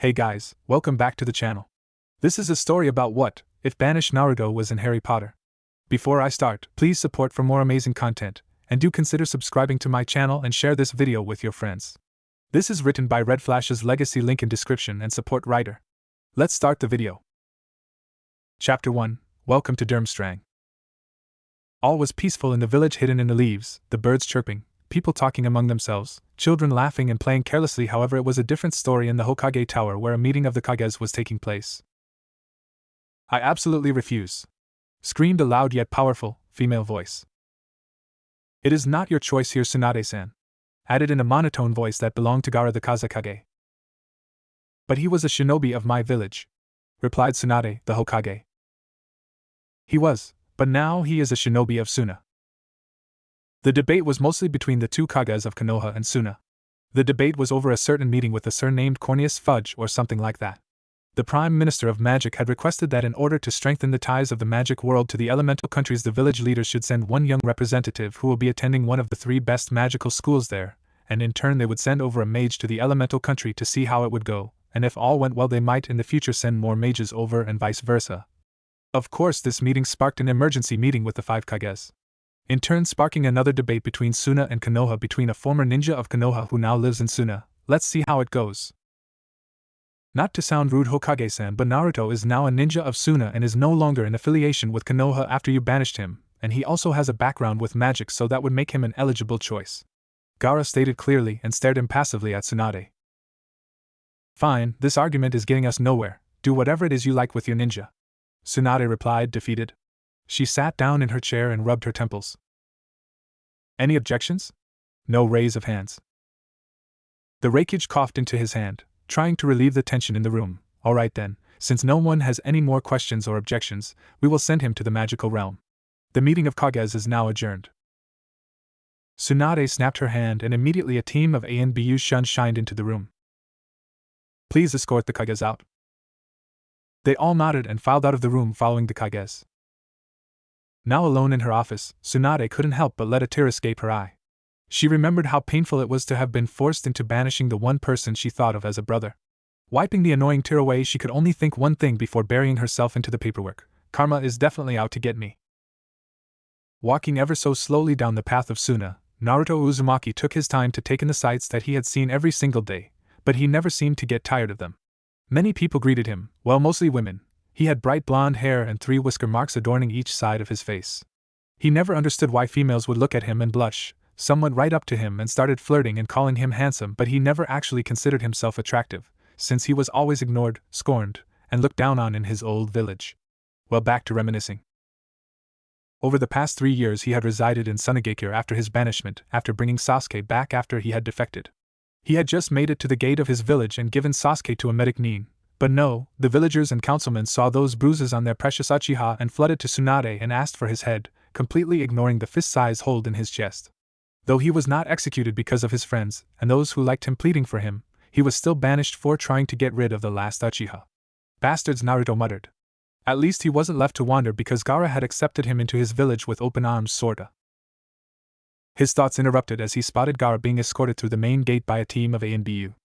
Hey guys, welcome back to the channel. This is a story about what if banished Naruto was in Harry Potter. Before I start, please support for more amazing content, and do consider subscribing to my channel and share this video with your friends. This is written by Redflash's Legacy, link in description, and support writer. Let's start the video. Chapter 1, Welcome to Durmstrang. All was peaceful in the village, hidden in the leaves, the birds chirping, people talking among themselves, children laughing and playing carelessly. However, it was a different story in the Hokage Tower, where a meeting of the Kages was taking place. I absolutely refuse, screamed a loud yet powerful, female voice. It is not your choice here, Tsunade-san, added in a monotone voice that belonged to Gaara the Kazekage. But he was a shinobi of my village, replied Tsunade, the Hokage. He was, but now he is a shinobi of Suna. The debate was mostly between the two Kages of Konoha and Suna. The debate was over a certain meeting with a surnamed Cornelius Fudge or something like that. The Prime Minister of Magic had requested that in order to strengthen the ties of the magic world to the elemental countries, the village leaders should send one young representative who will be attending one of the 3 best magical schools there, and in turn they would send over a mage to the elemental country to see how it would go, and if all went well they might in the future send more mages over and vice versa. Of course, this meeting sparked an emergency meeting with the 5 Kages, in turn sparking another debate between Suna and Konoha, between a former ninja of Konoha who now lives in Suna. Let's see how it goes. Not to sound rude, Hokage-san, but Naruto is now a ninja of Suna and is no longer in affiliation with Konoha after you banished him, and he also has a background with magic, so that would make him an eligible choice, Gaara stated clearly and stared impassively at Tsunade. Fine, this argument is getting us nowhere. Do whatever it is you like with your ninja, Tsunade replied, defeated. She sat down in her chair and rubbed her temples. Any objections? No raise of hands. The Raikage coughed into his hand, trying to relieve the tension in the room. All right then, since no one has any more questions or objections, we will send him to the magical realm. The meeting of Kages is now adjourned. Tsunade snapped her hand and immediately a team of ANBU shined into the room. Please escort the Kages out. They all nodded and filed out of the room following the Kages. Now alone in her office, Tsunade couldn't help but let a tear escape her eye. She remembered how painful it was to have been forced into banishing the one person she thought of as a brother. Wiping the annoying tear away, she could only think one thing before burying herself into the paperwork. Karma is definitely out to get me. Walking ever so slowly down the path of Suna, Naruto Uzumaki took his time to take in the sights that he had seen every single day, but he never seemed to get tired of them. Many people greeted him, well, mostly women. He had bright blonde hair and 3 whisker marks adorning each side of his face. He never understood why females would look at him and blush. Some went right up to him and started flirting and calling him handsome, but he never actually considered himself attractive, since he was always ignored, scorned, and looked down on in his old village. Well, back to reminiscing. Over the past 3 years he had resided in Sunagakure after his banishment, after bringing Sasuke back after he had defected. He had just made it to the gate of his village and given Sasuke to a medic nin. But no, the villagers and councilmen saw those bruises on their precious Uchiha and flooded to Tsunade and asked for his head, completely ignoring the fist-sized hole in his chest. Though he was not executed because of his friends and those who liked him pleading for him, he was still banished for trying to get rid of the last Uchiha. Bastards, Naruto muttered. At least he wasn't left to wander because Gaara had accepted him into his village with open arms, sorta. His thoughts interrupted as he spotted Gaara being escorted through the main gate by a team of ANBU.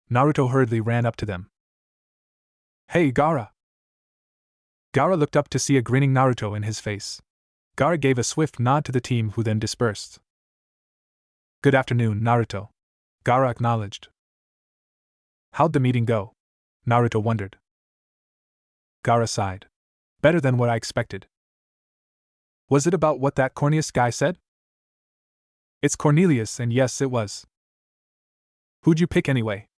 Naruto hurriedly ran up to them. Hey, Gaara! Gaara looked up to see a grinning Naruto in his face. Gaara gave a swift nod to the team, who then dispersed. Good afternoon, Naruto, Gaara acknowledged. How'd the meeting go? Naruto wondered. Gaara sighed. Better than what I expected. Was it about what that Cornelius guy said? It's Cornelius, and yes, it was. Who'd you pick anyway?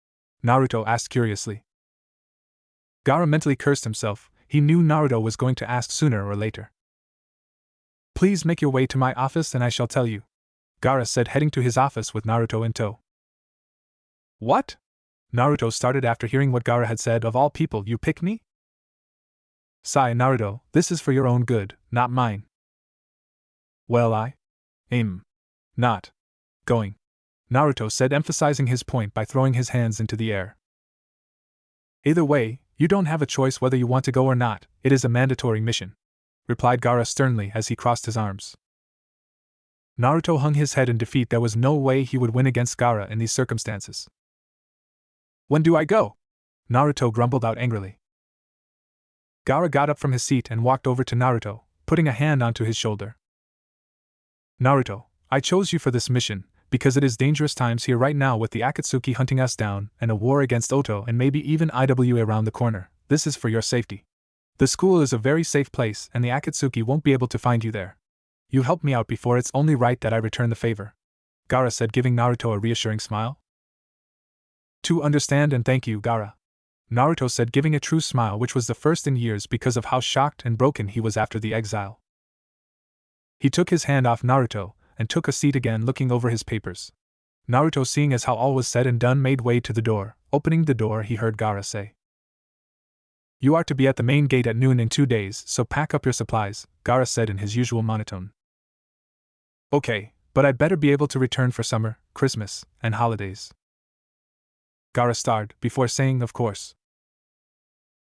Naruto asked curiously. Gaara mentally cursed himself. He knew Naruto was going to ask sooner or later. Please make your way to my office and I shall tell you, Gaara said, heading to his office with Naruto in tow. What? Naruto started after hearing what Gaara had said. Of all people, you pick me? Sigh, Naruto, this is for your own good, not mine. Well, I am not going, Naruto said, emphasizing his point by throwing his hands into the air. Either way, you don't have a choice whether you want to go or not. It is a mandatory mission, replied Gaara sternly as he crossed his arms. Naruto hung his head in defeat. There was no way he would win against Gaara in these circumstances. When do I go? Naruto grumbled out angrily. Gaara got up from his seat and walked over to Naruto, putting a hand onto his shoulder. Naruto, I chose you for this mission, because it is dangerous times here right now with the Akatsuki hunting us down, and a war against Oto and maybe even IWA around the corner. This is for your safety. The school is a very safe place and the Akatsuki won't be able to find you there. You helped me out before, it's only right that I return the favor, Gaara said, giving Naruto a reassuring smile. To understand and thank you, Gaara, Naruto said, giving a true smile which was the first in years because of how shocked and broken he was after the exile. He took his hand off Naruto and took a seat again, looking over his papers. Naruto, seeing as how all was said and done, made way to the door. Opening the door, he heard Gaara say, You are to be at the main gate at noon in 2 days, so pack up your supplies, Gaara said in his usual monotone. Okay, but I'd better be able to return for summer, Christmas, and holidays. Gaara starred, before saying, Of course.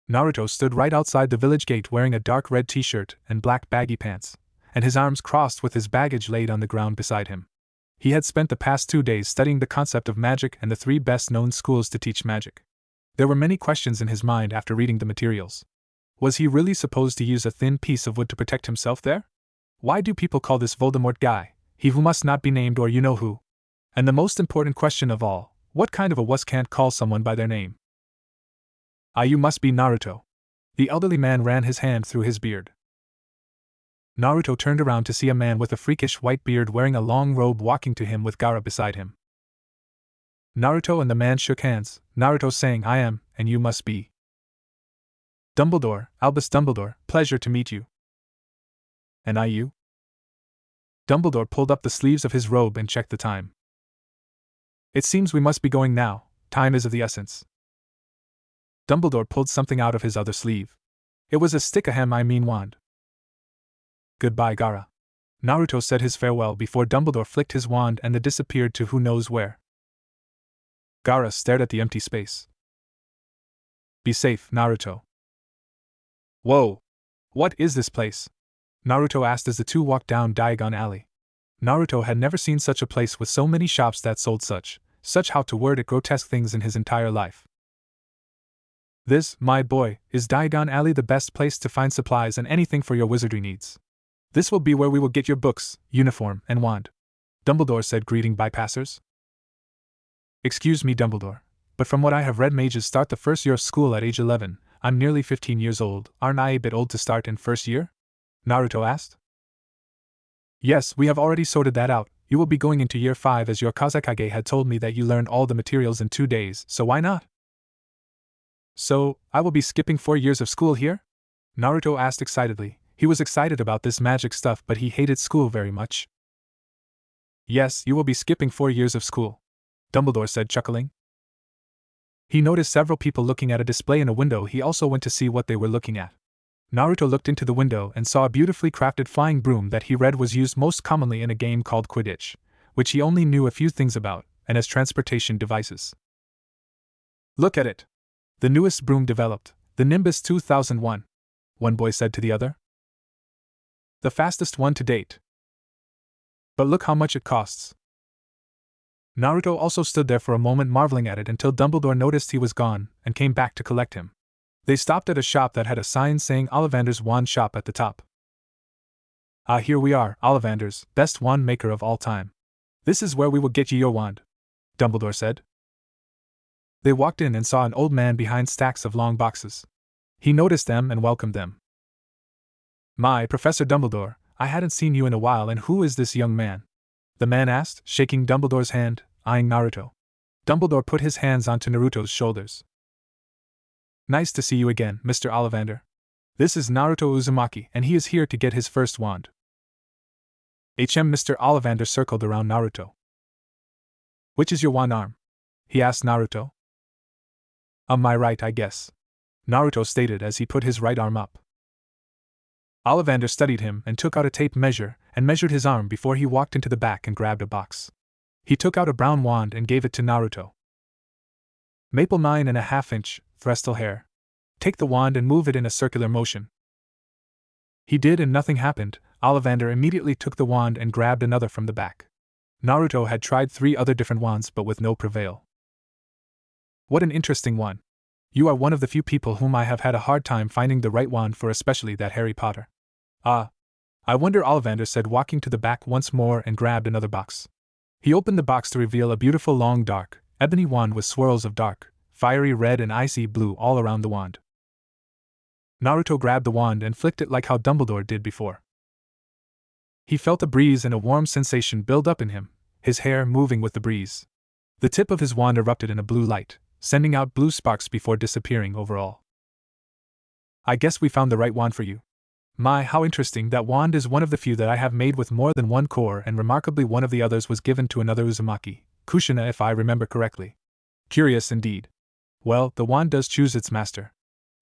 Naruto stood right outside the village gate wearing a dark red t-shirt and black baggy pants, and his arms crossed with his baggage laid on the ground beside him. He had spent the past 2 days studying the concept of magic and the 3 best-known schools to teach magic. There were many questions in his mind after reading the materials. Was he really supposed to use a thin piece of wood to protect himself there? Why do people call this Voldemort guy, he who must not be named, or you know who? And the most important question of all, what kind of a wuss can't call someone by their name? You must be Naruto. The elderly man ran his hand through his beard. Naruto turned around to see a man with a freakish white beard wearing a long robe walking to him with Gaara beside him. Naruto and the man shook hands, Naruto saying, I am, and you must be. Dumbledore, Albus Dumbledore, pleasure to meet you. And you? Dumbledore pulled up the sleeves of his robe and checked the time. It seems we must be going now, time is of the essence. Dumbledore pulled something out of his other sleeve. It was a wand. Goodbye, Gaara. Naruto said his farewell before Dumbledore flicked his wand and disappeared to who knows where. Gaara stared at the empty space. Be safe, Naruto. Whoa! What is this place? Naruto asked as the two walked down Diagon Alley. Naruto had never seen such a place with so many shops that sold such how to word it, grotesque things in his entire life. This, my boy, is Diagon Alley, the best place to find supplies and anything for your wizardry needs. This will be where we will get your books, uniform, and wand, Dumbledore said, greeting bypassers. Excuse me, Dumbledore, but from what I have read, mages start the first year of school at age 11. I'm nearly 15 years old, aren't I a bit old to start in first year? Naruto asked. Yes, we have already sorted that out. You will be going into year 5 as your Kage had told me that you learned all the materials in 2 days, so why not? So, I will be skipping 4 years of school here? Naruto asked excitedly. He was excited about this magic stuff, but he hated school very much. Yes, you will be skipping 4 years of school, Dumbledore said, chuckling. He noticed several people looking at a display in a window. He also went to see what they were looking at. Naruto looked into the window and saw a beautifully crafted flying broom that he read was used most commonly in a game called Quidditch, which he only knew a few things about, and as transportation devices. Look at it! The newest broom developed, the Nimbus 2001, one boy said to the other. The fastest one to date. But look how much it costs. Naruto also stood there for a moment marveling at it until Dumbledore noticed he was gone and came back to collect him. They stopped at a shop that had a sign saying Ollivander's Wand Shop at the top. Ah, here we are, Ollivander's, best wand maker of all time. This is where we will get you your wand, Dumbledore said. They walked in and saw an old man behind stacks of long boxes. He noticed them and welcomed them. My, Professor Dumbledore, I hadn't seen you in a while, and who is this young man? The man asked, shaking Dumbledore's hand, eyeing Naruto. Dumbledore put his hands onto Naruto's shoulders. Nice to see you again, Mr. Ollivander. This is Naruto Uzumaki, and he is here to get his first wand. Mr. Ollivander circled around Naruto. Which is your wand arm? He asked Naruto. My right, I guess, Naruto stated as he put his right arm up. Ollivander studied him and took out a tape measure and measured his arm before he walked into the back and grabbed a box. He took out a brown wand and gave it to Naruto. Maple 9.5-inch, Threstal hair. Take the wand and move it in a circular motion. He did, and nothing happened. Ollivander immediately took the wand and grabbed another from the back. Naruto had tried 3 other different wands but with no prevail. What an interesting one. You are one of the few people whom I have had a hard time finding the right wand for, especially that Harry Potter. Ah. I wonder, Ollivander said, walking to the back once more and grabbed another box. He opened the box to reveal a beautiful long dark, ebony wand with swirls of dark, fiery red and icy blue all around the wand. Naruto grabbed the wand and flicked it like how Dumbledore did before. He felt a breeze and a warm sensation build up in him, his hair moving with the breeze. The tip of his wand erupted in a blue light, sending out blue sparks before disappearing overall. I guess we found the right wand for you. My, how interesting. That wand is one of the few that I have made with more than one core, and remarkably one of the others was given to another Uzumaki, Kushina if I remember correctly. Curious indeed. Well, the wand does choose its master.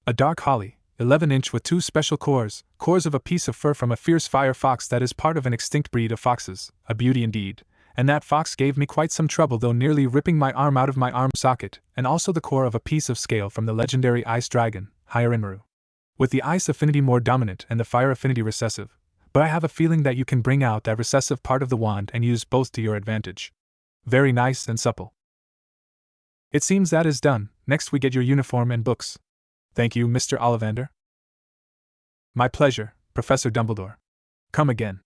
A dark holly, 11-inch with 2 special cores of a piece of fur from a fierce fire fox that is part of an extinct breed of foxes, a beauty indeed, and that fox gave me quite some trouble, though nearly ripping my arm out of my arm socket, and also the core of a piece of scale from the legendary ice dragon, Hyarinmaru. With the ice affinity more dominant and the fire affinity recessive, but I have a feeling that you can bring out that recessive part of the wand and use both to your advantage. Very nice and supple. It seems that is done. Next we get your uniform and books. Thank you, Mr. Ollivander. My pleasure, Professor Dumbledore. Come again,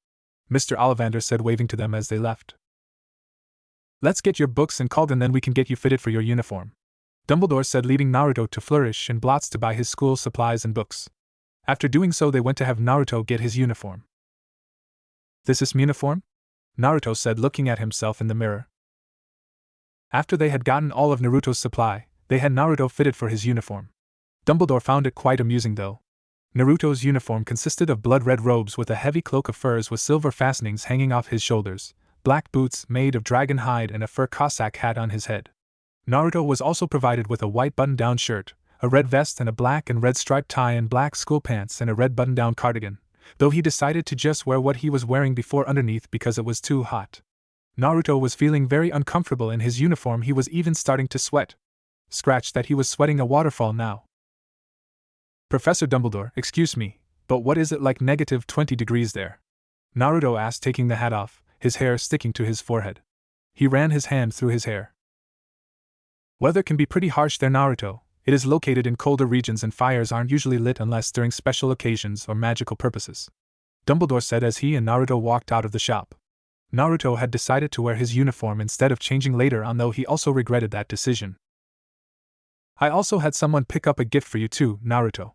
Mr. Ollivander said, waving to them as they left. Let's get your books and call, and then we can get you fitted for your uniform, Dumbledore said, leading Naruto to Flourish and Blotts to buy his school supplies and books. After doing so, they went to have Naruto get his uniform. This is uniform? Naruto said, looking at himself in the mirror. After they had gotten all of Naruto's supply, they had Naruto fitted for his uniform. Dumbledore found it quite amusing though. Naruto's uniform consisted of blood-red robes with a heavy cloak of furs with silver fastenings hanging off his shoulders, black boots made of dragon hide, and a fur Cossack hat on his head. Naruto was also provided with a white button-down shirt, a red vest and a black and red striped tie, and black school pants and a red button-down cardigan, though he decided to just wear what he was wearing before underneath because it was too hot. Naruto was feeling very uncomfortable in his uniform. He was even starting to sweat. Scratch that, he was sweating a waterfall now. Professor Dumbledore, excuse me, but what is it like -20 degrees there? Naruto asked, taking the hat off, his hair sticking to his forehead. He ran his hand through his hair. Weather can be pretty harsh there, Naruto. It is located in colder regions and fires aren't usually lit unless during special occasions or magical purposes, Dumbledore said as he and Naruto walked out of the shop. Naruto had decided to wear his uniform instead of changing later on, though he also regretted that decision. I also had someone pick up a gift for you too, Naruto.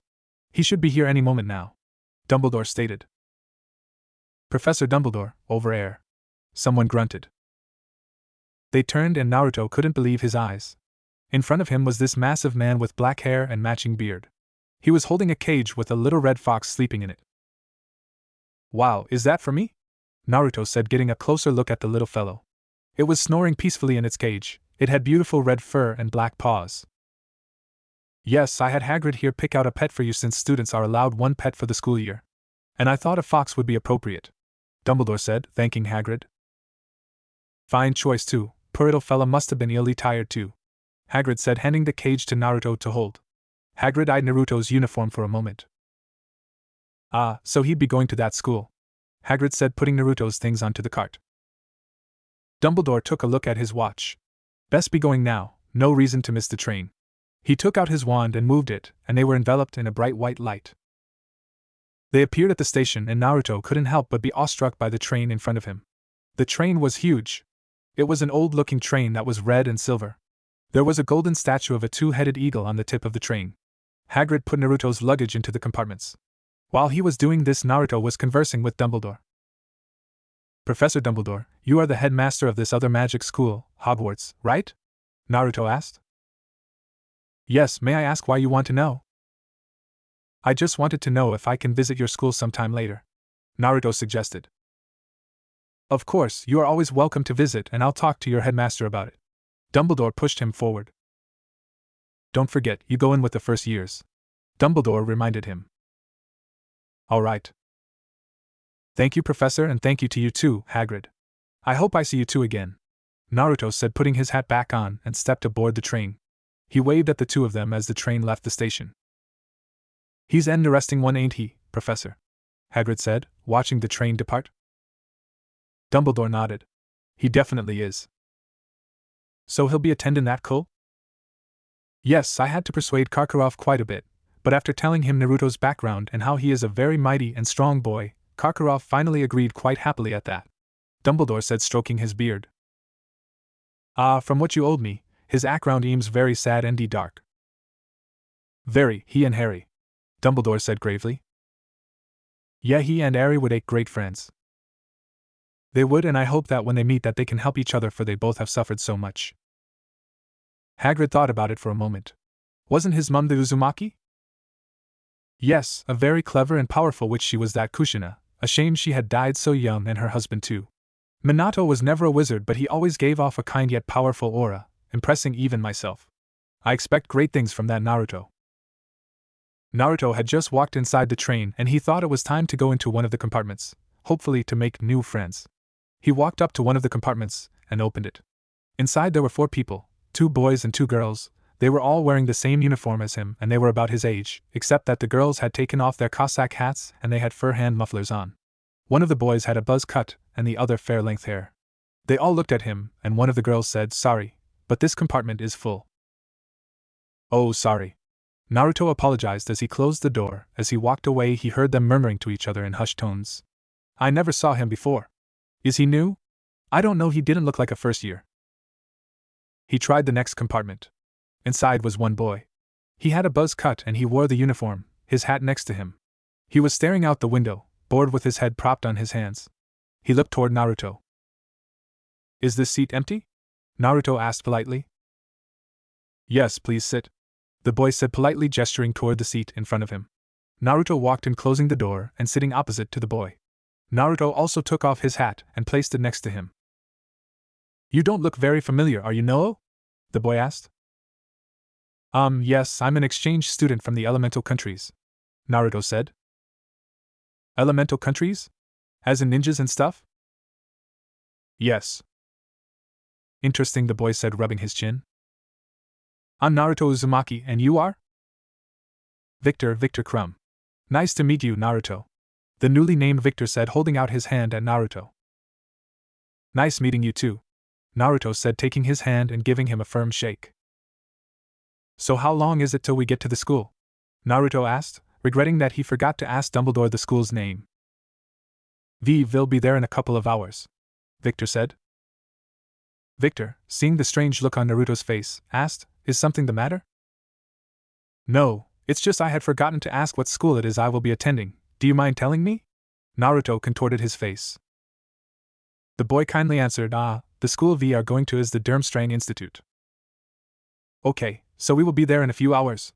He should be here any moment now, Dumbledore stated. Professor Dumbledore, over air. Someone grunted. They turned and Naruto couldn't believe his eyes. In front of him was this massive man with black hair and matching beard. He was holding a cage with a little red fox sleeping in it. Wow, is that for me? Naruto said, getting a closer look at the little fellow. It was snoring peacefully in its cage. It had beautiful red fur and black paws. Yes, I had Hagrid here pick out a pet for you since students are allowed one pet for the school year. And I thought a fox would be appropriate, Dumbledore said, thanking Hagrid. Fine choice too. Poor little fella must have been illy tired too, Hagrid said, handing the cage to Naruto to hold. Hagrid eyed Naruto's uniform for a moment. Ah, so he'd be going to that school, Hagrid said, putting Naruto's things onto the cart. Dumbledore took a look at his watch. Best be going now, no reason to miss the train. He took out his wand and moved it, and they were enveloped in a bright white light. They appeared at the station, and Naruto couldn't help but be awestruck by the train in front of him. The train was huge. It was an old-looking train that was red and silver. There was a golden statue of a two-headed eagle on the tip of the train. Hagrid put Naruto's luggage into the compartments. While he was doing this, Naruto was conversing with Dumbledore. Professor Dumbledore, you are the headmaster of this other magic school, Hogwarts, right? Naruto asked. Yes, may I ask why you want to know? I just wanted to know if I can visit your school sometime later, Naruto suggested. Of course, you are always welcome to visit, and I'll talk to your headmaster about it. Dumbledore pushed him forward. Don't forget, you go in with the first years, Dumbledore reminded him. All right. Thank you, Professor, and thank you to you too, Hagrid. I hope I see you two again, Naruto said, putting his hat back on and stepped aboard the train. He waved at the two of them as the train left the station. He's an interesting one, ain't he, Professor? Hagrid said, watching the train depart. Dumbledore nodded. He definitely is. So he'll be attending that school? Yes, I had to persuade Karkaroff quite a bit, but after telling him Naruto's background and how he is a very mighty and strong boy, Karkaroff finally agreed quite happily at that. Dumbledore said, stroking his beard. Ah, from what you told me, his background seems very sad and dark. Very, he and Harry. Dumbledore said gravely. Yeah, he and Harry would make great friends. They would, and I hope that when they meet that they can help each other, for they both have suffered so much. Hagrid thought about it for a moment. Wasn't his mum the Uzumaki? Yes, a very clever and powerful witch she was, that Kushina. A shame she had died so young, and her husband too. Minato was never a wizard, but he always gave off a kind yet powerful aura, impressing even myself. I expect great things from that Naruto. Naruto had just walked inside the train and he thought it was time to go into one of the compartments, hopefully to make new friends. He walked up to one of the compartments and opened it. Inside there were 4 people, 2 boys and 2 girls. They were all wearing the same uniform as him and they were about his age, except that the girls had taken off their Cossack hats and they had fur hand mufflers on. One of the boys had a buzz cut and the other fair-length hair. They all looked at him and one of the girls said, "Sorry, but this compartment is full." "Oh, sorry." Naruto apologized as he closed the door. As he walked away, he heard them murmuring to each other in hushed tones. "I never saw him before. Is he new? I don't know, he didn't look like a first year." He tried the next compartment. Inside was one boy. He had a buzz cut and he wore the uniform, his hat next to him. He was staring out the window, bored with his head propped on his hands. He looked toward Naruto. "Is this seat empty?" Naruto asked politely. "Yes, please sit," the boy said politely, gesturing toward the seat in front of him. Naruto walked in, closing the door and sitting opposite to the boy. Naruto also took off his hat and placed it next to him. "You don't look very familiar, are you, Noah?" the boy asked. Yes, I'm an exchange student from the elemental countries," Naruto said. "Elemental countries? As in ninjas and stuff?" "Yes." "Interesting," the boy said, rubbing his chin. "I'm Naruto Uzumaki, and you are?" Victor Krum." "Nice to meet you, Naruto," the newly named Victor said, holding out his hand at Naruto. "Nice meeting you too," Naruto said, taking his hand and giving him a firm shake. "So how long is it till we get to the school?" Naruto asked, regretting that he forgot to ask Dumbledore the school's name. "We'll be there in a couple of hours," Victor said. Victor, seeing the strange look on Naruto's face, asked, "Is something the matter?" "No, it's just I had forgotten to ask what school it is I will be attending. Do you mind telling me?" Naruto contorted his face. The boy kindly answered, "The school we are going to is the Durmstrang Institute." "Okay, so we will be there in a few hours."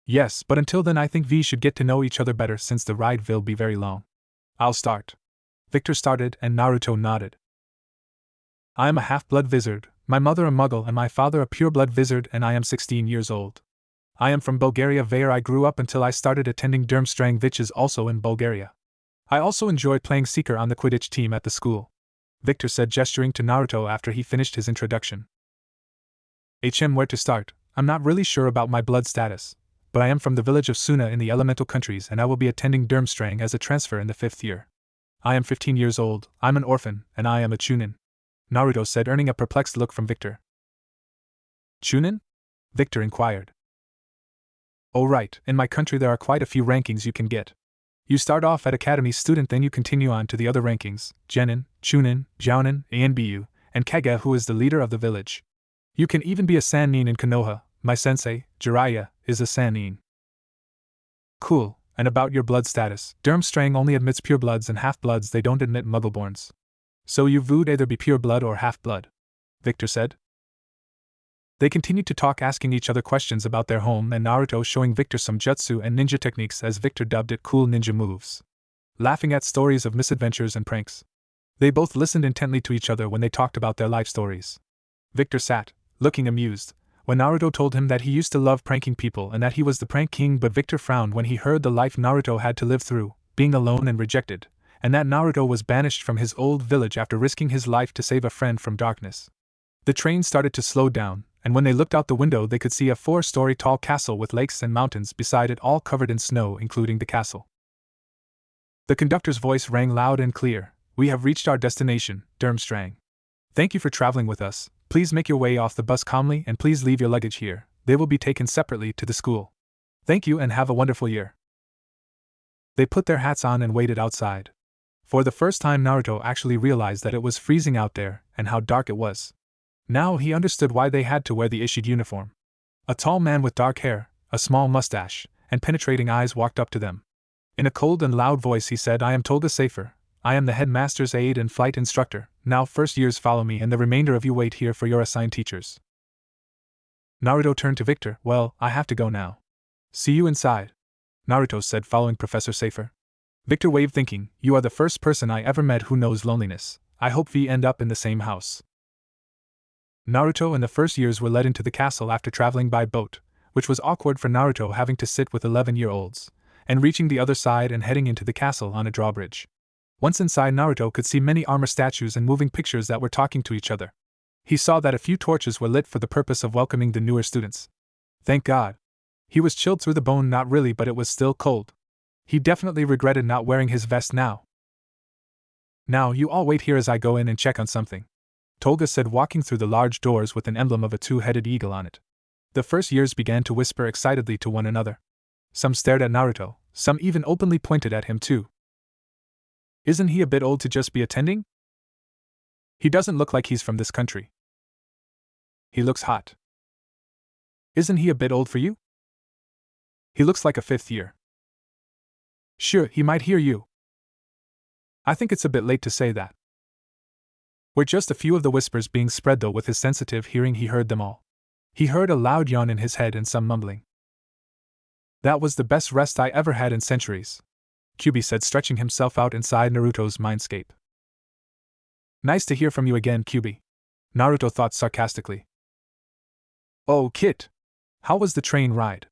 "Yes, but until then I think we should get to know each other better since the ride will be very long." "I'll start." Victor started and Naruto nodded. "I am a half-blood wizard, my mother a muggle and my father a pure-blood wizard, and I am 16 years old. I am from Bulgaria where I grew up until I started attending Durmstrang, which is also in Bulgaria. I also enjoy playing Seeker on the Quidditch team at the school," Victor said, gesturing to Naruto after he finished his introduction. Where to start? I'm not really sure about my blood status, but I am from the village of Suna in the elemental countries and I will be attending Durmstrang as a transfer in the 5th year. I am 15 years old, I'm an orphan, and I am a chunin," Naruto said, earning a perplexed look from Victor. "Chunin?" Victor inquired. "Oh right, in my country there are quite a few rankings you can get. You start off at Academy Student, then you continue on to the other rankings, Genin, Chunin, Jounin, Anbu, and Kage, who is the leader of the village. You can even be a Sannin in Konoha. My sensei, Jiraiya, is a Sannin." "Cool, and about your blood status, Durmstrang only admits purebloods and half-bloods, they don't admit muggleborns. So you would either be pure-blood or half-blood," Victor said. They continued to talk, asking each other questions about their home and Naruto showing Victor some jutsu and ninja techniques, as Victor dubbed it, cool ninja moves. Laughing at stories of misadventures and pranks. They both listened intently to each other when they talked about their life stories. Victor sat, looking amused, when Naruto told him that he used to love pranking people and that he was the prank king, but Victor frowned when he heard the life Naruto had to live through, being alone and rejected, and that Naruto was banished from his old village after risking his life to save a friend from darkness. The train started to slow down, and when they looked out the window they could see a 4-story tall castle with lakes and mountains beside it, all covered in snow, including the castle. The conductor's voice rang loud and clear. "We have reached our destination, Durmstrang. Thank you for traveling with us, Please make your way off the bus calmly and please leave your luggage here. They will be taken separately to the school. Thank you and have a wonderful year. They put their hats on and waited outside. For the first time, Naruto actually realized that it was freezing out there and how dark it was. Now he understood why they had to wear the issued uniform. A tall man with dark hair, a small mustache, and penetrating eyes walked up to them. In a cold and loud voice he said, I am Tolga Safer. I am the headmaster's aide and flight instructor. Now first years follow me and the remainder of you wait here for your assigned teachers. Naruto turned to Victor. Well, I have to go now. See you inside, Naruto said, following Professor Safer. Victor waved, thinking, you are the first person I ever met who knows loneliness. I hope we end up in the same house. Naruto and the first years were led into the castle after traveling by boat, which was awkward for Naruto having to sit with 11-year-olds, and reaching the other side and heading into the castle on a drawbridge. Once inside, Naruto could see many armor statues and moving pictures that were talking to each other. He saw that a few torches were lit for the purpose of welcoming the newer students. Thank God. He was chilled through the bone, not really, but it was still cold. He definitely regretted not wearing his vest now. Now you all wait here as I go in and check on something, Tolga said, walking through the large doors with an emblem of a two-headed eagle on it. The first years began to whisper excitedly to one another. Some stared at Naruto, some even openly pointed at him too. Isn't he a bit old to just be attending? He doesn't look like he's from this country. He looks hot. Isn't he a bit old for you? He looks like a fifth year. Sure, he might hear you. I think it's a bit late to say that. Were just a few of the whispers being spread, though with his sensitive hearing he heard them all. He heard a loud yawn in his head and some mumbling. That was the best rest I ever had in centuries, Kyubi said, stretching himself out inside Naruto's mindscape. Nice to hear from you again, Kyubi, Naruto thought sarcastically. Oh, Kit! How was the train ride?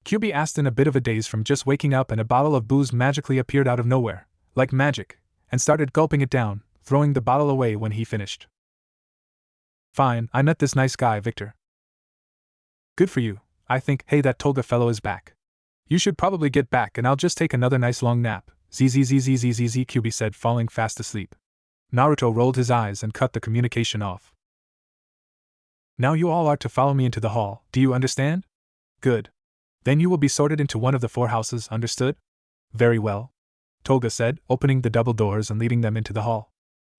Kyubi asked in a bit of a daze from just waking up, and a bottle of booze magically appeared out of nowhere, like magic, and started gulping it down, throwing the bottle away when he finished. Fine, I met this nice guy, Victor. Good for you, I think. Hey, that Tolga fellow is back. You should probably get back and I'll just take another nice long nap, zzzzzzzzz, Kyubi said, falling fast asleep. Naruto rolled his eyes and cut the communication off. Now you all are to follow me into the hall, do you understand? Good. Then you will be sorted into one of the 4 houses, understood? Very well, Tolga said, opening the double doors and leading them into the hall.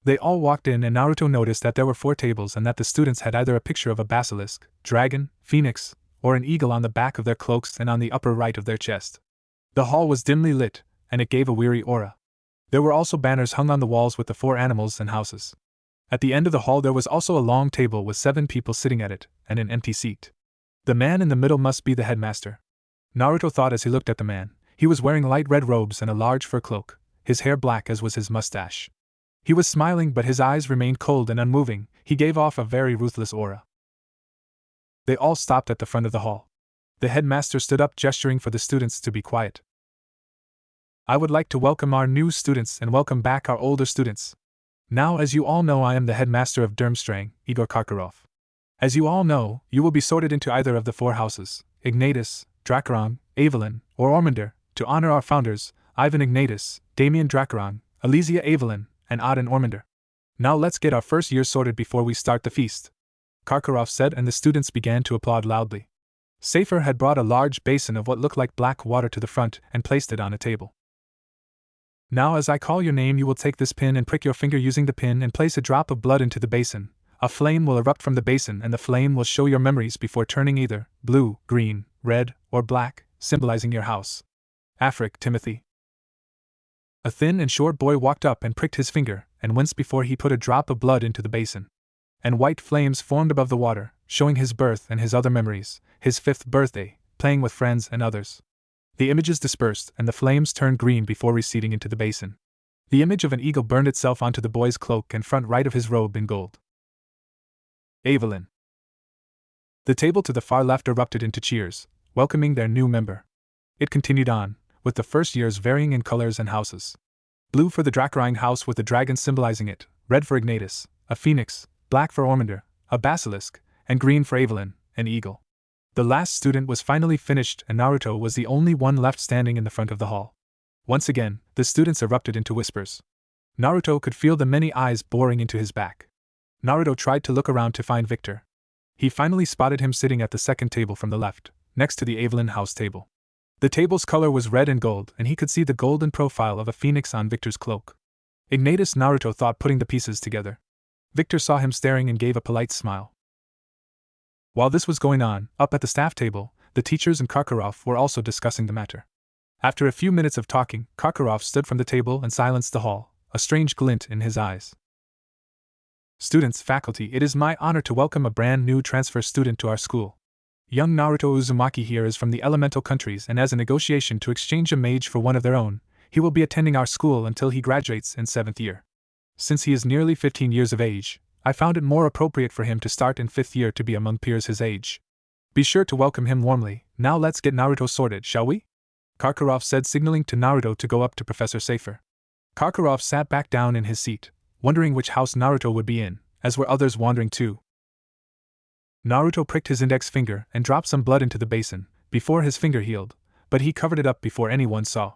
They all walked in and Naruto noticed that there were 4 tables and that the students had either a picture of a basilisk, dragon, phoenix, or an eagle on the back of their cloaks and on the upper right of their chest. The hall was dimly lit, and it gave a weary aura. There were also banners hung on the walls with the 4 animals and houses. At the end of the hall there was also a long table with 7 people sitting at it, and an empty seat. The man in the middle must be the headmaster, Naruto thought as he looked at the man. He was wearing light red robes and a large fur cloak, his hair black as was his mustache. He was smiling, but his eyes remained cold and unmoving. He gave off a very ruthless aura. They all stopped at the front of the hall. The headmaster stood up, gesturing for the students to be quiet. I would like to welcome our new students and welcome back our older students. Now, as you all know, I am the headmaster of Durmstrang, Igor Karkaroff. As you all know, you will be sorted into either of the 4 houses, Ignatius, Dracaron, Evelyn, or Ormander, to honor our founders, Ivan Ignatius, Damien Dracaron, Elysia Evelyn, and Auden Ormander. Now let's get our first year sorted before we start the feast, Karkaroff said, and the students began to applaud loudly. Safer had brought a large basin of what looked like black water to the front and placed it on a table. Now as I call your name, you will take this pin and prick your finger using the pin and place a drop of blood into the basin. A flame will erupt from the basin and the flame will show your memories before turning either blue, green, red, or black, symbolizing your house. Afric, Timothy. A thin and short boy walked up and pricked his finger, and winced before he put a drop of blood into the basin. And white flames formed above the water, showing his birth and his other memories, his 5th birthday, playing with friends and others. The images dispersed and the flames turned green before receding into the basin. The image of an eagle burned itself onto the boy's cloak and front right of his robe in gold. Evelyn. The table to the far left erupted into cheers, welcoming their new member. It continued on, with the first years varying in colors and houses. Blue for the Dracarine house with the dragon symbolizing it, red for Ignatius, a phoenix, black for Ormander, a basilisk, and green for Evelyn, an eagle. The last student was finally finished and Naruto was the only one left standing in the front of the hall. Once again, the students erupted into whispers. Naruto could feel the many eyes boring into his back. Naruto tried to look around to find Victor. He finally spotted him sitting at the second table from the left, next to the Evelyn House table. The table's color was red and gold, and he could see the golden profile of a phoenix on Victor's cloak. Ignatius, Naruto thought, putting the pieces together. Victor saw him staring and gave a polite smile. While this was going on, up at the staff table, the teachers and Karkaroff were also discussing the matter. After a few minutes of talking, Karkaroff stood from the table and silenced the hall, a strange glint in his eyes. Students, faculty, it is my honor to welcome a brand new transfer student to our school. Young Naruto Uzumaki here is from the elemental countries, and as a negotiation to exchange a mage for one of their own, he will be attending our school until he graduates in 7th year. Since he is nearly 15 years of age, I found it more appropriate for him to start in 5th year to be among peers his age. Be sure to welcome him warmly. Now let's get Naruto sorted, shall we? Karkaroff said, signaling to Naruto to go up to Professor Safer. Karkaroff sat back down in his seat, wondering which house Naruto would be in, as were others wondering too. Naruto pricked his index finger and dropped some blood into the basin, before his finger healed, but he covered it up before anyone saw.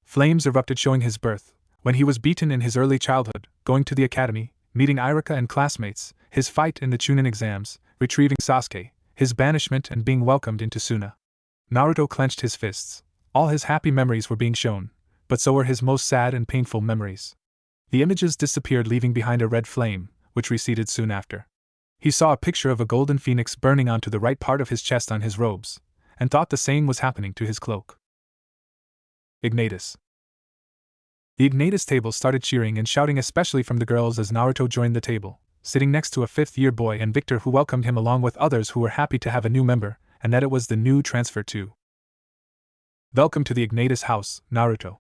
Flames erupted, showing his birth, when he was beaten in his early childhood, going to the academy, meeting Irika and classmates, his fight in the Chunin exams, retrieving Sasuke, his banishment and being welcomed into Suna. Naruto clenched his fists. All his happy memories were being shown, but so were his most sad and painful memories. The images disappeared, leaving behind a red flame, which receded soon after. He saw a picture of a golden phoenix burning onto the right part of his chest on his robes, and thought the same was happening to his cloak. Ignatius. The Ignatius table started cheering and shouting, especially from the girls, as Naruto joined the table, sitting next to a 5th-year boy and Victor, who welcomed him along with others who were happy to have a new member, and that it was the new transfer too. Welcome to the Ignatius house, Naruto,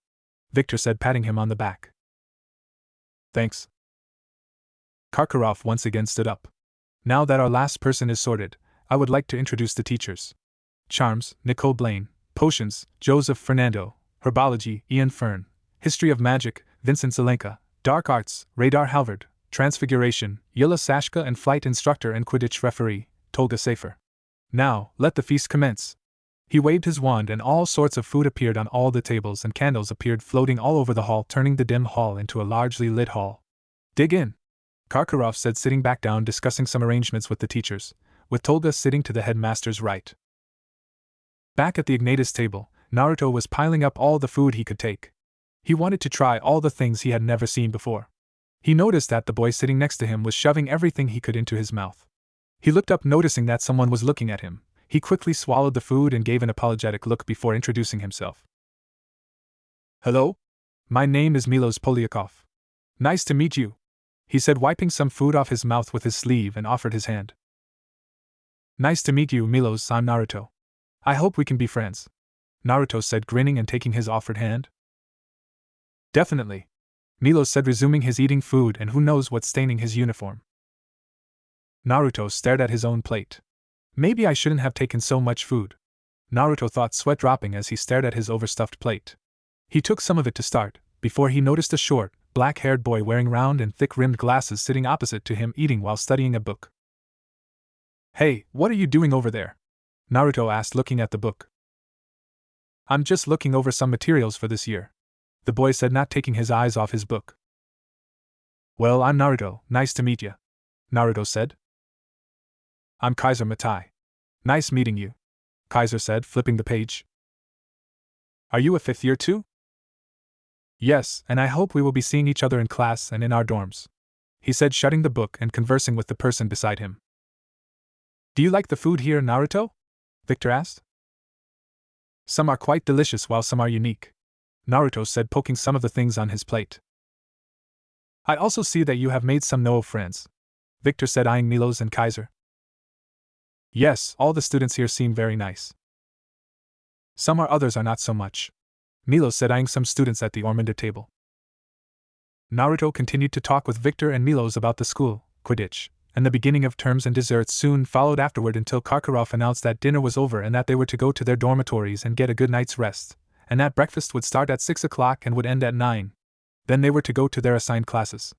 Victor said, patting him on the back. Thanks. Karkaroff once again stood up. Now that our last person is sorted, I would like to introduce the teachers. Charms, Nicole Blaine. Potions, Joseph Fernando. Herbology, Ian Fern. History of Magic, Vincent Zelenka. Dark Arts, Radar Halvard. Transfiguration, Yila Sashka, and Flight Instructor and Quidditch Referee, Tolga Safer. Now, let the feast commence. He waved his wand and all sorts of food appeared on all the tables, and candles appeared floating all over the hall, turning the dim hall into a largely lit hall. Dig in, Karkaroff said, sitting back down discussing some arrangements with the teachers, with Tolga sitting to the headmaster's right. Back at the Ignatius table, Naruto was piling up all the food he could take. He wanted to try all the things he had never seen before. He noticed that the boy sitting next to him was shoving everything he could into his mouth. He looked up, noticing that someone was looking at him. He quickly swallowed the food and gave an apologetic look before introducing himself. Hello? My name is Milos Polyakov. Nice to meet you, he said, wiping some food off his mouth with his sleeve, and offered his hand. Nice to meet you, Milos. I'm Naruto. I hope we can be friends, Naruto said, grinning and taking his offered hand. Definitely, Milos said, resuming his eating food, and who knows what's staining his uniform. Naruto stared at his own plate. Maybe I shouldn't have taken so much food, Naruto thought, sweat dropping as he stared at his overstuffed plate. He took some of it to start, before he noticed a short, black-haired boy wearing round and thick-rimmed glasses sitting opposite to him, eating while studying a book. Hey, what are you doing over there? Naruto asked, looking at the book. I'm just looking over some materials for this year, the boy said, not taking his eyes off his book. Well, I'm Naruto. Nice to meet you, Naruto said. I'm Kaiser Matai. Nice meeting you, Kaiser said, flipping the page. Are you a 5th year too? Yes, and I hope we will be seeing each other in class and in our dorms, he said, shutting the book and conversing with the person beside him. Do you like the food here, Naruto? Victor asked. Some are quite delicious while some are unique, Naruto said, poking some of the things on his plate. I also see that you have made some no friends, Victor said, eyeing Milos and Kaiser. Yes, all the students here seem very nice. Some are, others are not so much, Milos said, eyeing some students at the Ormonder table. Naruto continued to talk with Victor and Milos about the school, Quidditch, and the beginning of terms, and desserts soon followed afterward, until Karkaroff announced that dinner was over and that they were to go to their dormitories and get a good night's rest, and that breakfast would start at 6 o'clock and would end at 9. Then they were to go to their assigned classes.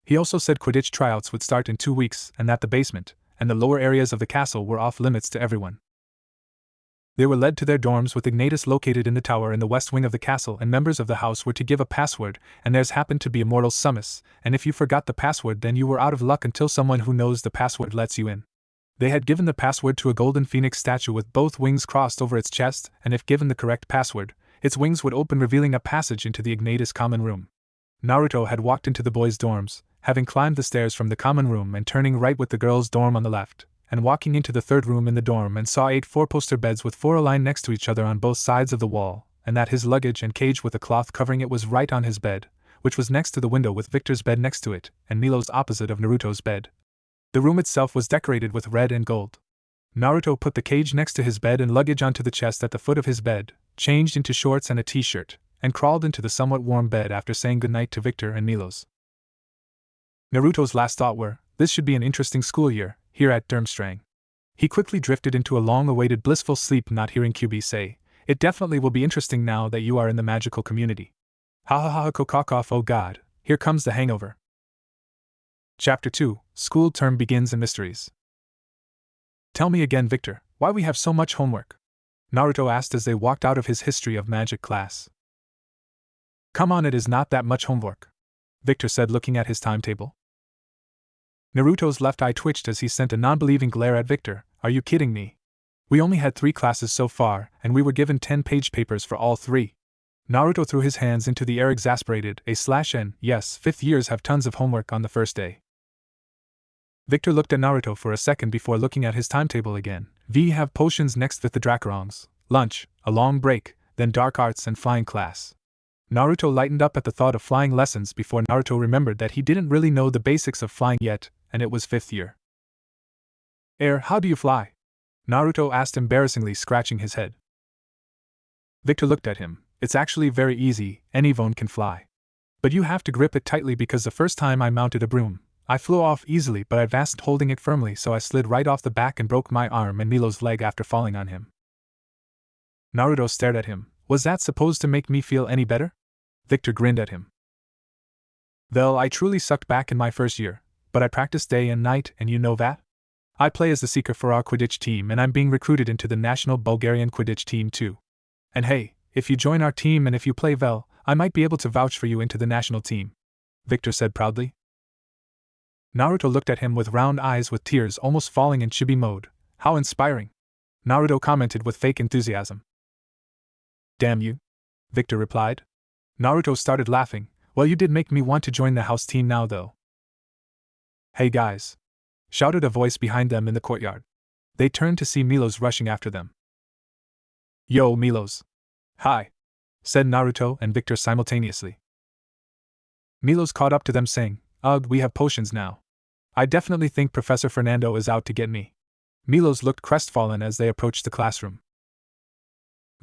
He also said Quidditch tryouts would start in 2 weeks, and that the basement and the lower areas of the castle were off limits to everyone. They were led to their dorms with Ignatius located in the tower in the west wing of the castle, and members of the house were to give a password, and theirs happened to be Immortal Summus, and if you forgot the password then you were out of luck until someone who knows the password lets you in. They had given the password to a golden phoenix statue with both wings crossed over its chest, and if given the correct password, its wings would open revealing a passage into the Ignatius common room. Naruto had walked into the boys' dorms, having climbed the stairs from the common room and turning right with the girls' dorm on the left, and walking into the third room in the dorm and saw 8 four-poster beds with 4 aligned next to each other on both sides of the wall, and that his luggage and cage with a cloth covering it was right on his bed, which was next to the window with Victor's bed next to it, and Milo's opposite of Naruto's bed. The room itself was decorated with red and gold. Naruto put the cage next to his bed and luggage onto the chest at the foot of his bed, changed into shorts and a t-shirt, and crawled into the somewhat warm bed after saying goodnight to Victor and Milos. Naruto's last thought were, this should be an interesting school year, here at Durmstrang. He quickly drifted into a long-awaited blissful sleep, not hearing QB say, it definitely will be interesting now that you are in the magical community. Ha ha ha kokokoff, oh god, here comes the hangover. Chapter 2, School Term Begins and Mysteries. Tell me again, Victor, why we have so much homework? Naruto asked as they walked out of his history of magic class. Come on, it is not that much homework, Victor said, looking at his timetable. Naruto's left eye twitched as he sent a non-believing glare at Victor. Are you kidding me? We only had 3 classes so far, and we were given 10-page papers for all 3. Naruto threw his hands into the air, exasperated. A/N, yes, 5th years have tons of homework on the first day. Victor looked at Naruto for a second before looking at his timetable again. We have potions next with the Dracarongs, lunch, a long break, then dark arts and flying class. Naruto lightened up at the thought of flying lessons before Naruto remembered that he didn't really know the basics of flying yet, and it was 5th year. How do you fly? Naruto asked, embarrassingly scratching his head. Victor looked at him. It's actually very easy, anyone can fly. But you have to grip it tightly because the first time I mounted a broom, I flew off easily, but I wasn't holding it firmly, so I slid right off the back and broke my arm and Milo's leg after falling on him. Naruto stared at him. Was that supposed to make me feel any better? Victor grinned at him. Well, I truly sucked back in my first year, but I practiced day and night, and you know that? I play as the seeker for our Quidditch team, and I'm being recruited into the national Bulgarian Quidditch team too. And hey, if you join our team and if you play well, I might be able to vouch for you into the national team, Victor said proudly. Naruto looked at him with round eyes with tears almost falling in chibi mode. How inspiring, Naruto commented with fake enthusiasm. Damn you, Victor replied. Naruto started laughing. Well, you did make me want to join the house team now though. Hey guys, shouted a voice behind them in the courtyard. They turned to see Milos rushing after them. Yo, Milos. Hi, said Naruto and Victor simultaneously. Milos caught up to them saying, Ugh, we have potions now. I definitely think Professor Fernando is out to get me. Milos looked crestfallen as they approached the classroom.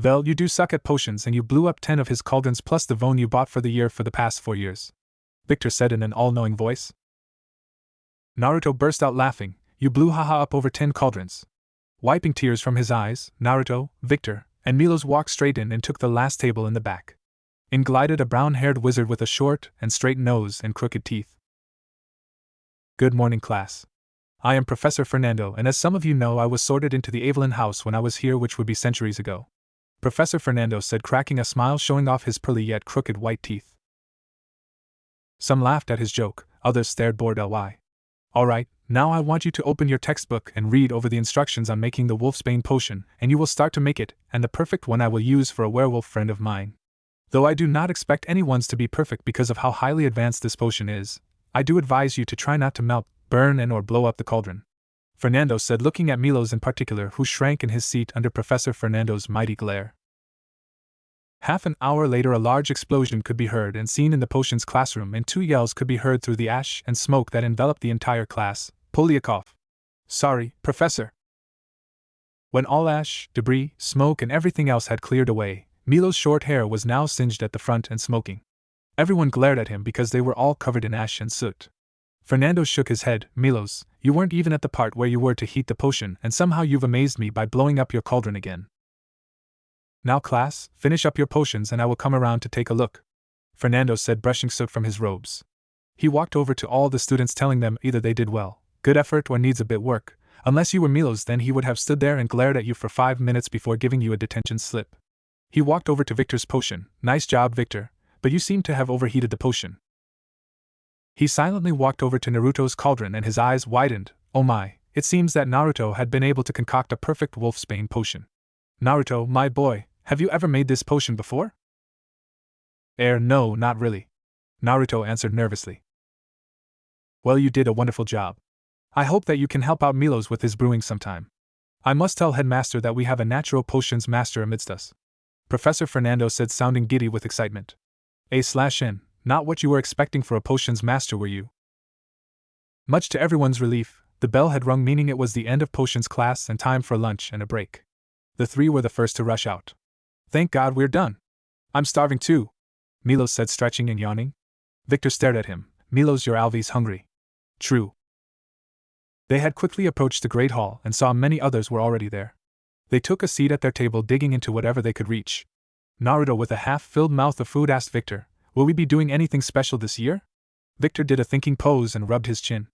Well, you do suck at potions and you blew up 10 of his cauldrons plus the one you bought for the year for the past 4 years, Victor said in an all-knowing voice. Naruto burst out laughing. You blew haha up over 10 cauldrons. Wiping tears from his eyes, Naruto, Victor, and Milos walked straight in and took the last table in the back. In glided a brown-haired wizard with a short and straight nose and crooked teeth. Good morning, class. I am Professor Fernando, and as some of you know, I was sorted into the Evelyn house when I was here, which would be centuries ago, Professor Fernando said, cracking a smile showing off his pearly yet crooked white teeth. Some laughed at his joke, others stared bored. Alright, now I want you to open your textbook and read over the instructions on making the Wolfsbane potion, and you will start to make it, and the perfect one I will use for a werewolf friend of mine. Though I do not expect anyone's to be perfect because of how highly advanced this potion is, I do advise you to try not to melt, burn and or blow up the cauldron, Fernando said, looking at Milos in particular, who shrank in his seat under Professor Fernando's mighty glare. Half an hour later a large explosion could be heard and seen in the potions classroom, and 2 yells could be heard through the ash and smoke that enveloped the entire class. Polyakov. Sorry, Professor. When all ash, debris, smoke and everything else had cleared away, Milo's short hair was now singed at the front and smoking. Everyone glared at him because they were all covered in ash and soot. Fernando shook his head. Milos, you weren't even at the part where you were to heat the potion, and somehow you've amazed me by blowing up your cauldron again. Now class, finish up your potions and I will come around to take a look, Fernando said, brushing soot from his robes. He walked over to all the students telling them either they did well, good effort or needs a bit work, Unless you were Milos, then he would have stood there and glared at you for 5 minutes before giving you a detention slip. He walked over to Victor's potion. Nice job, Victor, but you seem to have overheated the potion. He silently walked over to Naruto's cauldron and his eyes widened. Oh my, it seems that Naruto had been able to concoct a perfect wolfsbane potion. Naruto, my boy, have you ever made this potion before? No, not really. Naruto answered nervously. Well, you did a wonderful job. I hope that you can help out Milos with his brewing sometime. I must tell Headmaster that we have a natural potions master amidst us. Professor Fernando said, sounding giddy with excitement. A/N, not what you were expecting for a potions master, were you? Much to everyone's relief, the bell had rung, meaning it was the end of potions class and time for lunch and a break. The three were the first to rush out. Thank God we're done. I'm starving too, Milos said, stretching and yawning. Victor stared at him. Milos, you're always hungry. True. They had quickly approached the Great Hall and saw many others were already there. They took a seat at their table, digging into whatever they could reach. Naruto, with a half-filled mouth of food, asked Victor, will we be doing anything special this year? Victor did a thinking pose and rubbed his chin.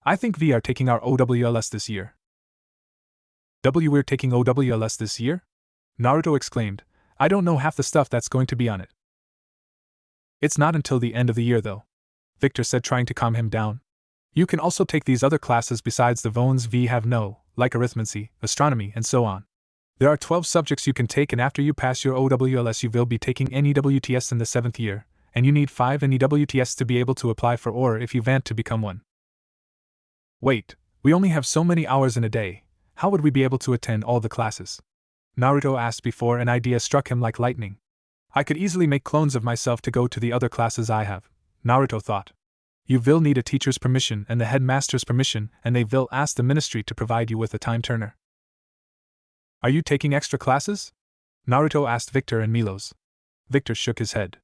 I think we are taking our OWLS this year. We're taking OWLS this year? Naruto exclaimed. I don't know half the stuff that's going to be on it. It's not until the end of the year though, Victor said, trying to calm him down. You can also take these other classes besides the ones we have, like arithmancy, astronomy, and so on. There are 12 subjects you can take, and after you pass your OWLS you will be taking NEWTS in the 7th year, and you need 5 NEWTS to be able to apply for or if you want to become one. Wait, we only have so many hours in a day, how would we be able to attend all the classes? Naruto asked before an idea struck him like lightning. I could easily make clones of myself to go to the other classes I have, Naruto thought. You will need a teacher's permission and the headmaster's permission, and they will ask the ministry to provide you with a time turner. Are you taking extra classes? Naruto asked Victor and Milos. Victor shook his head.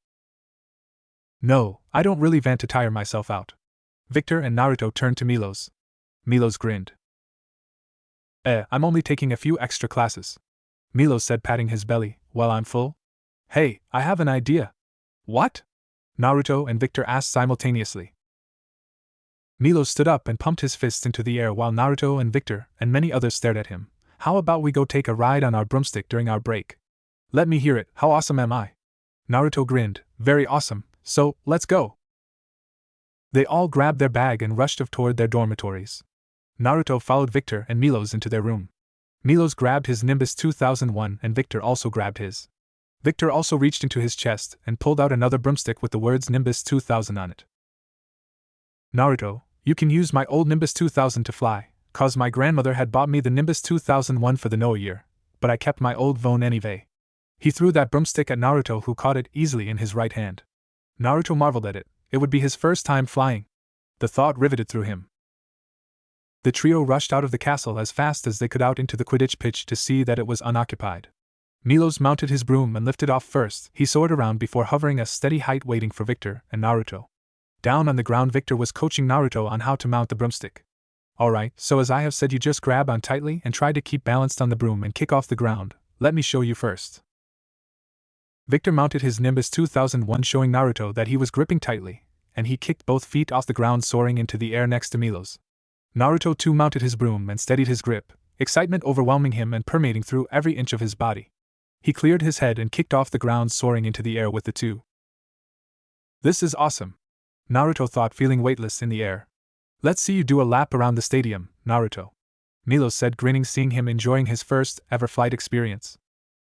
No, I don't really want to tire myself out. Victor and Naruto turned to Milos. Milos grinned. I'm only taking a few extra classes, Milos said, patting his belly. Well, I'm full. Hey, I have an idea. What? Naruto and Victor asked simultaneously. Milos stood up and pumped his fists into the air while Naruto and Victor and many others stared at him. How about we go take a ride on our broomstick during our break? Let me hear it. How awesome am I? Naruto grinned. Very awesome, so, let's go. They all grabbed their bag and rushed toward their dormitories. Naruto followed Victor and Milos into their room. Milos grabbed his Nimbus 2001 and Victor also grabbed his. Victor also reached into his chest and pulled out another broomstick with the words Nimbus 2000 on it. Naruto, you can use my old Nimbus 2000 to fly, cause my grandmother had bought me the Nimbus 2001 for the New Year, but I kept my old phone anyway. He threw that broomstick at Naruto, who caught it easily in his right hand. Naruto marveled at it. It would be his first time flying. The thought riveted through him. The trio rushed out of the castle as fast as they could out into the Quidditch pitch to see that it was unoccupied. Milos mounted his broom and lifted off first. He soared around before hovering a steady height, waiting for Victor and Naruto. Down on the ground, Victor was coaching Naruto on how to mount the broomstick. Alright, so as I have said, you just grab on tightly and try to keep balanced on the broom and kick off the ground. Let me show you first. Victor mounted his Nimbus 2001, showing Naruto that he was gripping tightly, and he kicked both feet off the ground, soaring into the air next to Milos. Naruto too mounted his broom and steadied his grip, excitement overwhelming him and permeating through every inch of his body. He cleared his head and kicked off the ground, soaring into the air with the two. This is awesome, Naruto thought, feeling weightless in the air. Let's see you do a lap around the stadium, Naruto, Milos said, grinning, seeing him enjoying his first ever flight experience.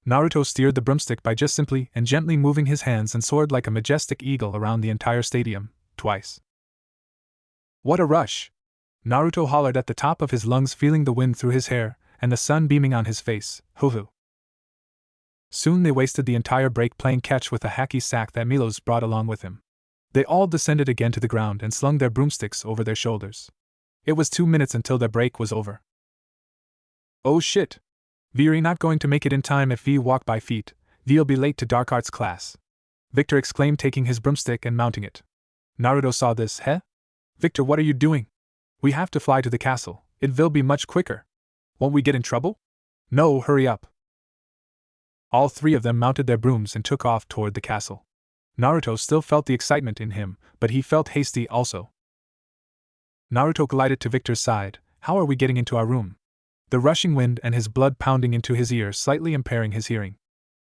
Naruto steered the broomstick by just simply and gently moving his hands and soared like a majestic eagle around the entire stadium, twice. What a rush! Naruto hollered at the top of his lungs, feeling the wind through his hair and the sun beaming on his face. Hoo-hoo. Soon they wasted the entire break playing catch with a hacky sack that Milos brought along with him. They all descended again to the ground and slung their broomsticks over their shoulders. It was 2 minutes until their break was over. Oh shit! We're not going to make it in time if we walk by feet. We'll be late to dark arts class, Victor exclaimed, taking his broomstick and mounting it. Naruto saw this. Victor, what are you doing? We have to fly to the castle. It will be much quicker. Won't we get in trouble? No, hurry up. All three of them mounted their brooms and took off toward the castle. Naruto still felt the excitement in him, but he felt hasty also. Naruto glided to Victor's side. How are we getting into our room? The rushing wind and his blood pounding into his ears slightly impairing his hearing.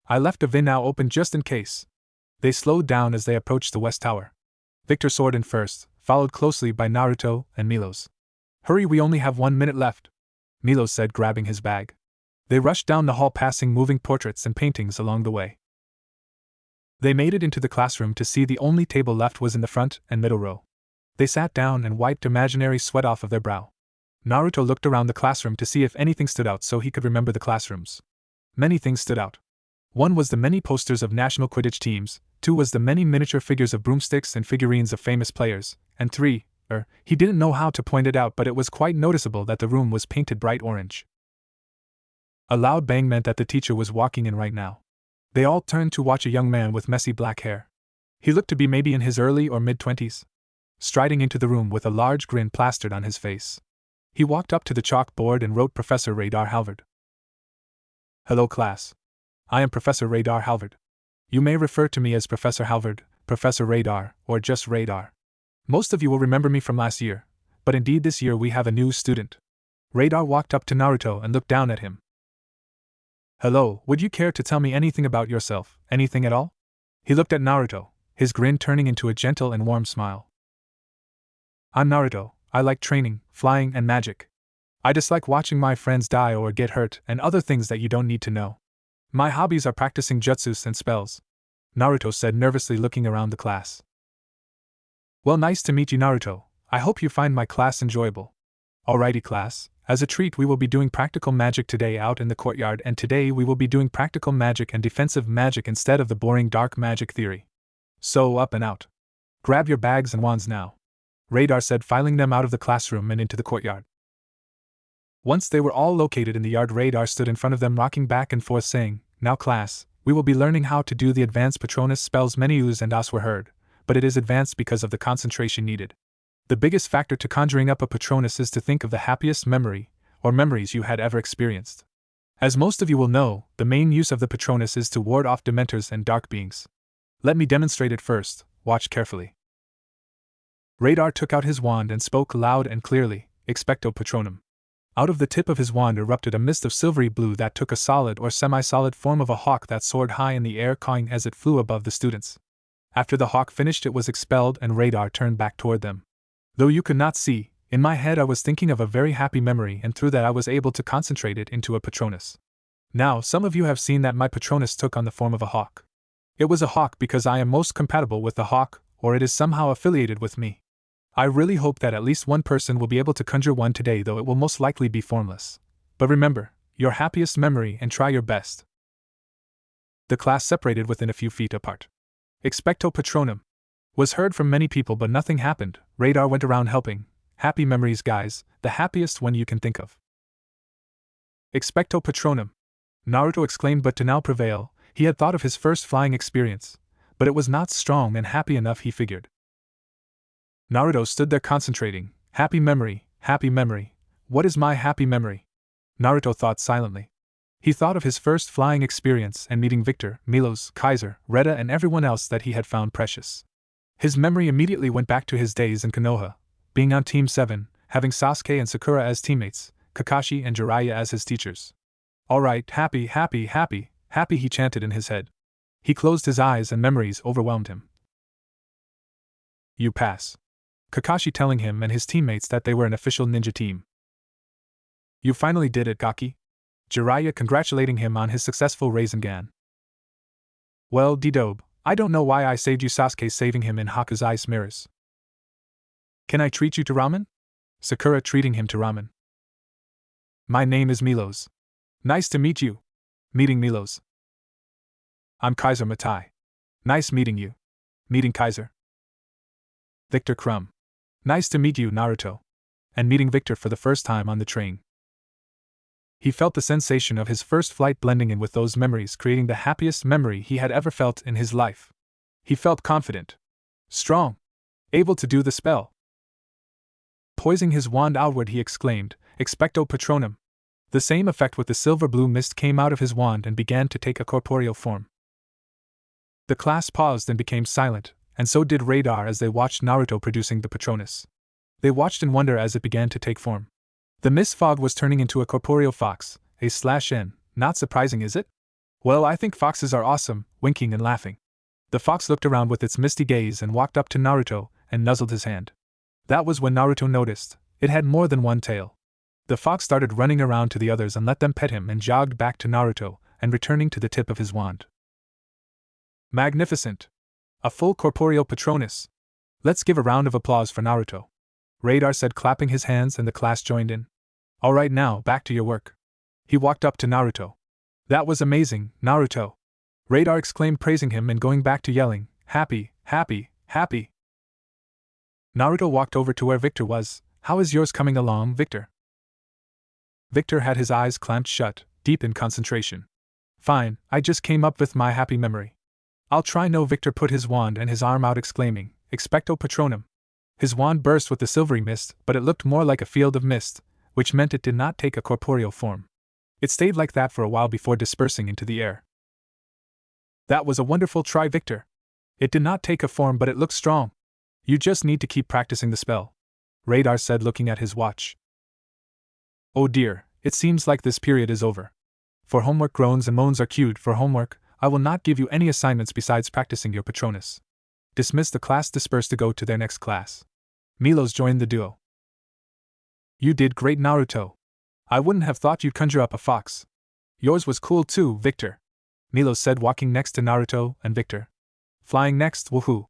I left the window open just in case. They slowed down as they approached the west tower. Victor soared in first, followed closely by Naruto and Milos. Hurry, we only have 1 minute left, Milos said, grabbing his bag. They rushed down the hall, passing moving portraits and paintings along the way. They made it into the classroom to see the only table left was in the front and middle row. They sat down and wiped imaginary sweat off of their brow. Naruto looked around the classroom to see if anything stood out so he could remember the classrooms. Many things stood out. 1 was the many posters of national Quidditch teams, 2 was the many miniature figures of broomsticks and figurines of famous players, and 3, he didn't know how to point it out, but it was quite noticeable that the room was painted bright orange. A loud bang meant that the teacher was walking in right now. They all turned to watch a young man with messy black hair. He looked to be maybe in his early or mid-20s. Striding into the room with a large grin plastered on his face. He walked up to the chalkboard and wrote Professor Radar Halvard. Hello class. I am Professor Radar Halvard. You may refer to me as Professor Halvard, Professor Radar, or just Radar. Most of you will remember me from last year, but indeed this year we have a new student. Radar walked up to Naruto and looked down at him. Hello, would you care to tell me anything about yourself, anything at all? He looked at Naruto, his grin turning into a gentle and warm smile. I'm Naruto. I like training, flying, and magic. I dislike watching my friends die or get hurt and other things that you don't need to know. My hobbies are practicing jutsus and spells, Naruto said, nervously looking around the class. Well, nice to meet you, Naruto. I hope you find my class enjoyable. Alrighty class, as a treat we will be doing practical magic today out in the courtyard, and today we will be doing practical magic and defensive magic instead of the boring dark magic theory. So up and out. Grab your bags and wands now, Radar said, filing them out of the classroom and into the courtyard. Once they were all located in the yard, Radar stood in front of them rocking back and forth saying, Now class, we will be learning how to do the advanced Patronus spells. Many U's and As were heard, but it is advanced because of the concentration needed. The biggest factor to conjuring up a Patronus is to think of the happiest memory, or memories you had ever experienced. As most of you will know, the main use of the Patronus is to ward off Dementors and dark beings. Let me demonstrate it first, watch carefully. Radar took out his wand and spoke loud and clearly, Expecto Patronum. Out of the tip of his wand erupted a mist of silvery blue that took a solid or semi-solid form of a hawk that soared high in the air, cawing as it flew above the students. After the hawk finished, it was expelled and Radar turned back toward them. Though you could not see, in my head I was thinking of a very happy memory, and through that I was able to concentrate it into a Patronus. Now, some of you have seen that my Patronus took on the form of a hawk. It was a hawk because I am most compatible with the hawk, or it is somehow affiliated with me. I really hope that at least one person will be able to conjure one today, though it will most likely be formless. But remember, your happiest memory and try your best. The class separated within a few feet apart. Expecto Patronum was heard from many people, but nothing happened. Radar went around helping. Happy memories, guys, the happiest one you can think of. Expecto Patronum, Naruto exclaimed, but to now prevail, he had thought of his first flying experience, but it was not strong and happy enough, he figured. Naruto stood there concentrating. Happy memory, what is my happy memory? Naruto thought silently. He thought of his first flying experience and meeting Victor, Milos, Kaiser, Retta, and everyone else that he had found precious. His memory immediately went back to his days in Konoha, being on Team 7, having Sasuke and Sakura as teammates, Kakashi and Jiraiya as his teachers. Alright, happy, he chanted in his head. He closed his eyes and memories overwhelmed him. You pass. Kakashi telling him and his teammates that they were an official ninja team. You finally did it, Gaki. Jiraiya congratulating him on his successful Rasengan. Well, D-Dobe, I don't know why I saved you. Sasuke saving him in Haku's ice mirrors. Can I treat you to ramen? Sakura treating him to ramen. My name is Milos. Nice to meet you. Meeting Milos. I'm Kaiser Matai. Nice meeting you. Meeting Kaiser. Victor Krum. Nice to meet you, Naruto. And meeting Victor for the first time on the train. He felt the sensation of his first flight blending in with those memories, creating the happiest memory he had ever felt in his life. He felt confident, strong, able to do the spell. Poising his wand outward, he exclaimed, Expecto Patronum. The same effect with the silver-blue mist came out of his wand and began to take a corporeal form. The class paused and became silent, and so did Radar as they watched Naruto producing the Patronus. They watched in wonder as it began to take form. The mist fog was turning into a corporeal fox, a/n. Not surprising, is it? Well, I think foxes are awesome, winking and laughing. The fox looked around with its misty gaze and walked up to Naruto and nuzzled his hand. That was when Naruto noticed it had more than one tail. The fox started running around to the others and let them pet him and jogged back to Naruto and returning to the tip of his wand. Magnificent! A full corporeal Patronus! Let's give a round of applause for Naruto. Radar said, clapping his hands, and the class joined in. Alright, now, back to your work. He walked up to Naruto. That was amazing, Naruto! Radar exclaimed, praising him and going back to yelling, happy, happy, happy! Naruto walked over to where Victor was. How is yours coming along, Victor? Victor had his eyes clamped shut, deep in concentration. Fine, I just came up with my happy memory. I'll try. No, Victor put his wand and his arm out, exclaiming, Expecto Patronum. His wand burst with the silvery mist, but it looked more like a field of mist, which meant it did not take a corporeal form. It stayed like that for a while before dispersing into the air. That was a wonderful try, Victor. It did not take a form, but it looked strong. You just need to keep practicing the spell, Radar said, looking at his watch. Oh dear, it seems like this period is over. For homework, groans and moans are cued. For homework, I will not give you any assignments besides practicing your Patronus. Dismissed. The class dispersed to go to their next class. Milos joined the duo. You did great, Naruto. I wouldn't have thought you'd conjure up a fox. Yours was cool too, Victor, Milos said, walking next to Naruto and Victor. Flying next, woohoo!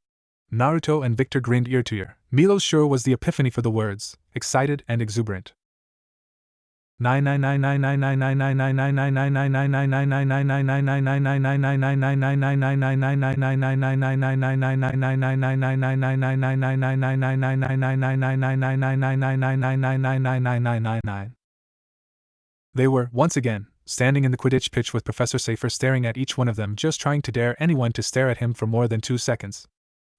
Naruto and Victor grinned ear to ear. Milos sure was the epiphany for the words, excited and exuberant. They were, once again, standing in the Quidditch pitch with Professor Safer staring at each one of them, just trying to dare anyone to stare at him for more than 2 seconds.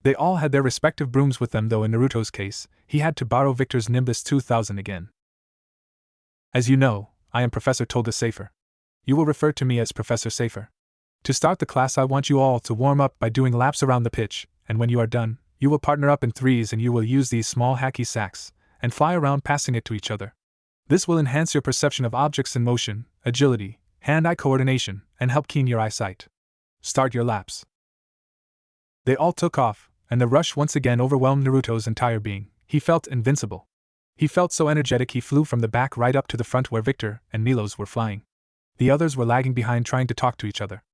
They all had their respective brooms with them, though in Naruto's case, he had to borrow Victor's Nimbus 2000 again. As you know, I am Professor Tolga Safer. You will refer to me as Professor Safer. To start the class, I want you all to warm up by doing laps around the pitch, and when you are done, you will partner up in threes and you will use these small hacky sacks and fly around passing it to each other. This will enhance your perception of objects in motion, agility, hand-eye coordination, and help keen your eyesight. Start your laps. They all took off, and the rush once again overwhelmed Naruto's entire being. He felt invincible. He felt so energetic he flew from the back right up to the front where Victor and Milos were flying. The others were lagging behind, trying to talk to each other.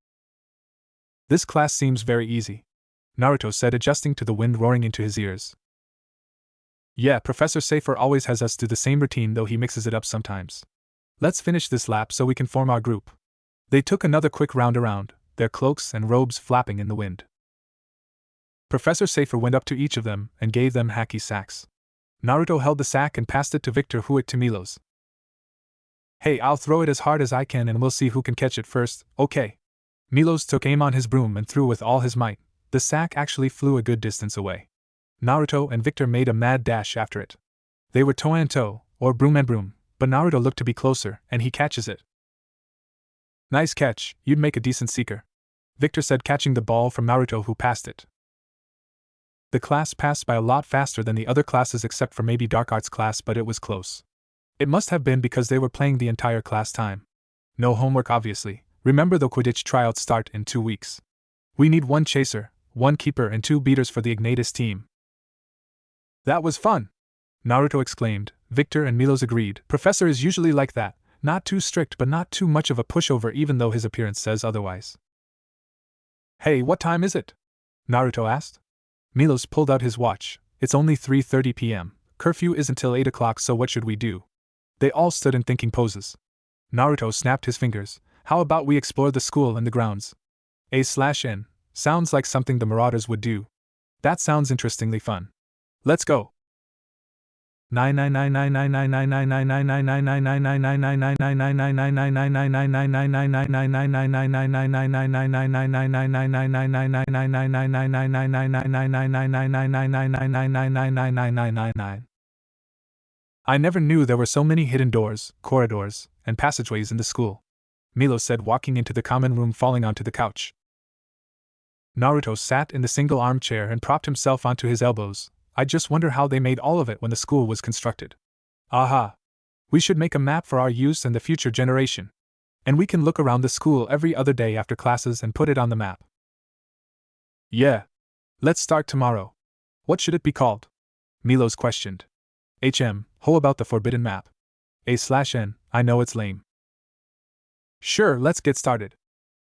This class seems very easy, Naruto said, adjusting to the wind roaring into his ears. Yeah, Professor Safer always has us do the same routine, though he mixes it up sometimes. Let's finish this lap so we can form our group. They took another quick round around, their cloaks and robes flapping in the wind. Professor Safer went up to each of them and gave them hacky sacks. Naruto held the sack and passed it to Victor, who it to Milos. Hey, I'll throw it as hard as I can and we'll see who can catch it first, okay? Milos took aim on his broom and threw with all his might. The sack actually flew a good distance away. Naruto and Victor made a mad dash after it. They were toe and toe, or broom and broom, but Naruto looked to be closer, and he catches it. Nice catch, you'd make a decent seeker, Victor said, catching the ball from Naruto, who passed it. The class passed by a lot faster than the other classes except for maybe Dark Arts class, but it was close. It must have been because they were playing the entire class time. No homework, obviously. Remember, the Quidditch tryouts start in 2 weeks. We need 1 chaser, 1 keeper and 2 beaters for the Ignatus team. That was fun, Naruto exclaimed. Victor and Milos agreed. Professor is usually like that, not too strict but not too much of a pushover, even though his appearance says otherwise. Hey, what time is it? Naruto asked. Milos pulled out his watch. It's only 3:30 p.m. Curfew isn't till 8 o'clock, so what should we do? They all stood in thinking poses. Naruto snapped his fingers. How about we explore the school and the grounds? A/N. Sounds like something the Marauders would do. That sounds interestingly fun. Let's go. I never knew there were so many hidden doors, corridors, and passageways in the school, Milos said, walking into the common room, falling onto the couch. Naruto sat in the single armchair and propped himself onto his elbows. I just wonder how they made all of it when the school was constructed. Aha! We should make a map for our use and the future generation. And we can look around the school every other day after classes and put it on the map. Yeah. Let's start tomorrow. What should it be called? Milos questioned. How about the forbidden map? A/N, I know it's lame. Sure, let's get started,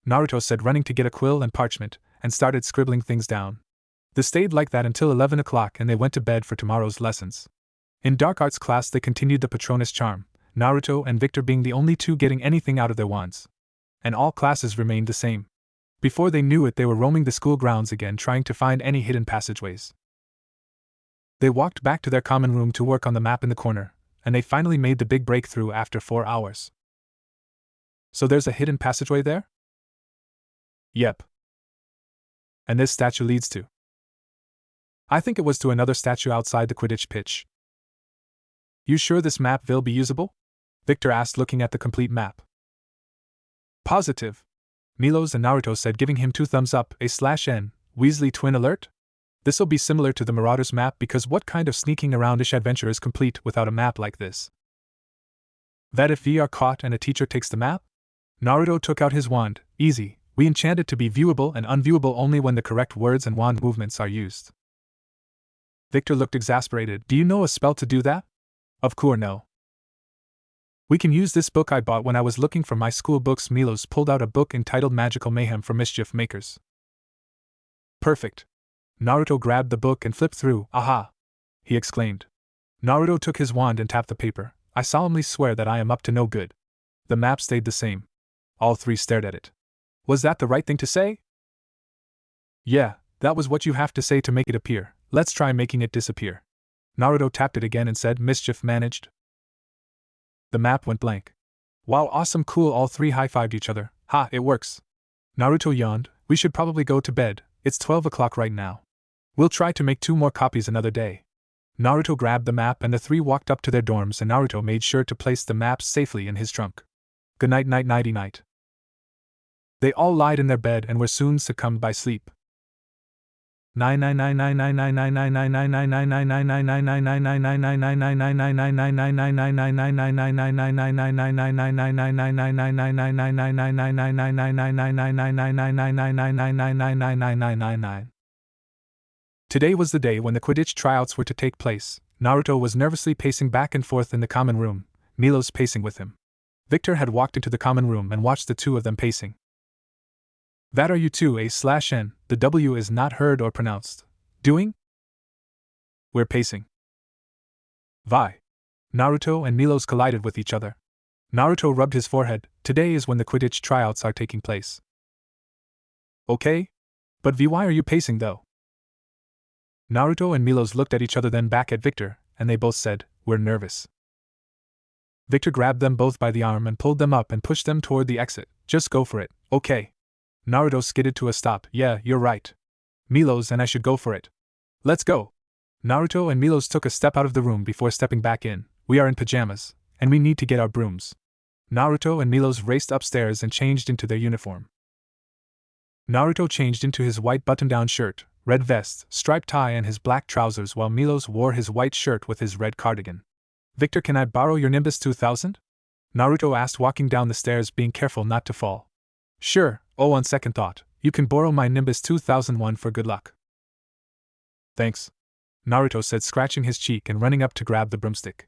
Naruto said, running to get a quill and parchment, and started scribbling things down. They stayed like that until 11 o'clock and they went to bed for tomorrow's lessons. In dark arts class they continued the Patronus charm, Naruto and Victor being the only two getting anything out of their wands. And all classes remained the same. Before they knew it, they were roaming the school grounds again, trying to find any hidden passageways. They walked back to their common room to work on the map in the corner, and they finally made the big breakthrough after 4 hours. So there's a hidden passageway there? Yep. And this statue leads to? I think it was to another statue outside the Quidditch pitch. You sure this map will be usable? Victor asked, looking at the complete map. Positive, Milos and Naruto said, giving him 2 thumbs up. A/N, Weasley twin alert? This'll be similar to the Marauders map, because what kind of sneaking around-ish adventure is complete without a map like this? That if we are caught and a teacher takes the map? Naruto took out his wand. Easy, we enchant it to be viewable and unviewable only when the correct words and wand movements are used. Victor looked exasperated. Do you know a spell to do that? Of course no. We can use this book I bought when I was looking for my school books. Milos pulled out a book entitled Magical Mayhem for Mischief Makers. Perfect. Naruto grabbed the book and flipped through. Aha! He exclaimed. Naruto took his wand and tapped the paper. I solemnly swear that I am up to no good. The map stayed the same. All 3 stared at it. Was that the right thing to say? Yeah, that was what you have to say to make it appear. Let's try making it disappear. Naruto tapped it again and said, mischief managed. The map went blank. Wow, awesome, cool, all 3 high-fived each other. Ha, it works. Naruto yawned. We should probably go to bed. It's 12 o'clock right now. We'll try to make 2 more copies another day. Naruto grabbed the map and the 3 walked up to their dorms, and Naruto made sure to place the maps safely in his trunk. Good night, night, nighty night. They all lied in their bed and were soon succumbed by sleep. Today was the day when the Quidditch tryouts were to take place. Naruto was nervously pacing back and forth in the common room, Milos pacing with him. Victor had walked into the common room and watched the 2 of them pacing. That are you 2 A/N, the W is not heard or pronounced. Doing? We're pacing. Vi. Naruto and Milos collided with each other. Naruto rubbed his forehead. Today is when the Quidditch tryouts are taking place. Okay? But Vi, why are you pacing though? Naruto and Milos looked at each other, then back at Victor, and they both said, we're nervous. Victor grabbed them both by the arm and pulled them up and pushed them toward the exit. Just go for it, okay? Naruto skidded to a stop. Yeah, you're right. Milos and I should go for it. Let's go. Naruto and Milos took a step out of the room before stepping back in. We are in pajamas, and we need to get our brooms. Naruto and Milos raced upstairs and changed into their uniform. Naruto changed into his white button-down shirt, red vest, striped tie and his black trousers, while Milos wore his white shirt with his red cardigan. Victor, can I borrow your Nimbus 2000? Naruto asked, walking down the stairs, being careful not to fall. Sure, on second thought, you can borrow my Nimbus 2001 for good luck. Thanks, Naruto said, scratching his cheek and running up to grab the broomstick.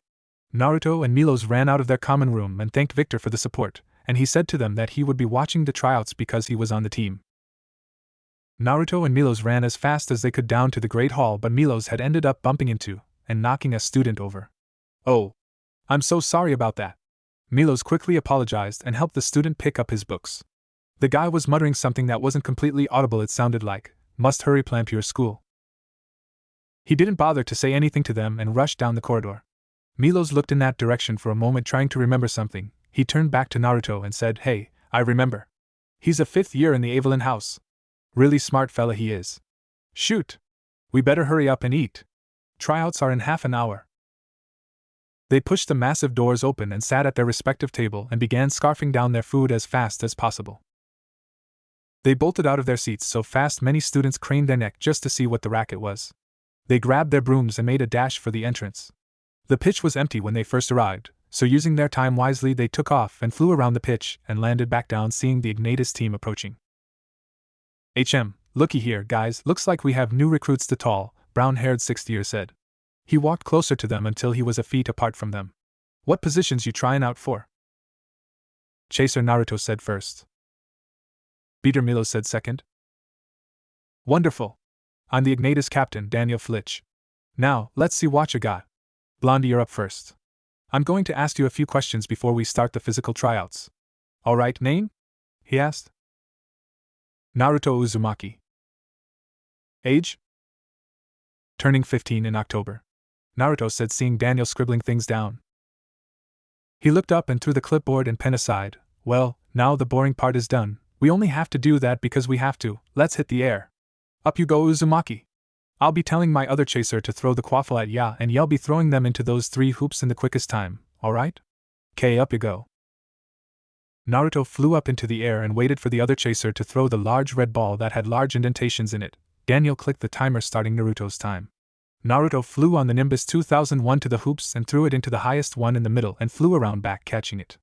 Naruto and Milos ran out of their common room and thanked Victor for the support, and he said to them that he would be watching the tryouts because he was on the team. Naruto and Milos ran as fast as they could down to the Great Hall, but Milos had ended up bumping into and knocking a student over. Oh, I'm so sorry about that. Milos quickly apologized and helped the student pick up his books. The guy was muttering something that wasn't completely audible. It sounded like, must hurry, plan your school. He didn't bother to say anything to them and rushed down the corridor. Milos looked in that direction for a moment, trying to remember something. He turned back to Naruto and said, Hey, I remember. He's a 5th year in the Evelyn house. Really smart fella he is. Shoot. We better hurry up and eat. Tryouts are in half an hour. They pushed the massive doors open and sat at their respective table and began scarfing down their food as fast as possible. They bolted out of their seats so fast many students craned their neck just to see what the racket was. They grabbed their brooms and made a dash for the entrance. The pitch was empty when they first arrived, So using their time wisely, they took off and flew around the pitch and landed back down, seeing the Ignatius team approaching. Looky here, guys, looks like we have new recruits, the tall, brown-haired sixth year said. He walked closer to them until he was a feet apart from them. What positions you trying out for? Chaser Naruto said first. Beater Milo said second. Wonderful. I'm the Ignatius captain, Daniel Flitch. Now, let's see what you got. Blondie, you're up first. I'm going to ask you a few questions before we start the physical tryouts. Alright, name? He asked. Naruto Uzumaki. Age? Turning 15 in October. Naruto said, seeing Daniel scribbling things down. He looked up and threw the clipboard and pen aside. Well, now the boring part is done. We only have to do that because we have to. Let's hit the air. Up you go, Uzumaki. I'll be telling my other chaser to throw the quaffle at ya, and y'all be throwing them into those 3 hoops in the quickest time, alright? 'Kay, up you go. Naruto flew up into the air and waited for the other chaser to throw the large red ball that had large indentations in it. Daniel clicked the timer, starting Naruto's time. Naruto flew on the Nimbus 2001 to the hoops and threw it into the highest one in the middle and flew around back, catching it.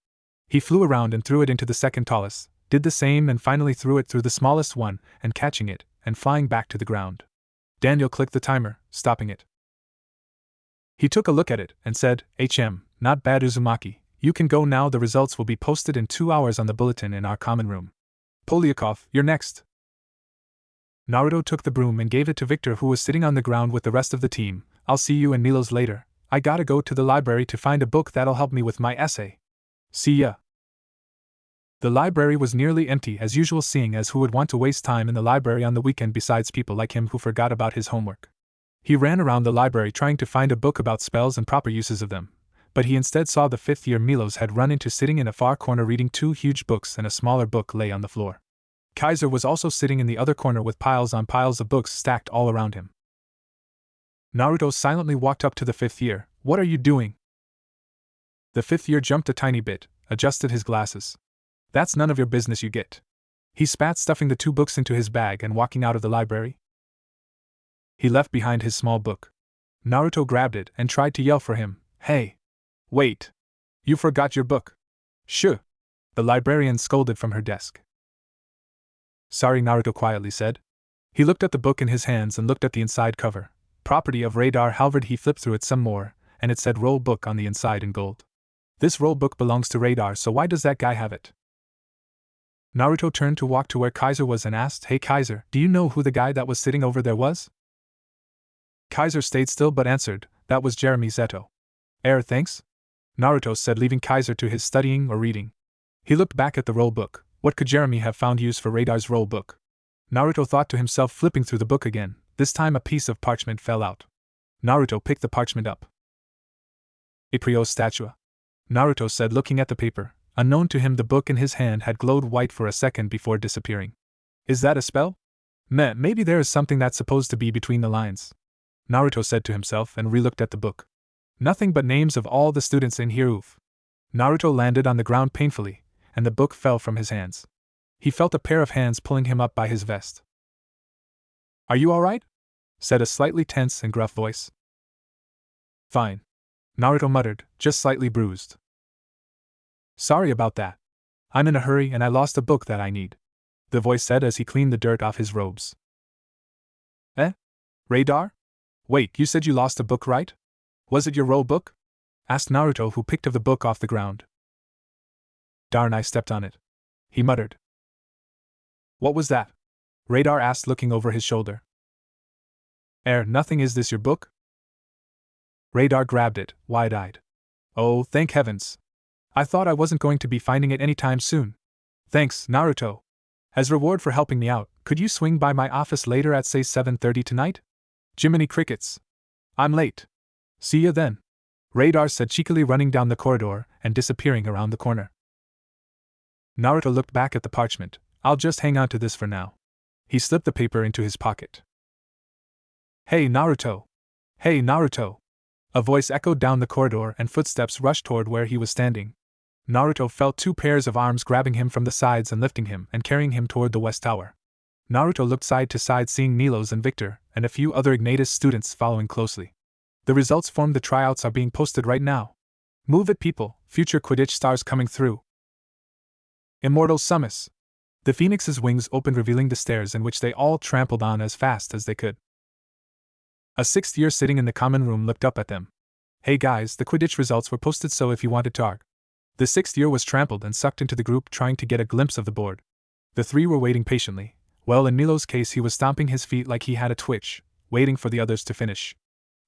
He flew around and threw it into the second tallest, did the same and finally threw it through the smallest one and catching it and flying back to the ground. Daniel clicked the timer, stopping it. He took a look at it and said, not bad, Uzumaki. You can go now. The results will be posted in 2 hours on the bulletin in our common room. Polyakov, you're next. Naruto took the broom and gave it to Victor, who was sitting on the ground with the rest of the team. I'll see you and Milos later. I gotta go to the library to find a book that'll help me with my essay. See ya. The library was nearly empty as usual, seeing as who would want to waste time in the library on the weekend besides people like him who forgot about his homework. He ran around the library trying to find a book about spells and proper uses of them, but he instead saw the 5th year Milos had run into sitting in a far corner reading 2 huge books, and a smaller book lay on the floor. Kaiser was also sitting in the other corner with piles on piles of books stacked all around him. Naruto silently walked up to the 5th year. What are you doing? The 5th year jumped a tiny bit, adjusted his glasses. That's none of your business, you get. He spat, stuffing the 2 books into his bag and walking out of the library. He left behind his small book. Naruto grabbed it and tried to yell for him. Hey! Wait! You forgot your book. Shoo! The librarian scolded from her desk. Sorry, Naruto quietly said. He looked at the book in his hands and looked at the inside cover. Property of Radar Halvard. He flipped through it some more, and it said roll book on the inside in gold. This roll book belongs to Radar, so why does that guy have it? Naruto turned to walk to where Kaiser was and asked, Hey Kaiser, do you know who the guy that was sitting over there was? Kaiser stayed still but answered, that was Jeremy Zeto. Thanks? Naruto said, leaving Kaiser to his studying or reading. He looked back at the roll book. What could Jeremy have found use for Radar's roll book? Naruto thought to himself, flipping through the book again. This time a piece of parchment fell out. Naruto picked the parchment up. Iprio's statue. Naruto said, looking at the paper. Unknown to him, the book in his hand had glowed white for a second before disappearing. Is that a spell? Maybe there is something that's supposed to be between the lines. Naruto said to himself and re-looked at the book. Nothing but names of all the students in here. Oof. Naruto landed on the ground painfully, and the book fell from his hands. He felt a pair of hands pulling him up by his vest. Are you alright? Said a slightly tense and gruff voice. Fine. Naruto muttered, just slightly bruised. Sorry about that. I'm in a hurry and I lost a book that I need, the voice said as he cleaned the dirt off his robes. Radar? Wait, you said you lost a book, right? Was it your roll book? Asked Naruto, who picked up the book off the ground. Darn, I stepped on it, he muttered. What was that? Radar asked, looking over his shoulder. Nothing. Is this your book? Radar grabbed it, wide-eyed. Oh, thank heavens. I thought I wasn't going to be finding it anytime soon. Thanks, Naruto. As reward for helping me out, could you swing by my office later at say 7:30 tonight? Jiminy crickets. I'm late. See ya then. Radar said, cheekily, running down the corridor and disappearing around the corner. Naruto looked back at the parchment. I'll just hang on to this for now. He slipped the paper into his pocket. Hey Naruto! Hey Naruto! A voice echoed down the corridor and footsteps rushed toward where he was standing. Naruto felt 2 pairs of arms grabbing him from the sides and lifting him and carrying him toward the West Tower. Naruto looked side to side, seeing Milos and Victor and a few other Ignatius students following closely. The results from the tryouts are being posted right now. Move it, people, future Quidditch stars coming through. Immortal Summus. The Phoenix's wings opened, revealing the stairs in which they all trampled on as fast as they could. A sixth year sitting in the common room looked up at them. Hey guys, the Quidditch results were posted, so if you wanted to argue. The sixth year was trampled and sucked into the group, trying to get a glimpse of the board. The three were waiting patiently. Well, in Milo's case, he was stomping his feet like he had a twitch, waiting for the others to finish.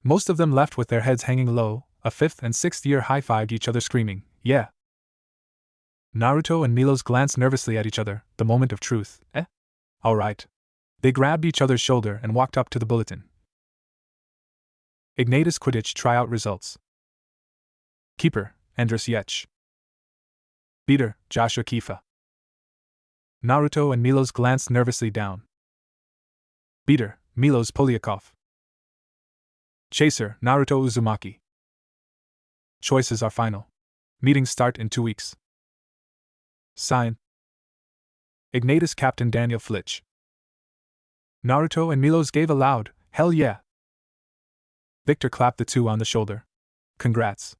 Most of them left with their heads hanging low. A fifth and sixth year high-fived each other, screaming, "Yeah!" Naruto and Milos glanced nervously at each other. The moment of truth. All right. They grabbed each other's shoulder and walked up to the bulletin. Ignatius Quidditch tryout results. Keeper, Andrus Yech. Beater, Joshua Kifa. Naruto and Milos glanced nervously down. Beater, Milos Polyakov. Chaser, Naruto Uzumaki. Choices are final. Meetings start in 2 weeks. Sign. Ignatius Captain Daniel Flitch. Naruto and Milos gave a loud, "Hell yeah!" Victor clapped the two on the shoulder. "Congrats.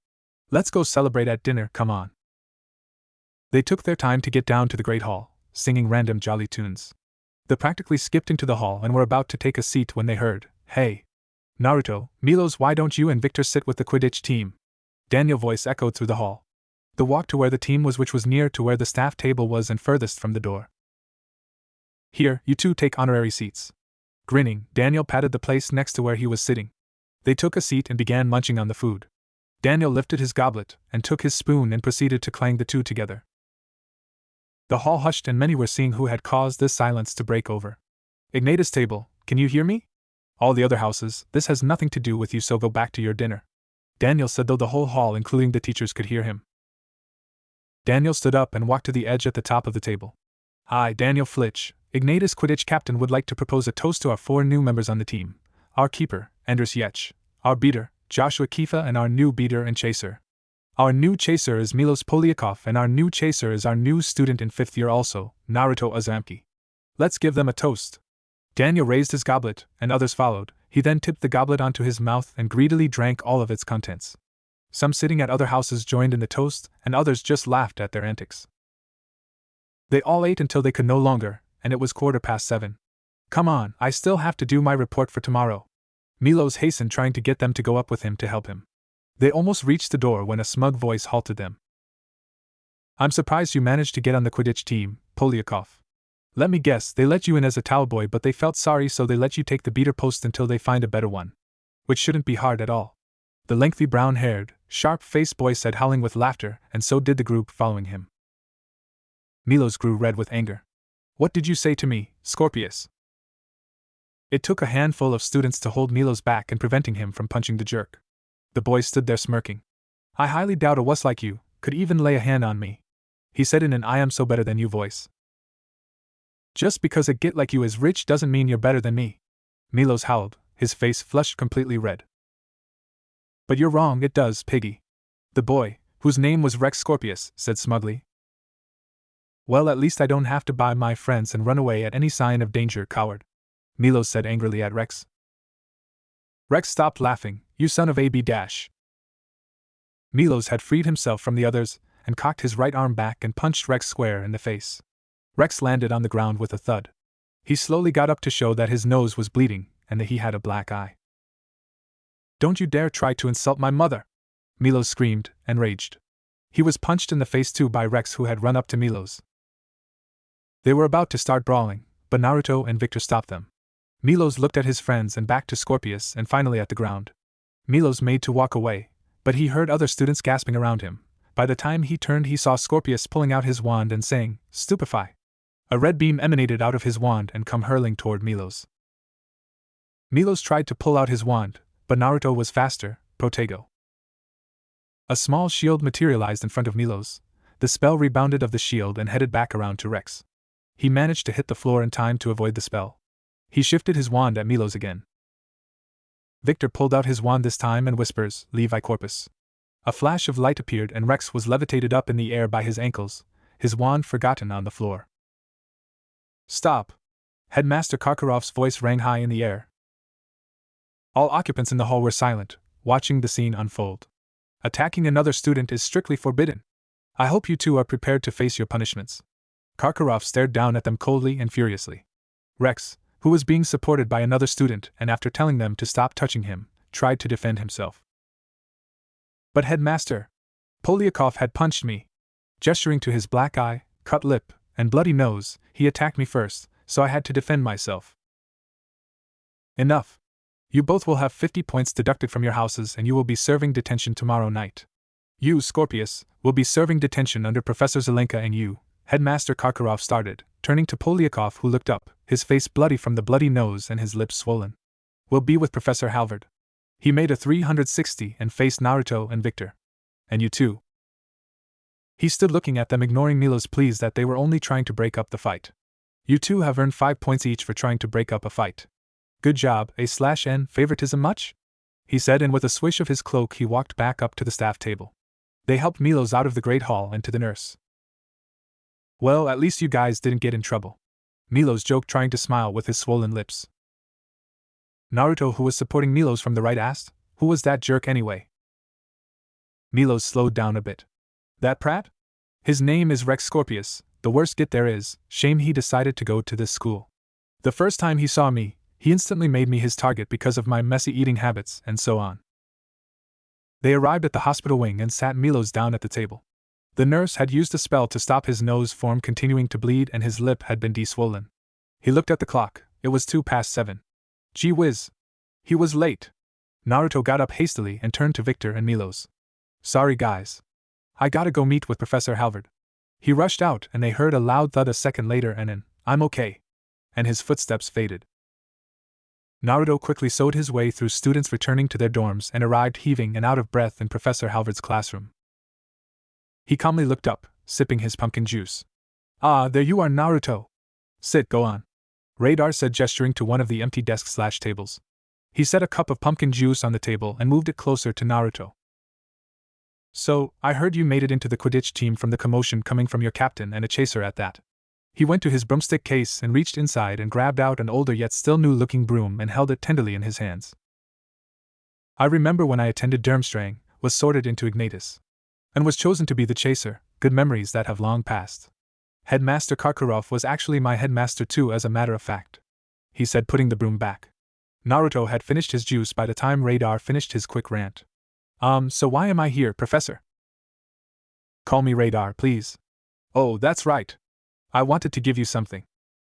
Let's go celebrate at dinner, come on." They took their time to get down to the Great Hall, singing random jolly tunes. They practically skipped into the hall and were about to take a seat when they heard, "Hey! Naruto, Milos, why don't you and Victor sit with the Quidditch team?" Daniel's voice echoed through the hall. They walked to where the team was, which was near to where the staff table was and furthest from the door. "Here, you two take honorary seats." Grinning, Daniel patted the place next to where he was sitting. They took a seat and began munching on the food. Daniel lifted his goblet and took his spoon and proceeded to clang the two together. The hall hushed and many were seeing who had caused this silence to break over. "Ignatius table, can you hear me? All the other houses, this has nothing to do with you, so go back to your dinner," Daniel said, though the whole hall, including the teachers, could hear him. Daniel stood up and walked to the edge at the top of the table. "I, Daniel Flitch, Ignatius Quidditch captain, would like to propose a toast to our 4 new members on the team. Our keeper, Andrus Yech, our beater, Joshua Kifa, and our new beater and chaser. Our new chaser is Milos Polyakov, and our new chaser is our new student in 5th year also, Naruto Uzumaki. Let's give them a toast." Daniel raised his goblet, and others followed. He then tipped the goblet onto his mouth and greedily drank all of its contents. Some sitting at other houses joined in the toast, and others just laughed at their antics. They all ate until they could no longer, and it was 7:15. "Come on, I still have to do my report for tomorrow." Milos hastened, trying to get them to go up with him to help him. They almost reached the door when a smug voice halted them. "I'm surprised you managed to get on the Quidditch team, Polyakov. Let me guess, they let you in as a towel boy, but they felt sorry, so they let you take the beater post until they find a better one. Which shouldn't be hard at all," the lengthy brown-haired, sharp-faced boy said, howling with laughter, and so did the group following him. Milos grew red with anger. "What did you say to me, Scorpius?" It took a handful of students to hold Milos back and preventing him from punching the jerk. The boy stood there smirking. "I highly doubt a wuss like you could even lay a hand on me," he said in an "I am so better than you" voice. "Just because a git like you is rich doesn't mean you're better than me," Milos howled, his face flushed completely red. "But you're wrong, it does, piggy," the boy, whose name was Rex Scorpius, said smugly. "Well, at least I don't have to buy my friends and run away at any sign of danger, coward," Milos said angrily at Rex. Rex stopped laughing. "You son of a b dash." Milos had freed himself from the others and cocked his right arm back and punched Rex square in the face. Rex landed on the ground with a thud. He slowly got up to show that his nose was bleeding and that he had a black eye. "Don't you dare try to insult my mother!" Milos screamed and raged. He was punched in the face too by Rex, who had run up to Milos. They were about to start brawling, but Naruto and Victor stopped them. Milos looked at his friends and back to Scorpius and finally at the ground. Milos made to walk away, but he heard other students gasping around him. By the time he turned, he saw Scorpius pulling out his wand and saying, "Stupefy." A red beam emanated out of his wand and come hurling toward Milos. Milos tried to pull out his wand, but Naruto was faster. Protego. A small shield materialized in front of Milos. The spell rebounded of the shield and headed back around to Rex. He managed to hit the floor in time to avoid the spell. He shifted his wand at Milos again. Victor pulled out his wand this time and whispers, "Levi Corpus." A flash of light appeared and Rex was levitated up in the air by his ankles, his wand forgotten on the floor. "Stop!" Headmaster Karkaroff's voice rang high in the air. All occupants in the hall were silent, watching the scene unfold. Attacking another student is strictly forbidden. I hope you two are prepared to face your punishments. Karkaroff stared down at them coldly and furiously. Rex, who was being supported by another student and after telling them to stop touching him, tried to defend himself. But Headmaster, Polyakov had punched me. Gesturing to his black eye, cut lip, and bloody nose, he attacked me first, so I had to defend myself. Enough. You both will have 50 points deducted from your houses and you will be serving detention tomorrow night. You, Scorpius, will be serving detention under Professor Zelenka and you, Headmaster Karkaroff started, turning to Polyakov who looked up, his face bloody from the bloody nose and his lips swollen. Will be with Professor Halvard. He made a 360 and faced Naruto and Victor. And you too. He stood looking at them, ignoring Milo's pleas that they were only trying to break up the fight. You two have earned 5 points each for trying to break up a fight. Good job, A/N, favoritism much? He said, and with a swish of his cloak he walked back up to the staff table. They helped Milos out of the Great Hall and to the nurse. Well, at least you guys didn't get in trouble. Milos joked, trying to smile with his swollen lips. Naruto, who was supporting Milos from the right, asked, who was that jerk anyway? Milos slowed down a bit. That prat? His name is Rex Scorpius, the worst git there is, shame he decided to go to this school. The first time he saw me, he instantly made me his target because of my messy eating habits and so on. They arrived at the hospital wing and sat Milos down at the table. The nurse had used a spell to stop his nose from continuing to bleed and his lip had been deswollen. He looked at the clock, it was 7:02. Gee whiz. He was late. Naruto got up hastily and turned to Victor and Milos. Sorry guys. I gotta go meet with Professor Halvard. He rushed out and they heard a loud thud a second later and an, I'm okay. And his footsteps faded. Naruto quickly sewed his way through students returning to their dorms and arrived heaving and out of breath in Professor Halvard's classroom. He calmly looked up, sipping his pumpkin juice. Ah, there you are, Naruto. Sit, go on. Radar said, gesturing to one of the empty desks/tables. He set a cup of pumpkin juice on the table and moved it closer to Naruto. So, I heard you made it into the Quidditch team from the commotion coming from your captain and a chaser at that. He went to his broomstick case and reached inside and grabbed out an older yet still new-looking broom and held it tenderly in his hands. I remember when I attended Durmstrang, was sorted into Ignatius, and was chosen to be the chaser, good memories that have long passed. Headmaster Karkaroff was actually my headmaster too, as a matter of fact. He said, putting the broom back. Naruto had finished his juice by the time Radar finished his quick rant. So why am I here, Professor? Call me Radar, please. Oh, that's right. I wanted to give you something,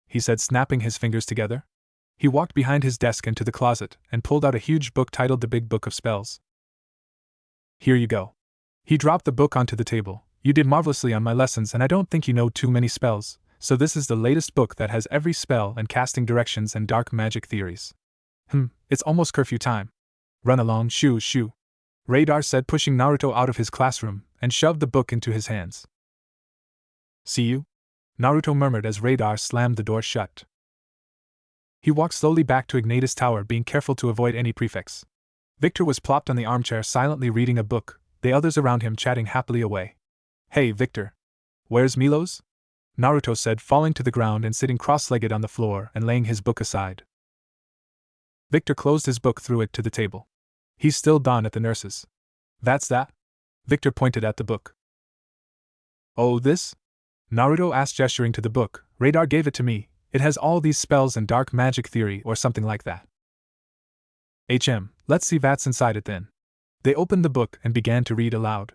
he said, snapping his fingers together. He walked behind his desk into the closet and pulled out a huge book titled The Big Book of Spells. Here you go. He dropped the book onto the table. You did marvelously on my lessons and I don't think you know too many spells, so this is the latest book that has every spell and casting directions and dark magic theories. It's almost curfew time. Run along, shoo shoo. Radar said, pushing Naruto out of his classroom, and shoved the book into his hands. See you? Naruto murmured as Radar slammed the door shut. He walked slowly back to Ignatius Tower, being careful to avoid any prefects. Victor was plopped on the armchair silently reading a book, the others around him chatting happily away. Hey, Victor. Where's Milos? Naruto said, falling to the ground and sitting cross-legged on the floor and laying his book aside. Victor closed his book, threw it to the table. He's still down at the nurse's. That's that? Victor pointed at the book. Oh, this? Naruto asked, gesturing to the book. Radar gave it to me. It has all these spells and dark magic theory or something like that. Let's see what's inside it then. They opened the book and began to read aloud.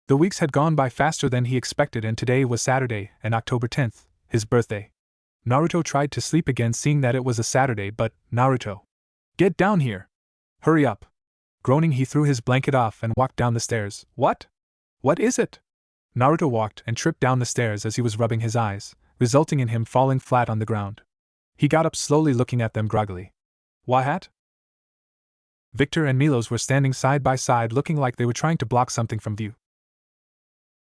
The weeks had gone by faster than he expected, and today was Saturday, and October 10th, his birthday. Naruto tried to sleep again, seeing that it was a Saturday, but, Naruto. Get down here! Hurry up! Groaning, he threw his blanket off and walked down the stairs. What? What is it? Naruto walked and tripped down the stairs as he was rubbing his eyes, resulting in him falling flat on the ground. He got up slowly, looking at them groggily. What? Victor and Milos were standing side by side, looking like they were trying to block something from view.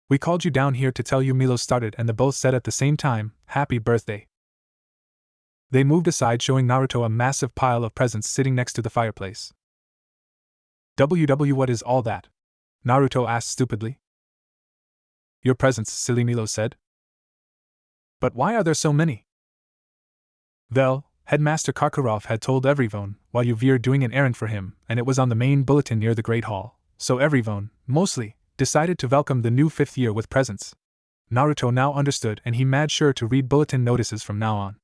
We called you down here to tell you, Milos started, and they both said at the same time, Happy birthday. They moved aside, showing Naruto a massive pile of presents sitting next to the fireplace. What is all that? Naruto asked stupidly. Your presents, silly, Milos said. But why are there so many? Well, Headmaster Karkaroff had told everyone while you were doing an errand for him, and it was on the main bulletin near the Great Hall, So everyone, mostly, decided to welcome the new 5th year with presents. Naruto now understood and he made sure to read bulletin notices from now on.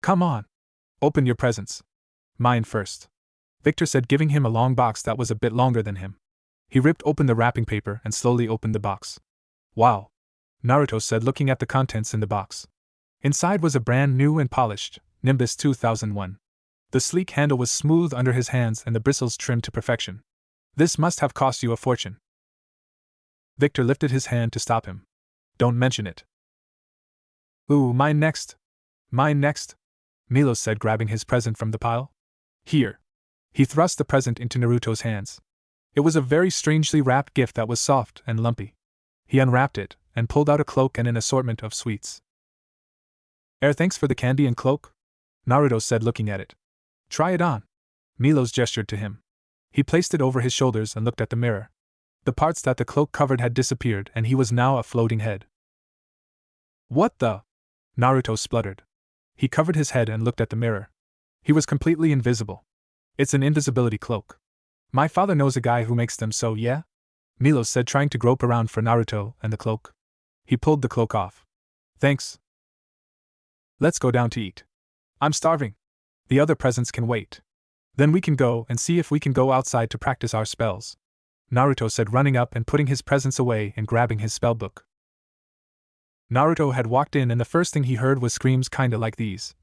Come on. Open your presents. Mine first. Victor said, giving him a long box that was a bit longer than him. He ripped open the wrapping paper and slowly opened the box. Wow. Naruto said, looking at the contents in the box. Inside was a brand new and polished Nimbus 2001. The sleek handle was smooth under his hands and the bristles trimmed to perfection. This must have cost you a fortune. Victor lifted his hand to stop him. Don't mention it. Ooh, mine next. Mine next. Milo said, grabbing his present from the pile. Here. He thrust the present into Naruto's hands. It was a very strangely wrapped gift that was soft and lumpy. He unwrapped it and pulled out a cloak and an assortment of sweets. Thanks for the candy and cloak? Naruto said, looking at it. Try it on. Milo's gestured to him. He placed it over his shoulders and looked at the mirror. The parts that the cloak covered had disappeared and he was now a floating head. What the? Naruto spluttered. He covered his head and looked at the mirror. He was completely invisible. It's an invisibility cloak. My father knows a guy who makes them, so yeah? Milo said, trying to grope around for Naruto and the cloak. He pulled the cloak off. Thanks. Let's go down to eat. I'm starving. The other presents can wait. Then we can go and see if we can go outside to practice our spells. Naruto said, running up and putting his presents away and grabbing his spellbook. Naruto had walked in and the first thing he heard was screams kinda like these.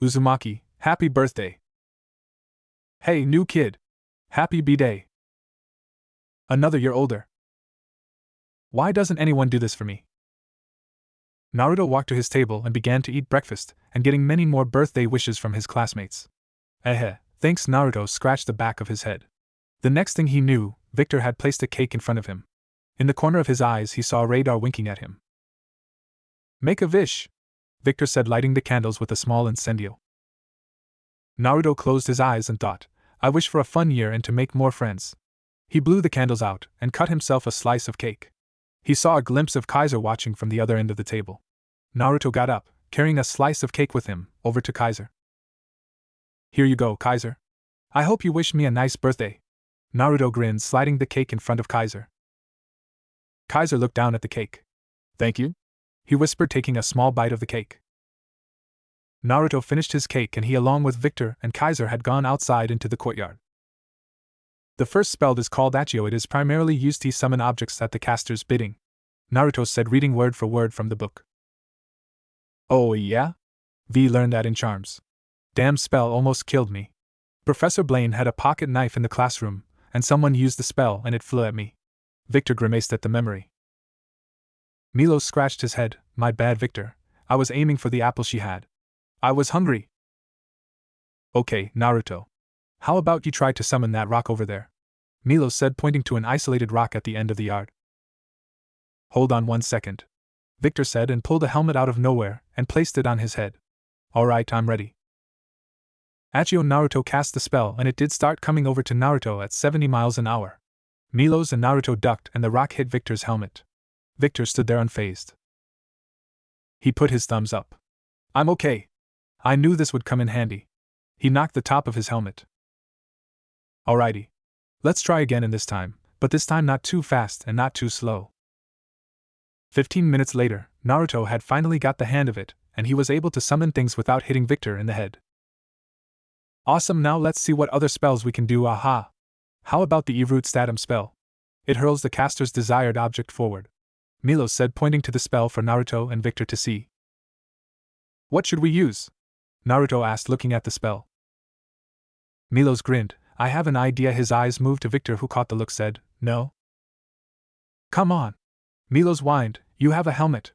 Uzumaki, happy birthday. Hey, new kid. Happy B-Day. Another year older. Why doesn't anyone do this for me? Naruto walked to his table and began to eat breakfast, and getting many more birthday wishes from his classmates. Thanks. Naruto scratched the back of his head. The next thing he knew, Victor had placed a cake in front of him. In the corner of his eyes he saw Radar winking at him. Make a wish, Victor said, lighting the candles with a small incendio. Naruto closed his eyes and thought, I wish for a fun year and to make more friends. He blew the candles out and cut himself a slice of cake. He saw a glimpse of Kaiser watching from the other end of the table. Naruto got up, carrying a slice of cake with him, over to Kaiser. Here you go, Kaiser. I hope you wish me a nice birthday. Naruto grinned, sliding the cake in front of Kaiser. Kaiser looked down at the cake. Thank you? He whispered, taking a small bite of the cake. Naruto finished his cake and he, along with Victor and Kaiser, had gone outside into the courtyard. The first spell is called Accio. It is primarily used to summon objects at the caster's bidding. Naruto said, reading word for word from the book. Oh yeah? V learned that in charms. Damn spell almost killed me. Professor Blaine had a pocket knife in the classroom, and someone used the spell and it flew at me. Victor grimaced at the memory. Milo scratched his head. My bad, Victor. I was aiming for the apple she had. I was hungry. Okay, Naruto. How about you try to summon that rock over there? Milo said, pointing to an isolated rock at the end of the yard. Hold on 1 second. Victor said, and pulled a helmet out of nowhere and placed it on his head. Alright, I'm ready. Accio. Naruto cast the spell and it did start coming over to Naruto at 70 miles an hour. Milo's and Naruto ducked and the rock hit Victor's helmet. Victor stood there unfazed. He put his thumbs up. I'm okay. I knew this would come in handy. He knocked the top of his helmet. Alrighty. Let's try again, and this time, but this time not too fast and not too slow. 15 minutes later, Naruto had finally got the hang of it, and he was able to summon things without hitting Victor in the head. Awesome, now let's see what other spells we can do. Aha! How about the E-Root Statum spell? It hurls the caster's desired object forward. Milo said, pointing to the spell for Naruto and Victor to see. What should we use? Naruto asked, looking at the spell. Milo's grinned. I have an idea. His eyes moved to Victor, who caught the look, said, No? Come on. Milo's whined, You have a helmet.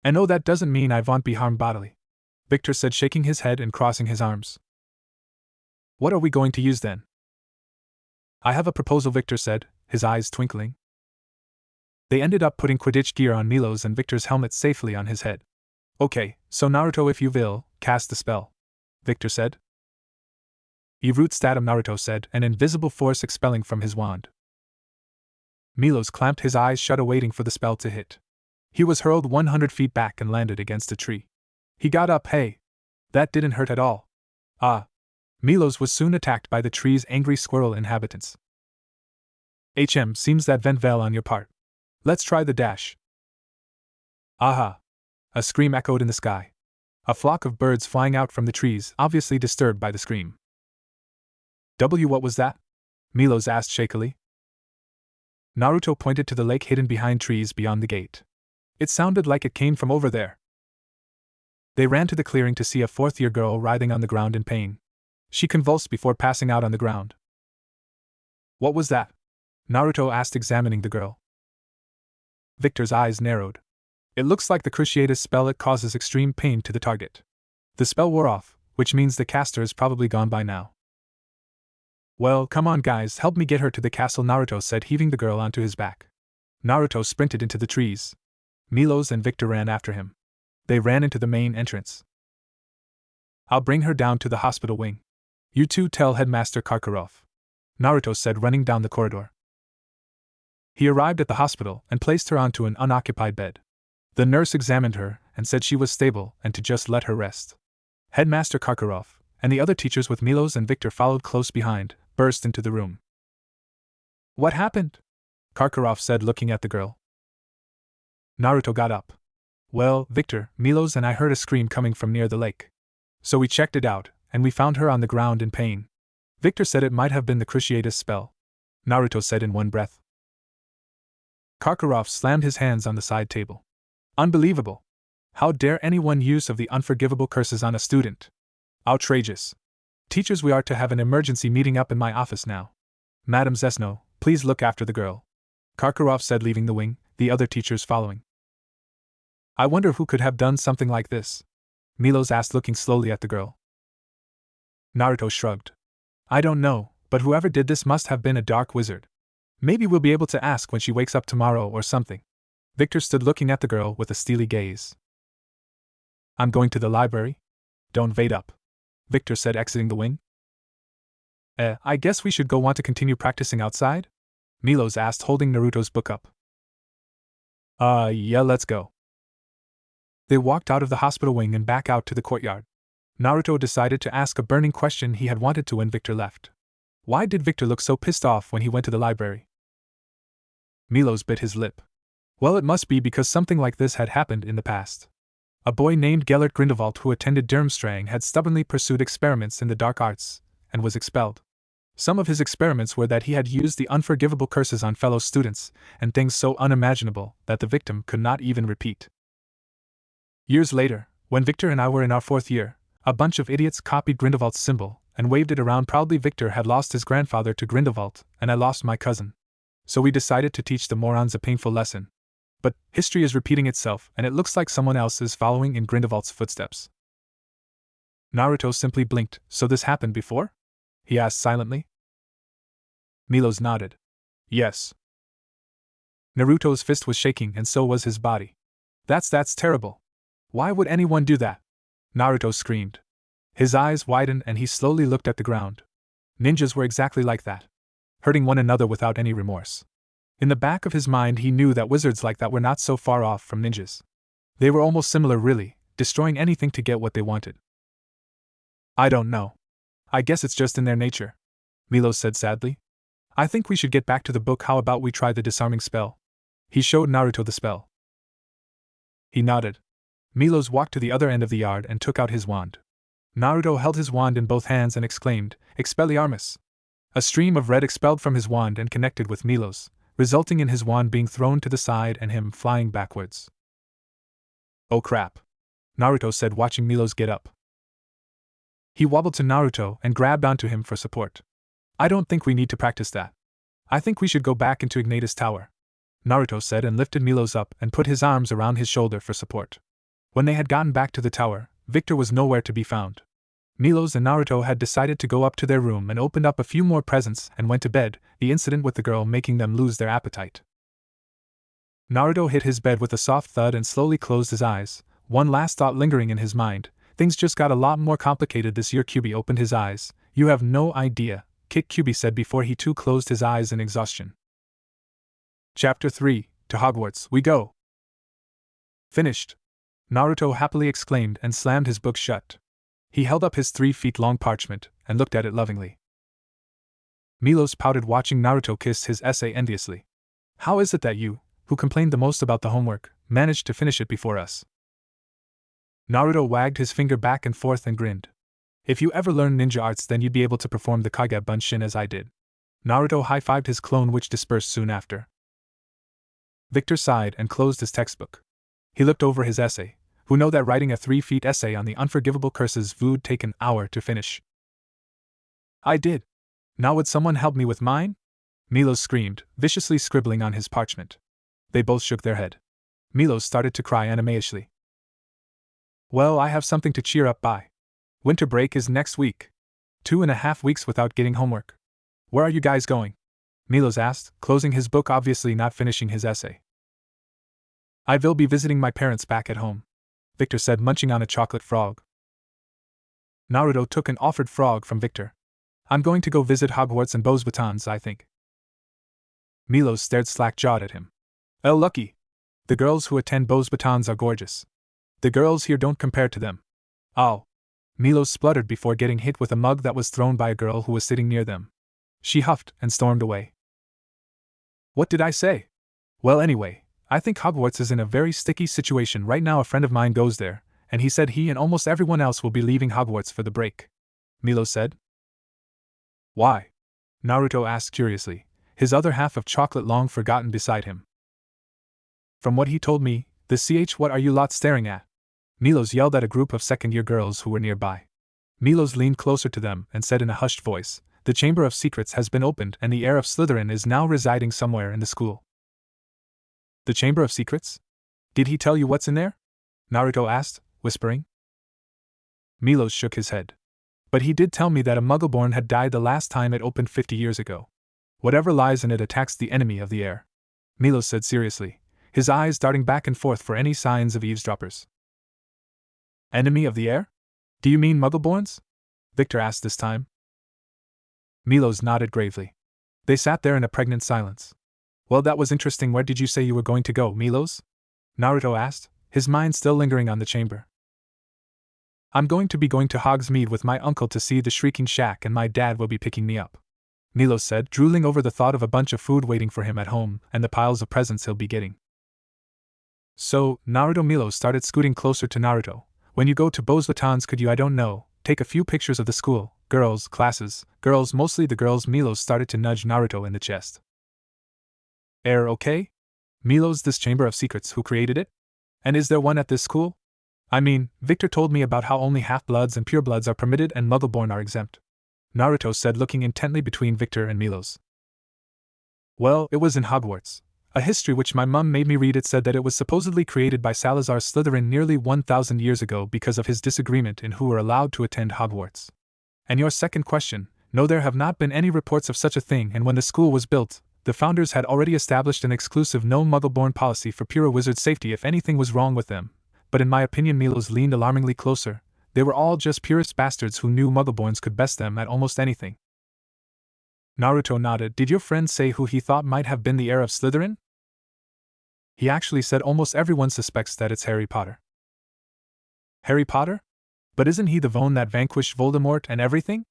And no, that doesn't mean I won't be harmed bodily. Victor said, shaking his head and crossing his arms. What are we going to use then? I have a proposal, Victor said, his eyes twinkling. They ended up putting Quidditch gear on Milo's and Victor's helmet safely on his head. Okay, so Naruto, if you will, cast the spell, Victor said. E-Root Statum, Naruto said, an invisible force expelling from his wand. Milo's clamped his eyes shut, awaiting for the spell to hit. He was hurled 100 feet back and landed against a tree. He got up. Hey! That didn't hurt at all. Ah! Milos was soon attacked by the tree's angry squirrel inhabitants. Seems that went well on your part. Let's try the dash. Aha! A scream echoed in the sky. A flock of birds flying out from the trees, obviously disturbed by the scream. What was that? Milos asked shakily. Naruto pointed to the lake hidden behind trees beyond the gate. It sounded like it came from over there. They ran to the clearing to see a fourth-year girl writhing on the ground in pain. She convulsed before passing out on the ground. What was that? Naruto asked, examining the girl. Victor's eyes narrowed. It looks like the cruciatus spell. It causes extreme pain to the target. The spell wore off, which means the caster is probably gone by now. Well, come on guys, help me get her to the castle, Naruto said, heaving the girl onto his back. Naruto sprinted into the trees. Milos and Victor ran after him. They ran into the main entrance. I'll bring her down to the hospital wing. You two tell Headmaster Karkaroff, Naruto said, running down the corridor. He arrived at the hospital and placed her onto an unoccupied bed. The nurse examined her and said she was stable and to just let her rest. Headmaster Karkaroff and the other teachers with Milos and Victor followed close behind, burst into the room. What happened? Karkaroff said, looking at the girl. Naruto got up. Well, Victor, Milos and I heard a scream coming from near the lake. So we checked it out, and we found her on the ground in pain. Victor said it might have been the cruciatus spell, Naruto said in one breath. Karkaroff slammed his hands on the side table. Unbelievable! How dare anyone use of the unforgivable curses on a student? Outrageous! Teachers, we are to have an emergency meeting up in my office now. Madam Zesno, please look after the girl, Karkaroff said, leaving the wing, the other teachers following. I wonder who could have done something like this? Milos asked, looking slowly at the girl. Naruto shrugged. I don't know, but whoever did this must have been a dark wizard. Maybe we'll be able to ask when she wakes up tomorrow or something. Victor stood looking at the girl with a steely gaze. I'm going to the library. Don't wait up, Victor said, exiting the wing. I guess we should go. Want to continue practicing outside? Milos asked, holding Naruto's book up. Yeah, let's go. They walked out of the hospital wing and back out to the courtyard. Naruto decided to ask a burning question he had wanted to when Victor left. Why did Victor look so pissed off when he went to the library? Milos bit his lip. Well, it must be because something like this had happened in the past. A boy named Gellert Grindelwald, who attended Durmstrang, had stubbornly pursued experiments in the dark arts, and was expelled. Some of his experiments were that he had used the unforgivable curses on fellow students, and things so unimaginable that the victim could not even repeat. Years later, when Victor and I were in our 4th year, a bunch of idiots copied Grindelwald's symbol and waved it around proudly. Victor had lost his grandfather to Grindelwald, and I lost my cousin. So we decided to teach the morons a painful lesson. But history is repeating itself, and it looks like someone else is following in Grindelwald's footsteps. Naruto simply blinked. So this happened before? He asked silently. Milos nodded. Yes. Naruto's fist was shaking, and so was his body. That's terrible. Why would anyone do that? Naruto screamed. His eyes widened and he slowly looked at the ground. Ninjas were exactly like that, hurting one another without any remorse. In the back of his mind, he knew that wizards like that were not so far off from ninjas. They were almost similar, really, destroying anything to get what they wanted. I don't know. I guess it's just in their nature, Milos said sadly. I think we should get back to the book. How about we try the disarming spell? He showed Naruto the spell. He nodded. Milos walked to the other end of the yard and took out his wand. Naruto held his wand in both hands and exclaimed, Expelliarmus! A stream of red expelled from his wand and connected with Milos, resulting in his wand being thrown to the side and him flying backwards. Oh crap! Naruto said, watching Milos get up. He wobbled to Naruto and grabbed onto him for support. I don't think we need to practice that. I think we should go back into Ignatius Tower, Naruto said, and lifted Milos up and put his arms around his shoulder for support. When they had gotten back to the tower, Victor was nowhere to be found. Milos and Naruto had decided to go up to their room and opened up a few more presents and went to bed, the incident with the girl making them lose their appetite. Naruto hit his bed with a soft thud and slowly closed his eyes, one last thought lingering in his mind. Things just got a lot more complicated this year. Kyubi opened his eyes. You have no idea, Kyubi said before he too closed his eyes in exhaustion. Chapter 3, To Hogwarts We Go! Finished! Naruto happily exclaimed and slammed his book shut. He held up his 3 feet long parchment and looked at it lovingly. Milos pouted, watching Naruto kiss his essay enviously. How is it that you, who complained the most about the homework, managed to finish it before us? Naruto wagged his finger back and forth and grinned. If you ever learn ninja arts, then you'd be able to perform the Kage Bunshin as I did. Naruto high-fived his clone, which dispersed soon after. Victor sighed and closed his textbook. He looked over his essay. Who know that writing a 3-feet essay on the unforgivable curses would take an hour to finish? I did. Now would someone help me with mine? Milos screamed, viciously scribbling on his parchment. They both shook their head. Milos started to cry animeishly. Well, I have something to cheer up by. Winter break is next week. 2.5 weeks without getting homework. Where are you guys going? Milos asked, closing his book, obviously not finishing his essay. I will be visiting my parents back at home, Victor said, munching on a chocolate frog. Naruto took an offered frog from Victor. I'm going to go visit Hogwarts and Beauxbatons, I think. Milos stared slack-jawed at him. Oh, lucky. The girls who attend Beauxbatons are gorgeous. The girls here don't compare to them. Oh. Milos spluttered before getting hit with a mug that was thrown by a girl who was sitting near them. She huffed and stormed away. What did I say? Well, anyway, I think Hogwarts is in a very sticky situation right now. A friend of mine goes there, and he said he and almost everyone else will be leaving Hogwarts for the break. Milos said. Why? Naruto asked curiously, his other half of chocolate long forgotten beside him. From what he told me, what are you lot staring at? Milos yelled at a group of second-year girls who were nearby. Milos leaned closer to them and said in a hushed voice, the Chamber of Secrets has been opened and the heir of Slytherin is now residing somewhere in the school. The Chamber of Secrets? Did he tell you what's in there? Naruto asked, whispering. Milos shook his head. But he did tell me that a Muggleborn had died the last time it opened 50 years ago. Whatever lies in it attacks the enemy of the heir, Milos said seriously, his eyes darting back and forth for any signs of eavesdroppers. Enemy of the heir? Do you mean Muggleborns? Victor asked this time. Milos nodded gravely. They sat there in a pregnant silence. Well, that was interesting. Where did you say you were going to go, Milos? Naruto asked, his mind still lingering on the chamber. I'm going to Hogsmeade with my uncle to see the Shrieking Shack, and my dad will be picking me up, Milos said, drooling over the thought of a bunch of food waiting for him at home and the piles of presents he'll be getting. So, Naruto. Milos started scooting closer to Naruto. When you go to Beauxbatons, could you, I don't know, take a few pictures of the school, girls, classes, girls, mostly the girls. Milos started to nudge Naruto in the chest. Okay? Milos, this Chamber of Secrets, who created it? And is there one at this school? I mean, Victor told me about how only half-bloods and purebloods are permitted and Muggleborn are exempt, Naruto said, looking intently between Victor and Milos. Well, it was in Hogwarts. A history which my mum made me read. It said that it was supposedly created by Salazar Slytherin nearly 1,000 years ago because of his disagreement in who were allowed to attend Hogwarts. And your second question, no, there have not been any reports of such a thing, and when the school was built, the founders had already established an exclusive no Muggleborn policy for pure wizard safety if anything was wrong with them. But in my opinion, Milos leaned alarmingly closer, they were all just purist bastards who knew Muggleborns could best them at almost anything. Naruto nodded. Did your friend say who he thought might have been the heir of Slytherin? He actually said almost everyone suspects that it's Harry Potter. Harry Potter? But isn't he the Vone that vanquished Voldemort and everything?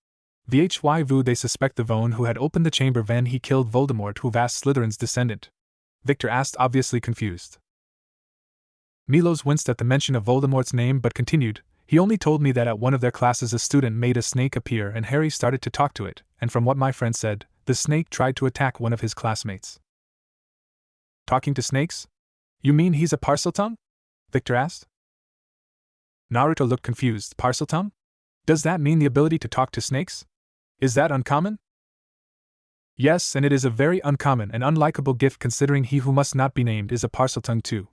Why would they suspect the Vone who had opened the chamber when he killed Voldemort, who was Slytherin's descendant? Victor asked, obviously confused. Milos winced at the mention of Voldemort's name but continued, he only told me that at one of their classes a student made a snake appear and Harry started to talk to it, and from what my friend said, the snake tried to attack one of his classmates. Talking to snakes? You mean he's a Parseltongue? Victor asked. Naruto looked confused. Parseltongue? Does that mean the ability to talk to snakes? Is that uncommon? Yes, and it is a very uncommon and unlikable gift considering he who must not be named is a Parseltongue too,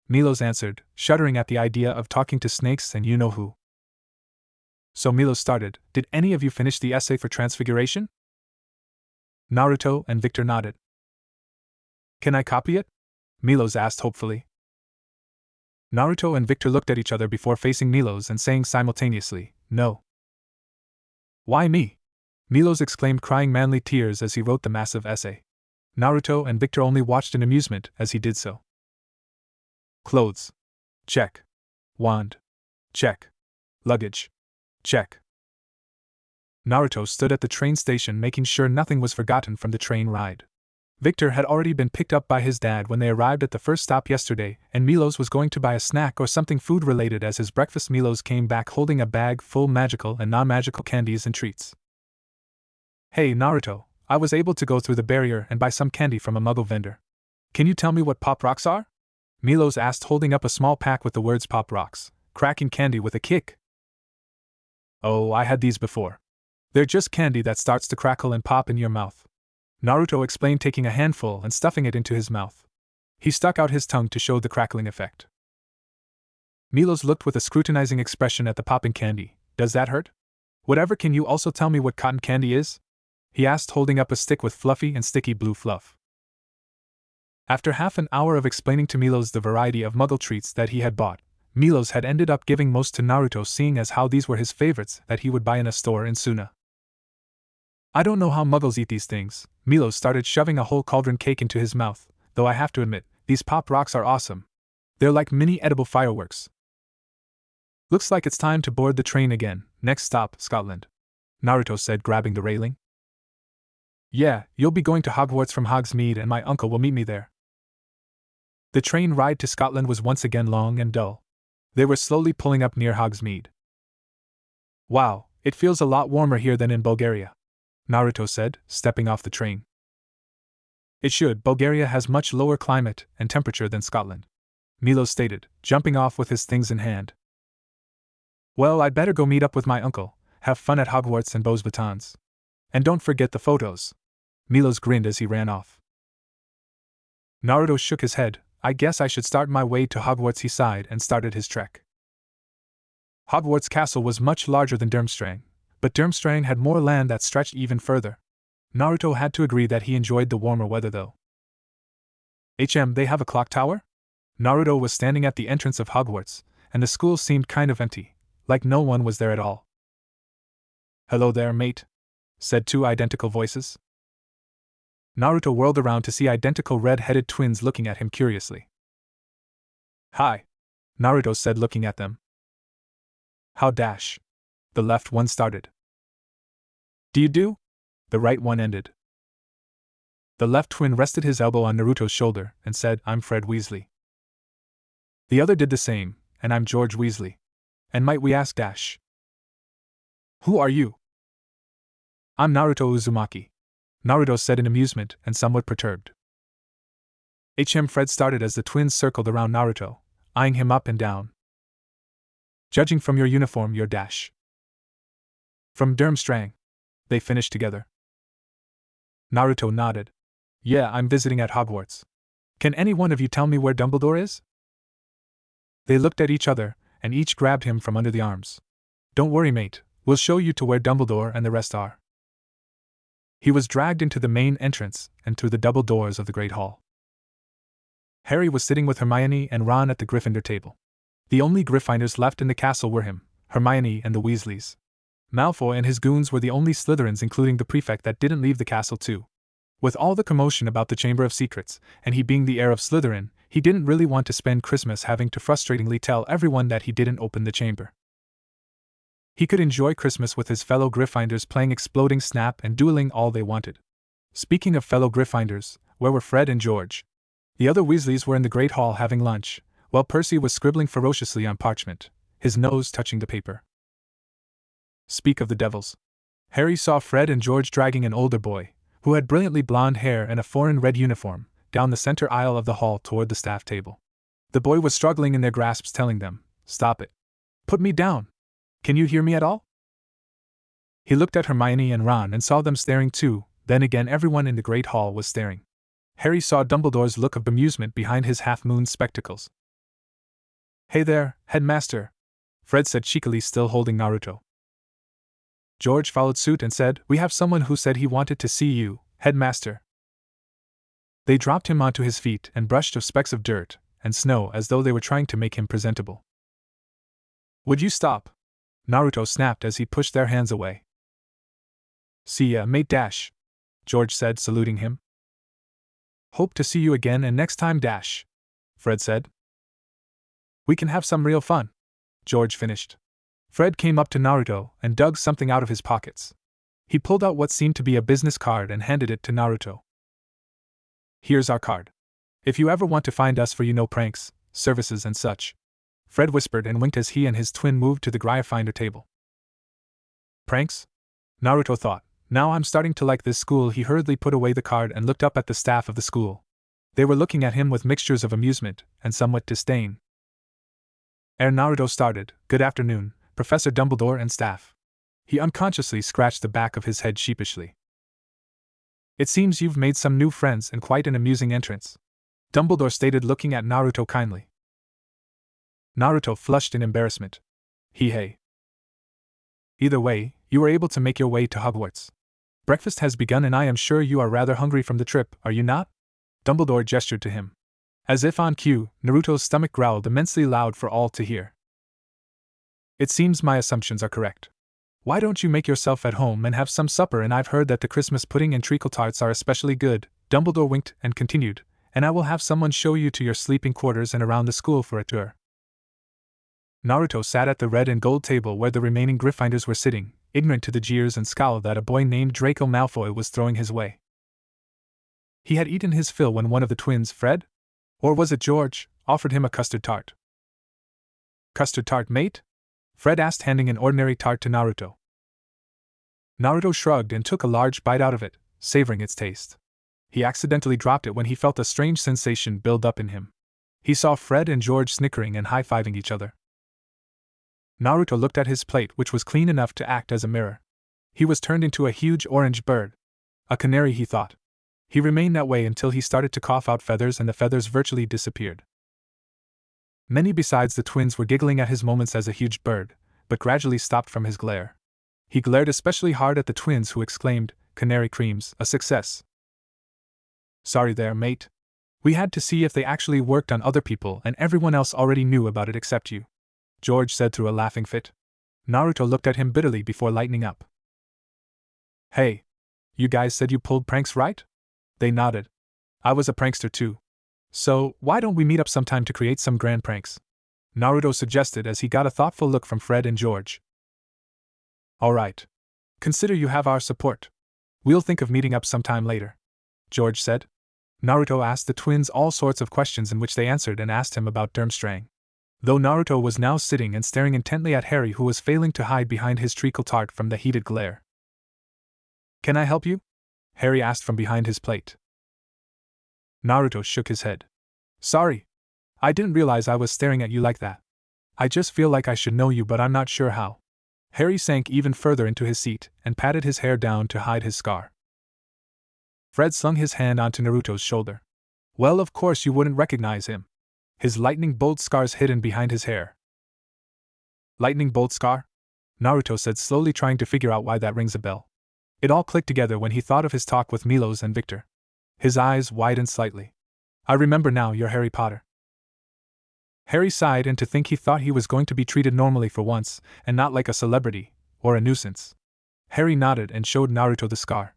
Milos answered, shuddering at the idea of talking to snakes and you-know-who. So Milos started, did any of you finish the essay for Transfiguration? Naruto and Victor nodded. Can I copy it? Milos asked hopefully. Naruto and Victor looked at each other before facing Milos and saying simultaneously, no. Why me? Milos exclaimed, crying manly tears as he wrote the massive essay. Naruto and Victor only watched in amusement as he did so. Clothes. Check. Wand. Check. Luggage. Check. Naruto stood at the train station making sure nothing was forgotten from the train ride. Victor had already been picked up by his dad when they arrived at the first stop yesterday, and Milos was going to buy a snack or something food-related as his breakfast. Milos came back holding a bag full magical and non-magical candies and treats. Hey Naruto, I was able to go through the barrier and buy some candy from a Muggle vendor. Can you tell me what Pop Rocks are? Milos asked, holding up a small pack with the words Pop Rocks, cracking candy with a kick. Oh, I had these before. They're just candy that starts to crackle and pop in your mouth. Naruto explained, taking a handful and stuffing it into his mouth. He stuck out his tongue to show the crackling effect. Milos looked with a scrutinizing expression at the popping candy. Does that hurt? Whatever, can you also tell me what cotton candy is? He asked, holding up a stick with fluffy and sticky blue fluff. After half an hour of explaining to Milos the variety of Muggle treats that he had bought, Milos had ended up giving most to Naruto, seeing as how these were his favorites that he would buy in a store in Suna. I don't know how Muggles eat these things. Milos started shoving a whole cauldron cake into his mouth, though I have to admit, these Pop Rocks are awesome. They're like mini edible fireworks. Looks like it's time to board the train again. Next stop, Scotland. Naruto said, grabbing the railing. Yeah, you'll be going to Hogwarts from Hogsmeade and my uncle will meet me there. The train ride to Scotland was once again long and dull. They were slowly pulling up near Hogsmeade. Wow, it feels a lot warmer here than in Bulgaria, Naruto said, stepping off the train. It should. Bulgaria has much lower climate and temperature than Scotland, Milos stated, jumping off with his things in hand. Well, I'd better go meet up with my uncle, have fun at Hogwarts and Beauxbatons. And don't forget the photos. Milos grinned as he ran off. Naruto shook his head. I guess I should start my way to Hogwarts, he sighed, and started his trek. Hogwarts Castle was much larger than Durmstrang, but Durmstrang had more land that stretched even further. Naruto had to agree that he enjoyed the warmer weather though. They have a clock tower? Naruto was standing at the entrance of Hogwarts, and the school seemed kind of empty, like no one was there at all. Hello there, mate, said two identical voices. Naruto whirled around to see identical red-headed twins looking at him curiously. Hi, Naruto said, looking at them. How dash? The left one started. Do you do? The right one ended. The left twin rested his elbow on Naruto's shoulder and said, I'm Fred Weasley. The other did the same, and I'm George Weasley. And might we ask dash? Who are you? I'm Naruto Uzumaki, Naruto said in amusement and somewhat perturbed. Fred started as the twins circled around Naruto, eyeing him up and down. Judging from your uniform, you're dash. From Durmstrang. They finished together. Naruto nodded. Yeah, I'm visiting at Hogwarts. Can any one of you tell me where Dumbledore is? They looked at each other, and each grabbed him from under the arms. Don't worry, mate, we'll show you to where Dumbledore and the rest are. He was dragged into the main entrance and through the double doors of the Great Hall. Harry was sitting with Hermione and Ron at the Gryffindor table. The only Gryffindors left in the castle were him, Hermione, and the Weasleys. Malfoy and his goons were the only Slytherins, including the prefect, that didn't leave the castle too. With all the commotion about the Chamber of Secrets, and he being the heir of Slytherin, he didn't really want to spend Christmas having to frustratingly tell everyone that he didn't open the chamber. He could enjoy Christmas with his fellow Gryffindors playing Exploding Snap and dueling all they wanted. Speaking of fellow Gryffindors, where were Fred and George? The other Weasleys were in the Great Hall having lunch, while Percy was scribbling ferociously on parchment, his nose touching the paper. Speak of the devils. Harry saw Fred and George dragging an older boy, who had brilliantly blonde hair and a foreign red uniform, down the center aisle of the hall toward the staff table. The boy was struggling in their grasps, telling them, Stop it. Put me down. Can you hear me at all? He looked at Hermione and Ron and saw them staring too. Then again everyone in the Great Hall was staring. Harry saw Dumbledore's look of bemusement behind his half-moon spectacles. Hey there, headmaster, Fred said cheekily, still holding Naruto. George followed suit and said, We have someone who said he wanted to see you, headmaster. They dropped him onto his feet and brushed off specks of dirt and snow as though they were trying to make him presentable. Would you stop? Naruto snapped as he pushed their hands away. See ya, mate dash, George said, saluting him. Hope to see you again and next time dash, Fred said. We can have some real fun, George finished. Fred came up to Naruto and dug something out of his pockets. He pulled out what seemed to be a business card and handed it to Naruto. Here's our card. If you ever want to find us for pranks, services and such. Fred whispered and winked as he and his twin moved to the Finder table. Pranks? Naruto thought. Now I'm starting to like this school. He hurriedly put away the card and looked up at the staff of the school. They were looking at him with mixtures of amusement and somewhat disdain. Ere Naruto started, "Good afternoon, Professor Dumbledore and staff." He unconsciously scratched the back of his head sheepishly. "It seems you've made some new friends and quite an amusing entrance," Dumbledore stated, looking at Naruto kindly. Naruto flushed in embarrassment. Hey. Either way, you were able to make your way to Hogwarts. Breakfast has begun and I am sure you are rather hungry from the trip, are you not? Dumbledore gestured to him. As if on cue, Naruto's stomach growled immensely loud for all to hear. "It seems my assumptions are correct. Why don't you make yourself at home and have some supper? And I've heard that the Christmas pudding and treacle tarts are especially good." Dumbledore winked and continued, "And I will have someone show you to your sleeping quarters and around the school for a tour." Naruto sat at the red and gold table where the remaining Gryffindors were sitting, ignorant to the jeers and scowl that a boy named Draco Malfoy was throwing his way. He had eaten his fill when one of the twins, Fred? Or was it George, offered him a custard tart. "Custard tart, mate?" Fred asked, handing an ordinary tart to Naruto. Naruto shrugged and took a large bite out of it, savoring its taste. He accidentally dropped it when he felt a strange sensation build up in him. He saw Fred and George snickering and high-fiving each other. Naruto looked at his plate, which was clean enough to act as a mirror. He was turned into a huge orange bird. A canary, he thought. He remained that way until he started to cough out feathers and the feathers virtually disappeared. Many besides the twins were giggling at his moments as a huge bird, but gradually stopped from his glare. He glared especially hard at the twins, who exclaimed, "Canary creams, a success." "Sorry there, mate. We had to see if they actually worked on other people and everyone else already knew about it except you," George said through a laughing fit. Naruto looked at him bitterly before lightening up. "Hey, you guys said you pulled pranks, right?" They nodded. "I was a prankster too. So, why don't we meet up sometime to create some grand pranks?" Naruto suggested as he got a thoughtful look from Fred and George. "All right. Consider you have our support. We'll think of meeting up sometime later," George said. Naruto asked the twins all sorts of questions, in which they answered and asked him about Durmstrang. Though Naruto was now sitting and staring intently at Harry, who was failing to hide behind his treacle tart from the heated glare. "Can I help you?" Harry asked from behind his plate. Naruto shook his head. "Sorry. I didn't realize I was staring at you like that. I just feel like I should know you, but I'm not sure how." Harry sank even further into his seat and patted his hair down to hide his scar. Fred slung his hand onto Naruto's shoulder. "Well, of course you wouldn't recognize him. His lightning bolt scar's hidden behind his hair." "Lightning bolt scar?" Naruto said, slowly trying to figure out why that rings a bell. It all clicked together when he thought of his talk with Milos and Victor. His eyes widened slightly. "I remember now, you're Harry Potter." Harry sighed, and to think he thought he was going to be treated normally for once, and not like a celebrity, or a nuisance. Harry nodded and showed Naruto the scar.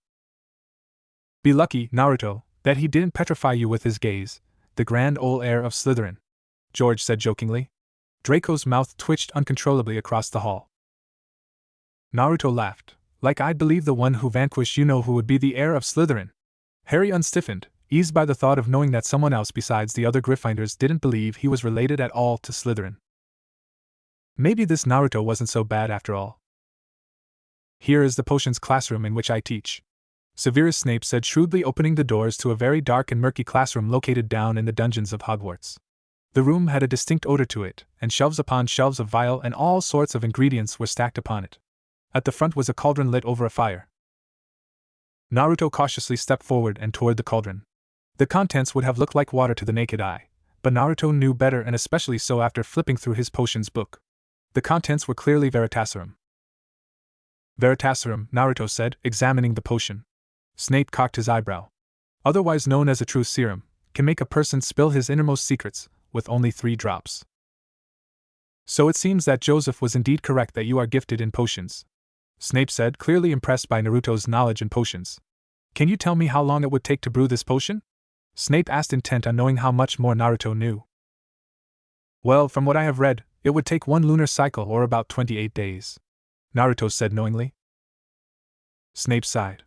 "Be lucky, Naruto, that he didn't petrify you with his gaze, the grand old heir of Slytherin," George said jokingly. Draco's mouth twitched uncontrollably across the hall. Naruto laughed. "Like I'd believe the one who vanquished who would be the heir of Slytherin." Harry unstiffened, eased by the thought of knowing that someone else besides the other Gryffindors didn't believe he was related at all to Slytherin. Maybe this Naruto wasn't so bad after all. "Here is the potions classroom in which I teach," Severus Snape said shrewdly, opening the doors to a very dark and murky classroom located down in the dungeons of Hogwarts. The room had a distinct odor to it, and shelves upon shelves of vial and all sorts of ingredients were stacked upon it. At the front was a cauldron lit over a fire. Naruto cautiously stepped forward and toward the cauldron. The contents would have looked like water to the naked eye, but Naruto knew better, and especially so after flipping through his potions book. The contents were clearly Veritaserum. "Veritaserum," Naruto said, examining the potion. Snape cocked his eyebrow. "Otherwise known as a true serum, can make a person spill his innermost secrets, with only 3 drops. So it seems that Joseph was indeed correct that you are gifted in potions," Snape said, clearly impressed by Naruto's knowledge in potions. "Can you tell me how long it would take to brew this potion?" Snape asked, intent on knowing how much more Naruto knew. "Well, from what I have read, it would take 1 lunar cycle, or about 28 days," Naruto said knowingly. Snape sighed.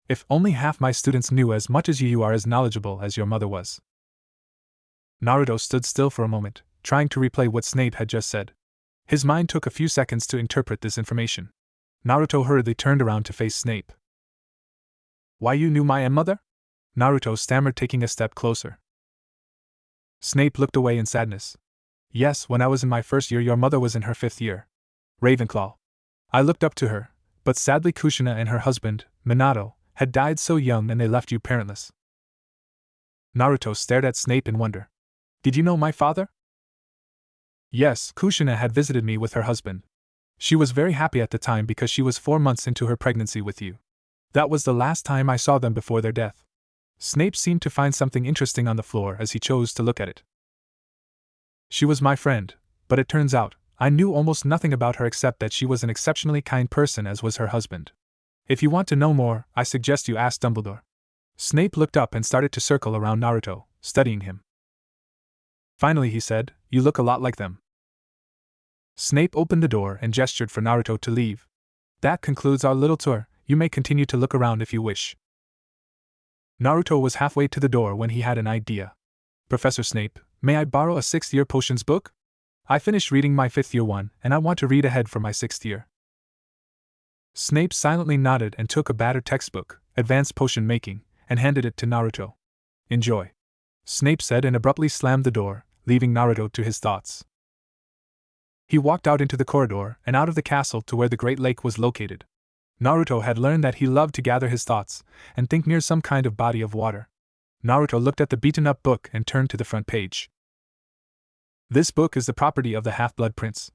If only half my students knew as much as you are as knowledgeable as your mother was. Naruto stood still for a moment, trying to replay what Snape had just said. His mind took a few seconds to interpret this information. Naruto hurriedly turned around to face Snape. Why, you knew my mother? Naruto stammered, taking a step closer. Snape looked away in sadness. Yes, when I was in my first year, your mother was in her 5th year. Ravenclaw. I looked up to her, but sadly Kushina and her husband, Minato, had died so young and they left you parentless. Naruto stared at Snape in wonder. Did you know my father? Yes, Kushina had visited me with her husband. She was very happy at the time because she was 4 months into her pregnancy with you. That was the last time I saw them before their death. Snape seemed to find something interesting on the floor as he chose to look at it. She was my friend, but it turns out, I knew almost nothing about her except that she was an exceptionally kind person, as was her husband. If you want to know more, I suggest you ask Dumbledore. Snape looked up and started to circle around Naruto, studying him. Finally he said, You look a lot like them. Snape opened the door and gestured for Naruto to leave. That concludes our little tour. You may continue to look around if you wish. Naruto was halfway to the door when he had an idea. Professor Snape, may I borrow a 6th year potions book? I finished reading my 5th year one, and I want to read ahead for my 6th year. Snape silently nodded and took a battered textbook, Advanced Potion Making, and handed it to Naruto. Enjoy. Snape said and abruptly slammed the door, leaving Naruto to his thoughts. He walked out into the corridor and out of the castle to where the Great Lake was located. Naruto had learned that he loved to gather his thoughts and think near some kind of body of water. Naruto looked at the beaten-up book and turned to the front page. This book is the property of the Half-Blood Prince.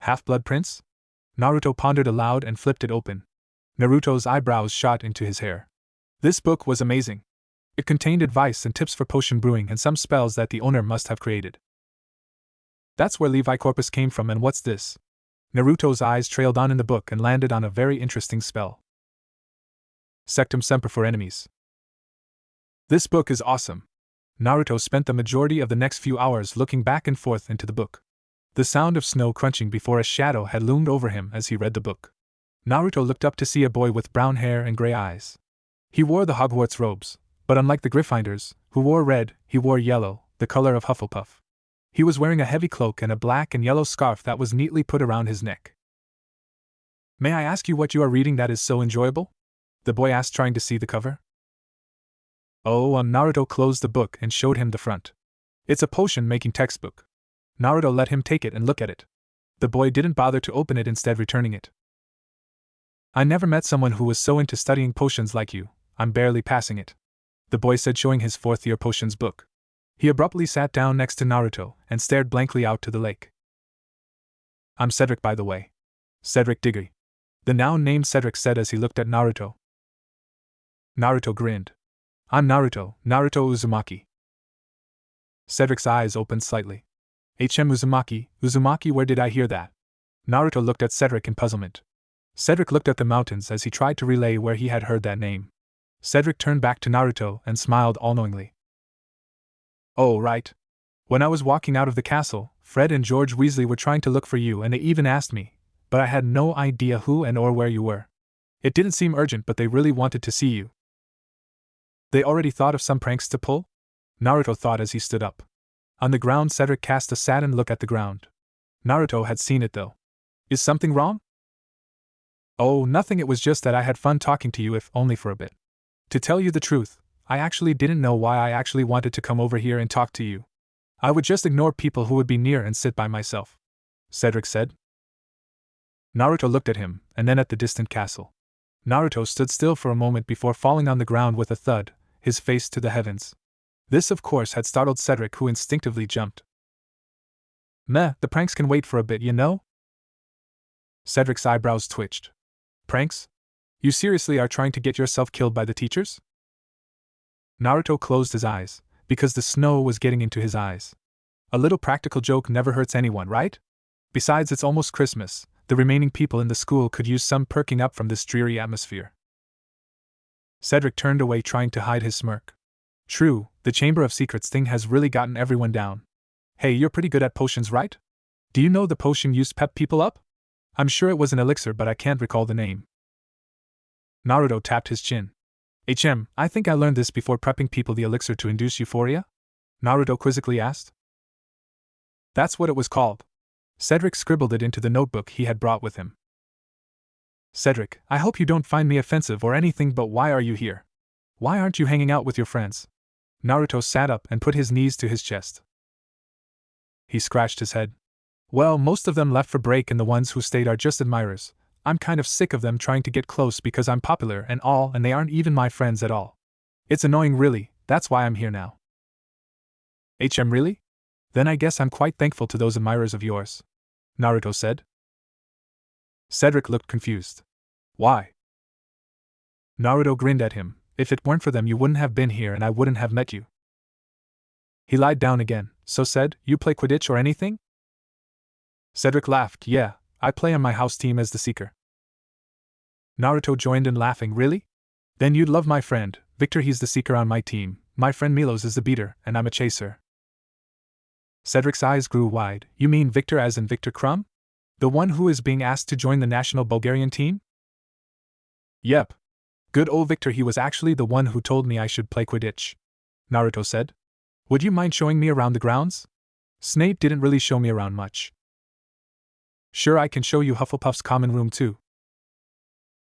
Half-Blood Prince? Naruto pondered aloud and flipped it open. Naruto's eyebrows shot into his hair. This book was amazing. It contained advice and tips for potion brewing and some spells that the owner must have created. That's where Levi Corpus came from, and what's this? Naruto's eyes trailed on in the book and landed on a very interesting spell. Sectum Semper for enemies. This book is awesome. Naruto spent the majority of the next few hours looking back and forth into the book. The sound of snow crunching before a shadow had loomed over him as he read the book. Naruto looked up to see a boy with brown hair and gray eyes. He wore the Hogwarts robes, but unlike the Gryffindors, who wore red, he wore yellow, the color of Hufflepuff. He was wearing a heavy cloak and a black and yellow scarf that was neatly put around his neck. May I ask you what you are reading that is so enjoyable? The boy asked, trying to see the cover. Oh, Naruto closed the book and showed him the front. It's a potion-making textbook. Naruto let him take it and look at it. The boy didn't bother to open it, instead returning it. I never met someone who was so into studying potions like you. I'm barely passing it. The boy said, showing his 4th year potions book. He abruptly sat down next to Naruto and stared blankly out to the lake. I'm Cedric, by the way. Cedric Diggory. The now named Cedric said as he looked at Naruto. Naruto grinned. I'm Naruto Uzumaki. Cedric's eyes opened slightly. Uzumaki, where did I hear that? Naruto looked at Cedric in puzzlement. Cedric looked at the mountains as he tried to relay where he had heard that name. Cedric turned back to Naruto and smiled all-knowingly. Oh, right. When I was walking out of the castle, Fred and George Weasley were trying to look for you, and they even asked me, but I had no idea who and or where you were. It didn't seem urgent, but they really wanted to see you. They already thought of some pranks to pull? Naruto thought as he stood up. On the ground, Cedric cast a saddened look at the ground. Naruto had seen it though. Is something wrong? Oh, nothing, it was just that I had fun talking to you, if only for a bit. To tell you the truth, I actually didn't know why I actually wanted to come over here and talk to you. I would just ignore people who would be near and sit by myself, Cedric said. Naruto looked at him, and then at the distant castle. Naruto stood still for a moment before falling on the ground with a thud, his face to the heavens. This, of course, had startled Cedric, who instinctively jumped. Meh, the pranks can wait for a bit, you know? Cedric's eyebrows twitched. Pranks? You seriously are trying to get yourself killed by the teachers? Naruto closed his eyes, because the snow was getting into his eyes. A little practical joke never hurts anyone, right? Besides, it's almost Christmas. The remaining people in the school could use some perking up from this dreary atmosphere. Cedric turned away, trying to hide his smirk. True, the Chamber of Secrets thing has really gotten everyone down. Hey, you're pretty good at potions, right? Do you know the potion used to pep people up? I'm sure it was an elixir, but I can't recall the name. Naruto tapped his chin. I think I learned this before prepping people the elixir to induce euphoria? Naruto quizzically asked. That's what it was called. Cedric scribbled it into the notebook he had brought with him. Cedric, I hope you don't find me offensive or anything, but why are you here? Why aren't you hanging out with your friends? Naruto sat up and put his knees to his chest. He scratched his head. Well, most of them left for break and the ones who stayed are just admirers. I'm kind of sick of them trying to get close because I'm popular and all, and they aren't even my friends at all. It's annoying, really. That's why I'm here now. Really? Then I guess I'm quite thankful to those admirers of yours, Naruto said. Cedric looked confused. Why? Naruto grinned at him. If it weren't for them, you wouldn't have been here and I wouldn't have met you. He lied down again. So said, you play Quidditch or anything? Cedric laughed. Yeah, I play on my house team as the Seeker. Naruto joined in laughing. Really? Then you'd love my friend, Victor. He's the Seeker on my team. My friend Milos is the Beater, and I'm a Chaser. Cedric's eyes grew wide. You mean Victor as in Victor Krum? The one who is being asked to join the national Bulgarian team? Yep. Good old Victor. He was actually the one who told me I should play Quidditch, Naruto said. Would you mind showing me around the grounds? Snape didn't really show me around much. Sure, I can show you Hufflepuff's common room too.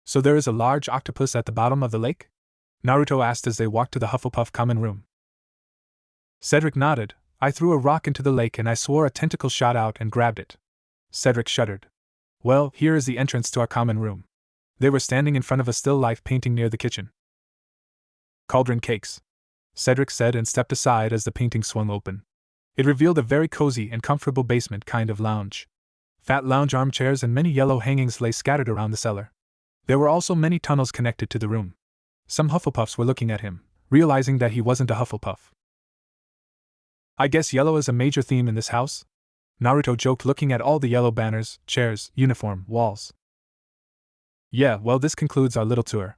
So there is a large octopus at the bottom of the lake? Naruto asked as they walked to the Hufflepuff common room. Cedric nodded. I threw a rock into the lake and I swore a tentacle shot out and grabbed it. Cedric shuddered. Well, here is the entrance to our common room. They were standing in front of a still life painting near the kitchen. Cauldron cakes, Cedric said and stepped aside as the painting swung open. It revealed a very cozy and comfortable basement kind of lounge. Fat lounge armchairs and many yellow hangings lay scattered around the cellar. There were also many tunnels connected to the room. Some Hufflepuffs were looking at him, realizing that he wasn't a Hufflepuff. I guess yellow is a major theme in this house? Naruto joked, looking at all the yellow banners, chairs, uniform, walls. Yeah, well, this concludes our little tour.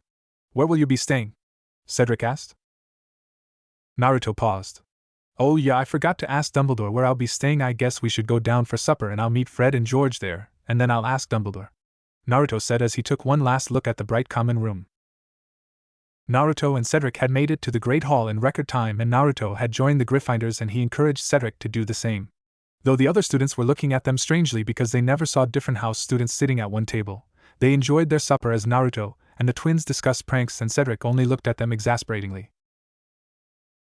Where will you be staying? Cedric asked. Naruto paused. Oh yeah, I forgot to ask Dumbledore where I'll be staying. I guess we should go down for supper and I'll meet Fred and George there, and then I'll ask Dumbledore, Naruto said as he took one last look at the bright common room. Naruto and Cedric had made it to the Great Hall in record time, and Naruto had joined the Gryffindors and he encouraged Cedric to do the same. Though the other students were looking at them strangely because they never saw different house students sitting at one table, they enjoyed their supper as Naruto and the twins discussed pranks, and Cedric only looked at them exasperatingly.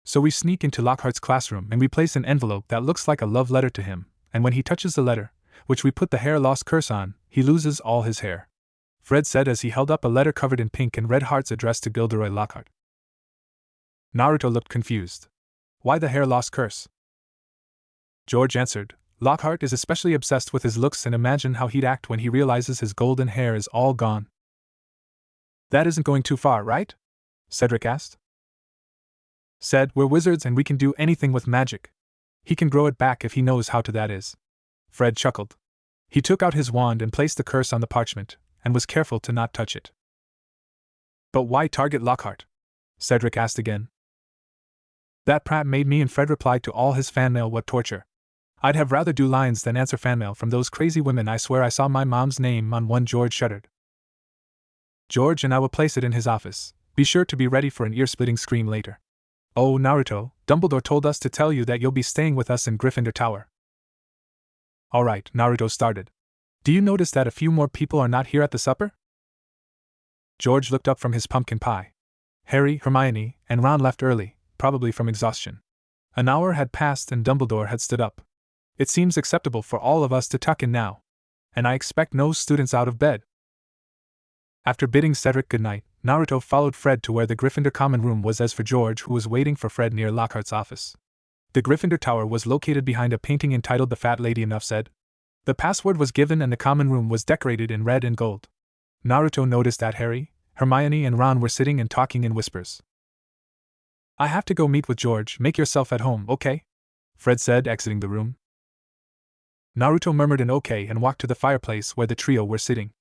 So we sneak into Lockhart's classroom and we place an envelope that looks like a love letter to him, and when he touches the letter, which we put the hair loss curse on, he loses all his hair, Fred said as he held up a letter covered in pink and red hearts addressed to Gilderoy Lockhart. Naruto looked confused. Why the hair loss curse? George answered, Lockhart is especially obsessed with his looks, and imagine how he'd act when he realizes his golden hair is all gone. That isn't going too far, right? Cedric asked. Said, we're wizards and we can do anything with magic. He can grow it back if he knows how to, that is. Fred chuckled. He took out his wand and placed the curse on the parchment, and was careful to not touch it. But why target Lockhart? Cedric asked again. That prat made me, and Fred replied to all his fan mail. What torture. I'd have rather do lines than answer fan mail from those crazy women. I swear I saw my mom's name on one. George shuddered. George and I will place it in his office. Be sure to be ready for an ear-splitting scream later. Oh, Naruto, Dumbledore told us to tell you that you'll be staying with us in Gryffindor Tower. All right, Naruto started. Do you notice that a few more people are not here at the supper? George looked up from his pumpkin pie. Harry, Hermione, and Ron left early, probably from exhaustion. An hour had passed and Dumbledore had stood up. It seems acceptable for all of us to tuck in now. And I expect no students out of bed. After bidding Cedric goodnight, Naruto followed Fred to where the Gryffindor common room was. As for George, who was waiting for Fred near Lockhart's office. The Gryffindor Tower was located behind a painting entitled The Fat Lady. Enough said. The password was given and the common room was decorated in red and gold. Naruto noticed that Harry, Hermione, and Ron were sitting and talking in whispers. I have to go meet with George. Make yourself at home, okay? Fred said, exiting the room. Naruto murmured an okay and walked to the fireplace where the trio were sitting.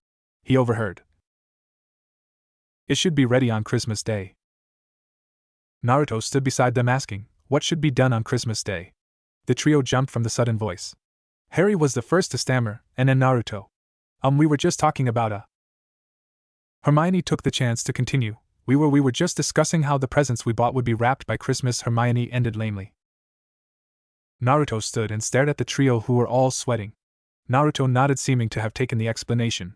He overheard. It should be ready on Christmas Day. Naruto stood beside them asking, what should be done on Christmas Day? The trio jumped from the sudden voice. Harry was the first to stammer, and then Naruto. We were just talking about Hermione took the chance to continue. We were just discussing how the presents we bought would be wrapped by Christmas, Hermione ended lamely. Naruto stood and stared at the trio who were all sweating. Naruto nodded, seeming to have taken the explanation.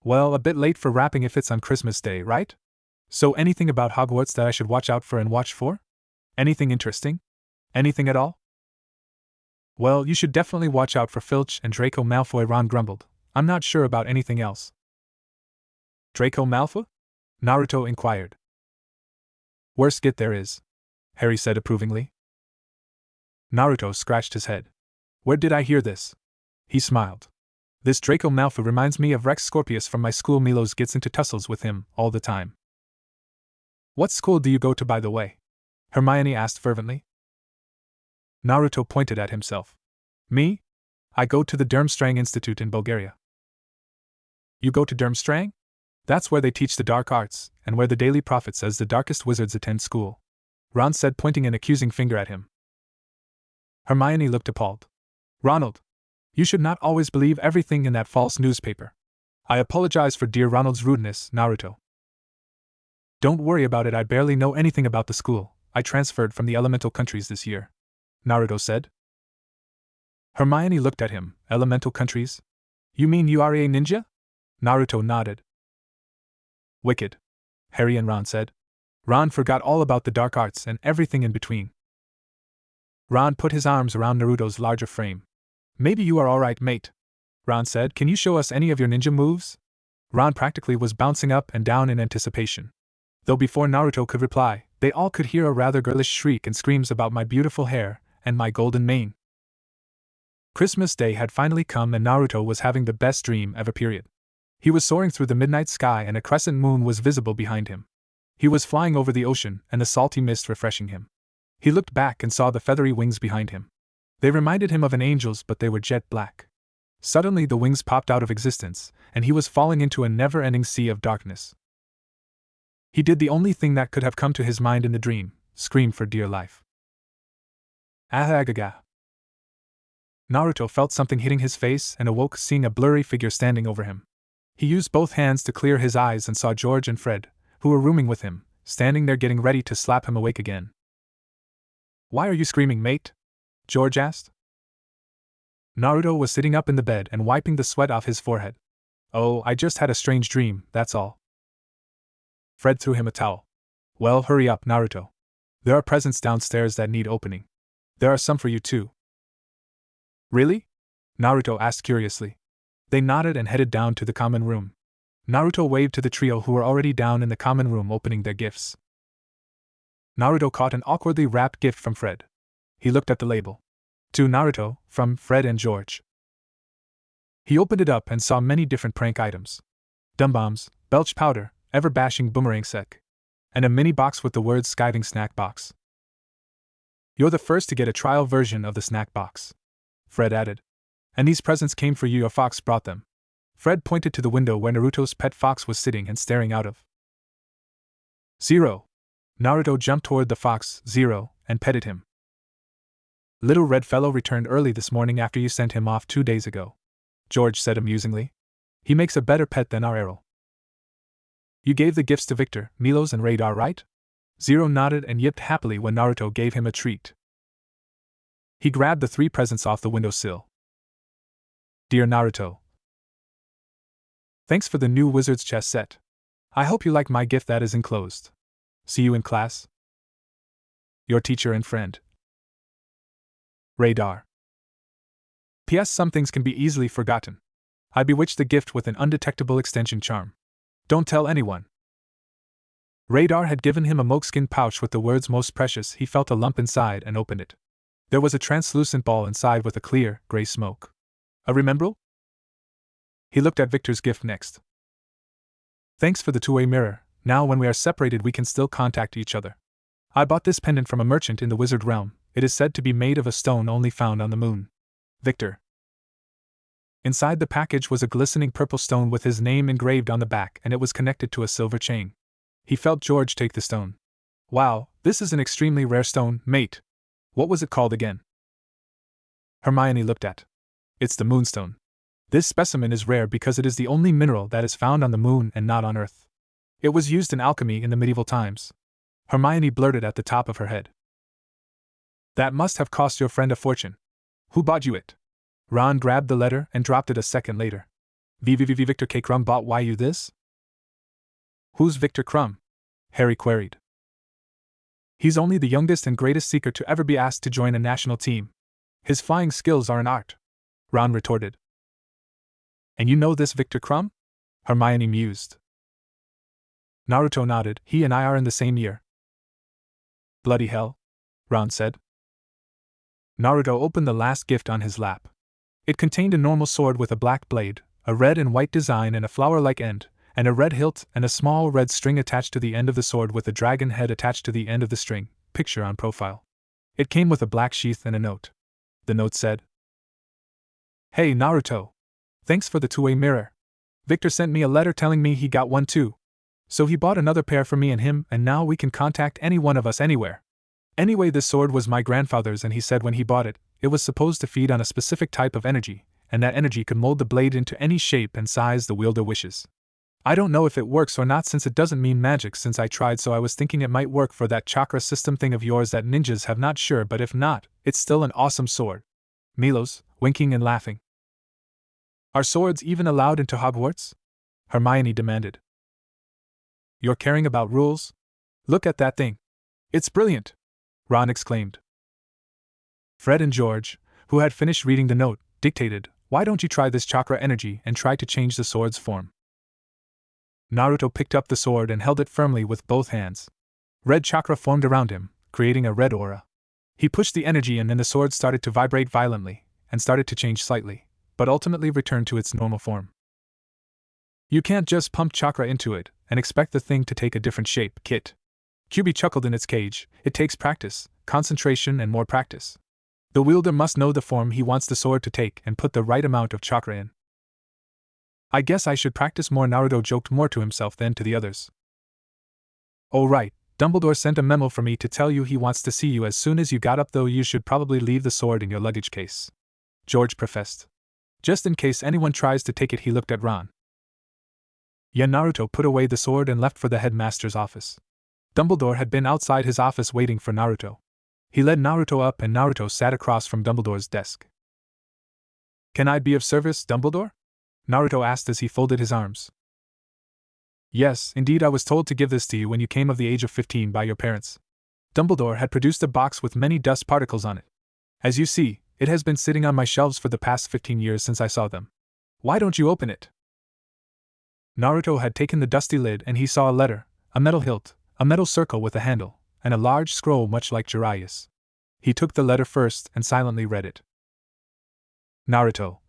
Well, a bit late for wrapping if it's on Christmas Day, right? So anything about Hogwarts that I should watch out for and watch for? Anything interesting? Anything at all? Well, you should definitely watch out for Filch and Draco Malfoy, Ron grumbled. I'm not sure about anything else. Draco Malfoy? Naruto inquired. Worst git there is, Harry said approvingly. Naruto scratched his head. Where did I hear this? He smiled. This Draco Malfoy reminds me of Rex Scorpius from my school. Milos gets into tussles with him all the time. What school do you go to, by the way? Hermione asked fervently. Naruto pointed at himself. Me? I go to the Durmstrang Institute in Bulgaria. You go to Durmstrang? That's where they teach the dark arts, and where the Daily Prophet says the darkest wizards attend school, Ron said, pointing an accusing finger at him. Hermione looked appalled. Ronald, you should not always believe everything in that false newspaper. I apologize for dear Ronald's rudeness, Naruto. Don't worry about it, I barely know anything about the school. I transferred from the elemental countries this year, Naruto said. Hermione looked at him. Elemental countries? You mean you are a ninja? Naruto nodded. Wicked, Harry and Ron said. Ron forgot all about the dark arts and everything in between. Ron put his arms around Naruto's larger frame. Maybe you are alright, mate, Ron said. Can you show us any of your ninja moves? Ron practically was bouncing up and down in anticipation. Though before Naruto could reply, they all could hear a rather girlish shriek and screams about my beautiful hair and my golden mane. Christmas Day had finally come and Naruto was having the best dream ever, period. He was soaring through the midnight sky and a crescent moon was visible behind him. He was flying over the ocean and the salty mist refreshing him. He looked back and saw the feathery wings behind him. They reminded him of an angel's, but they were jet black. Suddenly the wings popped out of existence, and he was falling into a never-ending sea of darkness. He did the only thing that could have come to his mind in the dream, scream for dear life. Ahagaga. Naruto felt something hitting his face and awoke, seeing a blurry figure standing over him. He used both hands to clear his eyes and saw George and Fred, who were rooming with him, standing there getting ready to slap him awake again. Why are you screaming, mate? George asked. Naruto was sitting up in the bed and wiping the sweat off his forehead. Oh, I just had a strange dream, that's all. Fred threw him a towel. Well, hurry up, Naruto. There are presents downstairs that need opening. There are some for you too. Really? Naruto asked curiously. They nodded and headed down to the common room. Naruto waved to the trio who were already down in the common room opening their gifts. Naruto caught an awkwardly wrapped gift from Fred. He looked at the label. To Naruto, from Fred and George. He opened it up and saw many different prank items. Dumb bombs, belch powder, ever-bashing boomerang sec, and a mini box with the words skiving snack box. You're the first to get a trial version of the snack box, Fred added. And these presents came for you, your fox brought them. Fred pointed to the window where Naruto's pet fox was sitting and staring out of. Zero. Naruto jumped toward the fox, Zero, and petted him. Little red fellow returned early this morning after you sent him off 2 days ago, George said amusingly. He makes a better pet than our Errol. You gave the gifts to Victor, Milos and Radar, right? Zero nodded and yipped happily when Naruto gave him a treat. He grabbed the 3 presents off the windowsill. Dear Naruto, thanks for the new wizard's chess set. I hope you like my gift that is enclosed. See you in class. Your teacher and friend, Radar. P.S. Some things can be easily forgotten. I bewitched the gift with an undetectable extension charm. Don't tell anyone. Radar had given him a moleskin pouch with the words most precious. He felt a lump inside and opened it. There was a translucent ball inside with a clear, gray smoke. A remembrall? He looked at Victor's gift next. Thanks for the two-way mirror. Now when we are separated we can still contact each other. I bought this pendant from a merchant in the wizard realm. It is said to be made of a stone only found on the moon. Victor. Inside the package was a glistening purple stone with his name engraved on the back, and it was connected to a silver chain. He felt George take the stone. Wow, this is an extremely rare stone, mate. What was it called again? Hermione looked at. It's the moonstone. This specimen is rare because it is the only mineral that is found on the moon and not on Earth. It was used in alchemy in the medieval times. Hermione blurted at the top of her head. That must have cost your friend a fortune. Who bought you it? Ron grabbed the letter and dropped it a second later. VVVV Victor K. Krum bought why you this? Who's Victor Krum? Harry queried. He's only the youngest and greatest seeker to ever be asked to join a national team. His flying skills are an art, Ron retorted. And you know this Victor Krum? Hermione mused. Naruto nodded. He and I are in the same year. Bloody hell, Ron said. Naruto opened the last gift on his lap. It contained a normal sword with a black blade, a red and white design and a flower-like end, and a red hilt and a small red string attached to the end of the sword with a dragon head attached to the end of the string, picture on profile. It came with a black sheath and a note. The note said, Hey Naruto! Thanks for the two-way mirror. Victor sent me a letter telling me he got one too. So he bought another pair for me and him, and now we can contact any one of us anywhere. Anyway, this sword was my grandfather's, and he said when he bought it, it was supposed to feed on a specific type of energy, and that energy could mold the blade into any shape and size the wielder wishes. I don't know if it works or not since it doesn't mean magic since I tried, so I was thinking it might work for that chakra system thing of yours that ninjas have, not sure, but if not, it's still an awesome sword. Milos, winking and laughing. Are swords even allowed into Hogwarts? Hermione demanded. You're caring about rules? Look at that thing. It's brilliant, Ron exclaimed. Fred and George, who had finished reading the note, dictated, Why don't you try this chakra energy and try to change the sword's form? Naruto picked up the sword and held it firmly with both hands. Red chakra formed around him, creating a red aura. He pushed the energy in and the sword started to vibrate violently, and started to change slightly, but ultimately returned to its normal form. You can't just pump chakra into it and expect the thing to take a different shape, Kit. QB chuckled in its cage. It takes practice, concentration and more practice. The wielder must know the form he wants the sword to take and put the right amount of chakra in. I guess I should practice more, Naruto joked more to himself than to the others. Oh right, Dumbledore sent a memo for me to tell you he wants to see you as soon as you got up, though you should probably leave the sword in your luggage case. George professed. Just in case anyone tries to take it, he looked at Ron. Yeah, Naruto put away the sword and left for the headmaster's office. Dumbledore had been outside his office waiting for Naruto. He led Naruto up and Naruto sat across from Dumbledore's desk. Can I be of service, Dumbledore? Naruto asked as he folded his arms. Yes, indeed, I was told to give this to you when you came of the age of 15 by your parents. Dumbledore had produced a box with many dust particles on it. As you see, it has been sitting on my shelves for the past 15 years since I saw them. Why don't you open it? Naruto had taken the dusty lid and he saw a letter, a metal hilt, a metal circle with a handle, and a large scroll much like Jiraiya's. He took the letter first and silently read it. Naruto,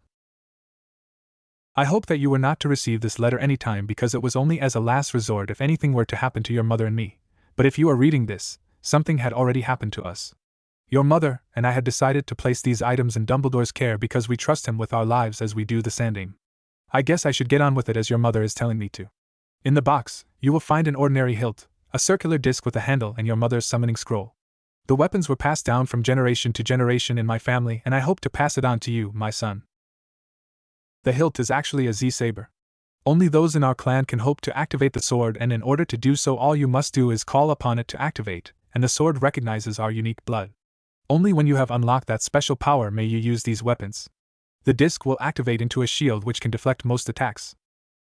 I hope that you were not to receive this letter any time because it was only as a last resort if anything were to happen to your mother and me, but if you are reading this, something had already happened to us. Your mother and I had decided to place these items in Dumbledore's care because we trust him with our lives as we do the Sanding. I guess I should get on with it as your mother is telling me to. In the box, you will find an ordinary hilt, a circular disc with a handle and your mother's summoning scroll. The weapons were passed down from generation to generation in my family and I hope to pass it on to you, my son. The hilt is actually a Z-saber. Only those in our clan can hope to activate the sword, and in order to do so all you must do is call upon it to activate, and the sword recognizes our unique blood. Only when you have unlocked that special power may you use these weapons. The disc will activate into a shield which can deflect most attacks.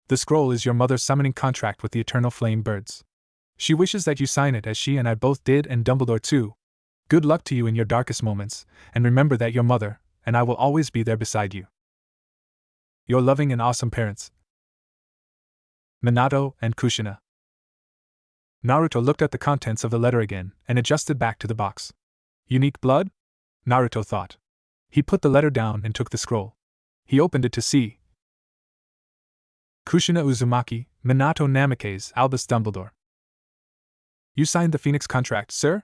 The scroll is your mother's summoning contract with the Eternal Flame Birds. She wishes that you sign it as she and I both did, and Dumbledore too. Good luck to you in your darkest moments, and remember that your mother and I will always be there beside you. Your loving and awesome parents, Minato and Kushina. Naruto looked at the contents of the letter again and adjusted back to the box. Unique blood? Naruto thought. He put the letter down and took the scroll. He opened it to see Kushina Uzumaki, Minato Namikaze, Albus Dumbledore. You signed the Phoenix contract, sir?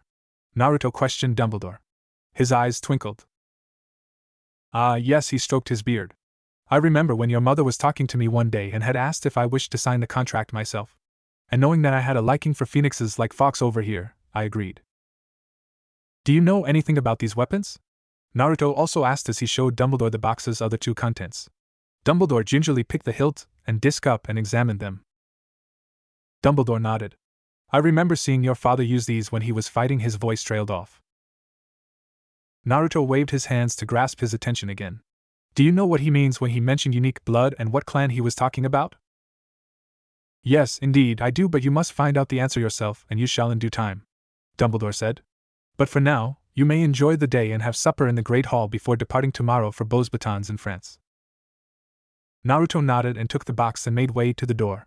Naruto questioned Dumbledore. His eyes twinkled. Ah, yes, he stroked his beard. I remember when your mother was talking to me one day and had asked if I wished to sign the contract myself. And knowing that I had a liking for phoenixes like Fox over here, I agreed. Do you know anything about these weapons? Naruto also asked as he showed Dumbledore the box's other two contents. Dumbledore gingerly picked the hilt and disc up and examined them. Dumbledore nodded. I remember seeing your father use these when he was fighting. His voice trailed off. Naruto waved his hands to grasp his attention again. Do you know what he means when he mentioned unique blood and what clan he was talking about? Yes, indeed, I do, but you must find out the answer yourself, and you shall in due time, Dumbledore said. But for now, you may enjoy the day and have supper in the Great Hall before departing tomorrow for Beauxbatons in France. Naruto nodded and took the box and made way to the door.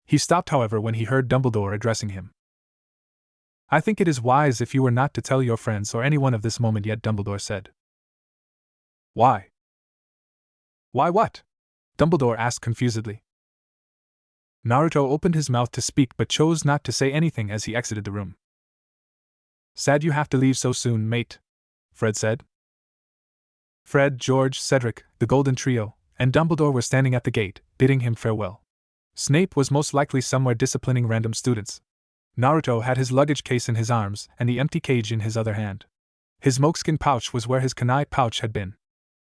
He stopped, however, when he heard Dumbledore addressing him. I think it is wise if you were not to tell your friends or anyone of this moment yet, Dumbledore said. Why? Why what? Dumbledore asked confusedly. Naruto opened his mouth to speak but chose not to say anything as he exited the room. Sad you have to leave so soon, mate, Fred said. Fred, George, Cedric, the Golden Trio, and Dumbledore were standing at the gate, bidding him farewell. Snape was most likely somewhere disciplining random students. Naruto had his luggage case in his arms and the empty cage in his other hand. His moleskin pouch was where his kunai pouch had been.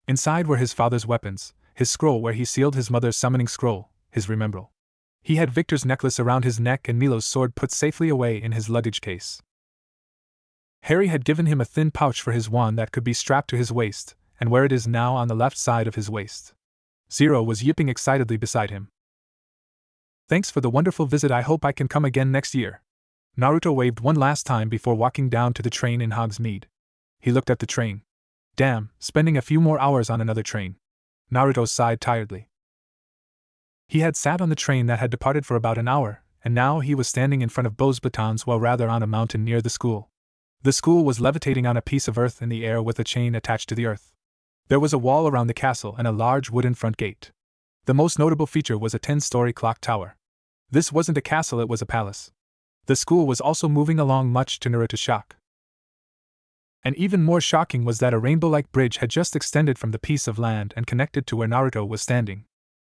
Inside were his father's weapons, his scroll where he sealed his mother's summoning scroll, his remembrall. He had Victor's necklace around his neck and Milo's sword put safely away in his luggage case. Harry had given him a thin pouch for his wand that could be strapped to his waist, and where it is now on the left side of his waist. Zero was yipping excitedly beside him. Thanks for the wonderful visit, I hope I can come again next year. Naruto waved one last time before walking down to the train in Hogsmeade. He looked at the train. Damn, spending a few more hours on another train. Naruto sighed tiredly. He had sat on the train that had departed for about an hour, and now he was standing in front of Beauxbatons, well, rather on a mountain near the school. The school was levitating on a piece of earth in the air with a chain attached to the earth. There was a wall around the castle and a large wooden front gate. The most notable feature was a 10-story clock tower. This wasn't a castle, it was a palace. The school was also moving along, much to Naruto's shock. And even more shocking was that a rainbow-like bridge had just extended from the piece of land and connected to where Naruto was standing.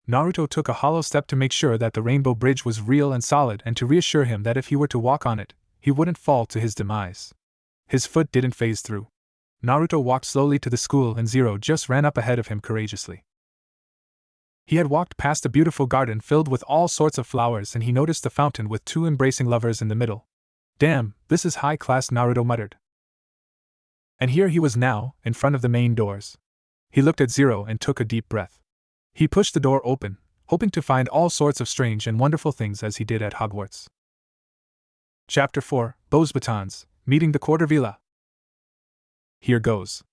Naruto took a hollow step to make sure that the rainbow bridge was real and solid and to reassure him that if he were to walk on it, he wouldn't fall to his demise. His foot didn't phase through. Naruto walked slowly to the school and Zero just ran up ahead of him courageously. He had walked past a beautiful garden filled with all sorts of flowers and he noticed a fountain with two embracing lovers in the middle. Damn, this is high class, Naruto muttered. And here he was now, in front of the main doors. He looked at Zero and took a deep breath. He pushed the door open, hoping to find all sorts of strange and wonderful things as he did at Hogwarts. Chapter 4, Beauxbatons, Meeting the Quarter Villa. Here goes,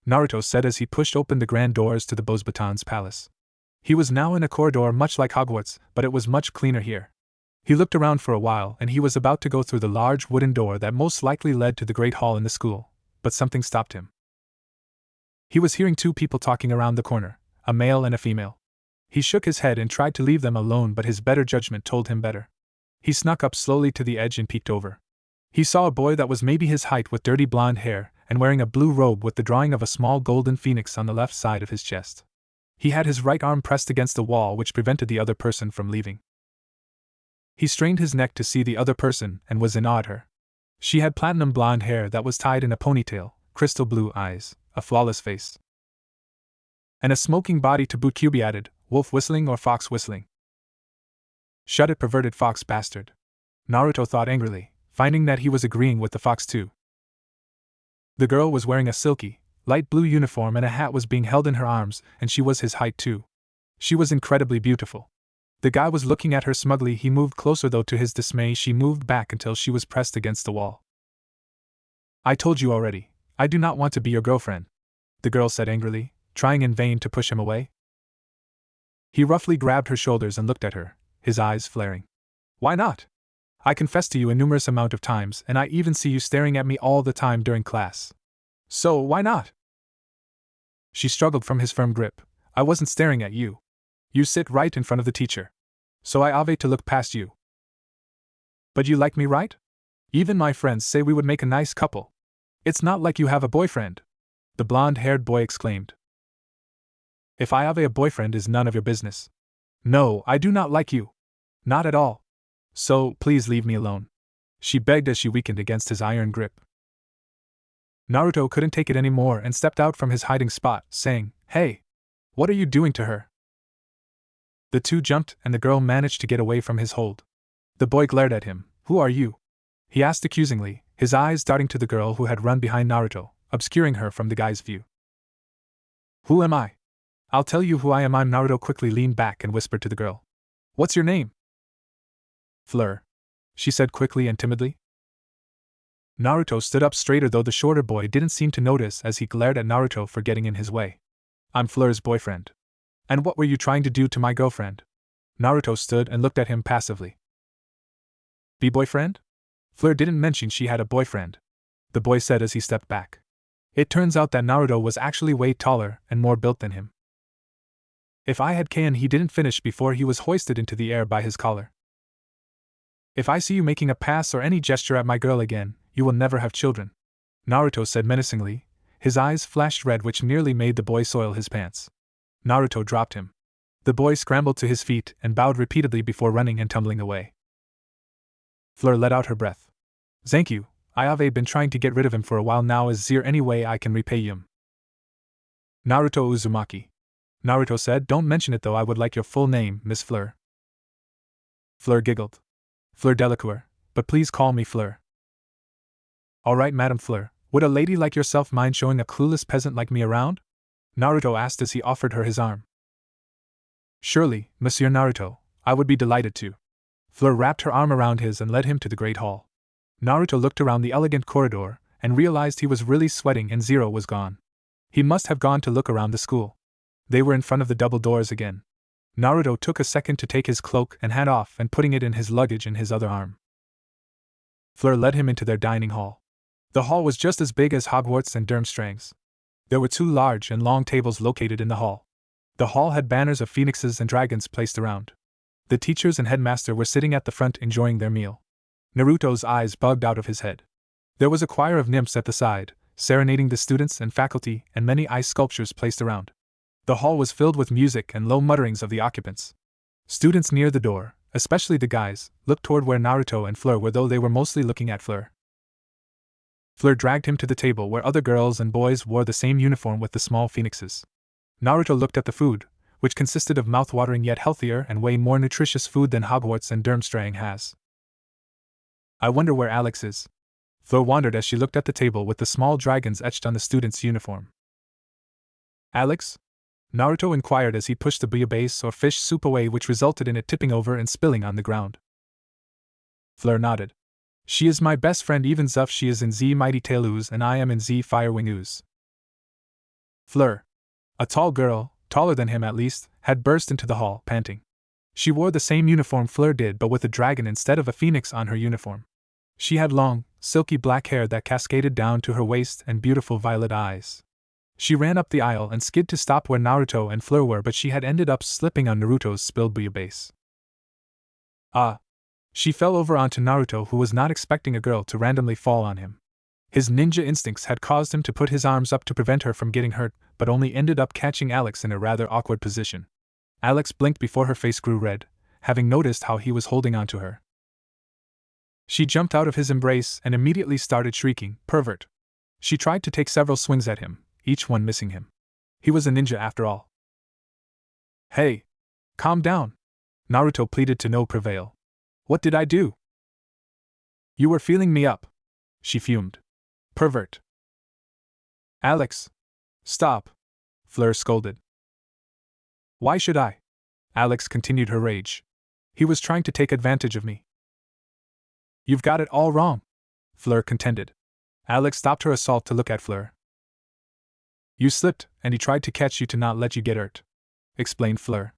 Naruto said as he pushed open the grand doors to the Beauxbatons palace. He was now in a corridor much like Hogwarts, but it was much cleaner here. He looked around for a while and he was about to go through the large wooden door that most likely led to the great hall in the school, but something stopped him. He was hearing two people talking around the corner, a male and a female. He shook his head and tried to leave them alone, but his better judgment told him better. He snuck up slowly to the edge and peeked over. He saw a boy that was maybe his height with dirty blonde hair and wearing a blue robe with the drawing of a small golden phoenix on the left side of his chest. He had his right arm pressed against the wall, which prevented the other person from leaving. He strained his neck to see the other person and was in awe at her. She had platinum blonde hair that was tied in a ponytail, crystal blue eyes, a flawless face, and a smoking body to boot. QB added, wolf whistling or fox whistling? Shut it, perverted fox bastard. Naruto thought angrily, finding that he was agreeing with the fox too. The girl was wearing a silky, light blue uniform and a hat was being held in her arms, and she was his height too. She was incredibly beautiful. The guy was looking at her smugly. He moved closer, though to his dismay she moved back until she was pressed against the wall. I told you already, I do not want to be your girlfriend, the girl said angrily, trying in vain to push him away. He roughly grabbed her shoulders and looked at her, his eyes flaring. Why not? I confessed to you a numerous amount of times, and I even see you staring at me all the time during class. So why not? She struggled from his firm grip. I wasn't staring at you. You sit right in front of the teacher. So I ave to look past you. But you like me, right? Even my friends say we would make a nice couple. It's not like you have a boyfriend, the blonde-haired boy exclaimed. If I have a boyfriend is none of your business. No, I do not like you. Not at all. So, please leave me alone, she begged as she weakened against his iron grip. Naruto couldn't take it anymore and stepped out from his hiding spot, saying, Hey! What are you doing to her? The two jumped and the girl managed to get away from his hold. The boy glared at him. Who are you? He asked accusingly, his eyes darting to the girl who had run behind Naruto, obscuring her from the guy's view. Who am I? I'll tell you who I am. I'm Naruto quickly leaned back and whispered to the girl. What's your name? Fleur, she said quickly and timidly. Naruto stood up straighter, though the shorter boy didn't seem to notice as he glared at Naruto for getting in his way. I'm Fleur's boyfriend. And what were you trying to do to my girlfriend? Naruto stood and looked at him passively. Be boyfriend? Fleur didn't mention she had a boyfriend, the boy said as he stepped back. It turns out that Naruto was actually way taller and more built than him. If I had K, he didn't finish before he was hoisted into the air by his collar. If I see you making a pass or any gesture at my girl again, you will never have children, Naruto said menacingly. His eyes flashed red, which nearly made the boy soil his pants. Naruto dropped him. The boy scrambled to his feet and bowed repeatedly before running and tumbling away. Fleur let out her breath. Thank you, I have been trying to get rid of him for a while now. Is there any way I can repay him? Naruto Uzumaki. Naruto said, don't mention it though. I would like your full name, Miss Fleur. Fleur giggled. Fleur Delacour, but please call me Fleur. Alright, Madame Fleur, would a lady like yourself mind showing a clueless peasant like me around? Naruto asked as he offered her his arm. Surely, Monsieur Naruto, I would be delighted to. Fleur wrapped her arm around his and led him to the Great Hall. Naruto looked around the elegant corridor and realized he was really sweating and Zero was gone. He must have gone to look around the school. They were in front of the double doors again. Naruto took a second to take his cloak and hat off and putting it in his luggage in his other arm. Fleur led him into their dining hall. The hall was just as big as Hogwarts and Durmstrang's. There were 2 large and long tables located in the hall. The hall had banners of phoenixes and dragons placed around. The teachers and headmaster were sitting at the front enjoying their meal. Naruto's eyes bugged out of his head. There was a choir of nymphs at the side, serenading the students and faculty, and many ice sculptures placed around. The hall was filled with music and low mutterings of the occupants. Students near the door, especially the guys, looked toward where Naruto and Fleur were, though they were mostly looking at Fleur. Fleur dragged him to the table where other girls and boys wore the same uniform with the small phoenixes. Naruto looked at the food, which consisted of mouth-watering yet healthier and way more nutritious food than Hogwarts and Durmstrang has. I wonder where Alex is. Fleur wondered as she looked at the table with the small dragons etched on the student's uniform. Alex? Naruto inquired as he pushed the bouillabaisse or fish soup away, which resulted in it tipping over and spilling on the ground. Fleur nodded. She is my best friend, even if she is in Z Mighty Tail Ooze and I am in Z Firewing Ooze. Fleur, a tall girl, taller than him at least, had burst into the hall, panting. She wore the same uniform Fleur did, but with a dragon instead of a phoenix on her uniform. She had long, silky black hair that cascaded down to her waist and beautiful violet eyes. She ran up the aisle and skid to stop where Naruto and Fleur were, but she had ended up slipping on Naruto's spilled bouillabaisse. Ah! She fell over onto Naruto, who was not expecting a girl to randomly fall on him. His ninja instincts had caused him to put his arms up to prevent her from getting hurt, but only ended up catching Alex in a rather awkward position. Alex blinked before her face grew red, having noticed how he was holding onto her. She jumped out of his embrace and immediately started shrieking, "Pervert!" She tried to take several swings at him, each one missing him. He was a ninja after all. Hey! Calm down! Naruto pleaded to no prevail. What did I do? You were feeling me up, she fumed. Pervert! Alex! Stop! Fleur scolded. Why should I? Alex continued her rage. He was trying to take advantage of me. You've got it all wrong, Fleur contended. Alex stopped her assault to look at Fleur. You slipped, and he tried to catch you to not let you get hurt, explained Fleur.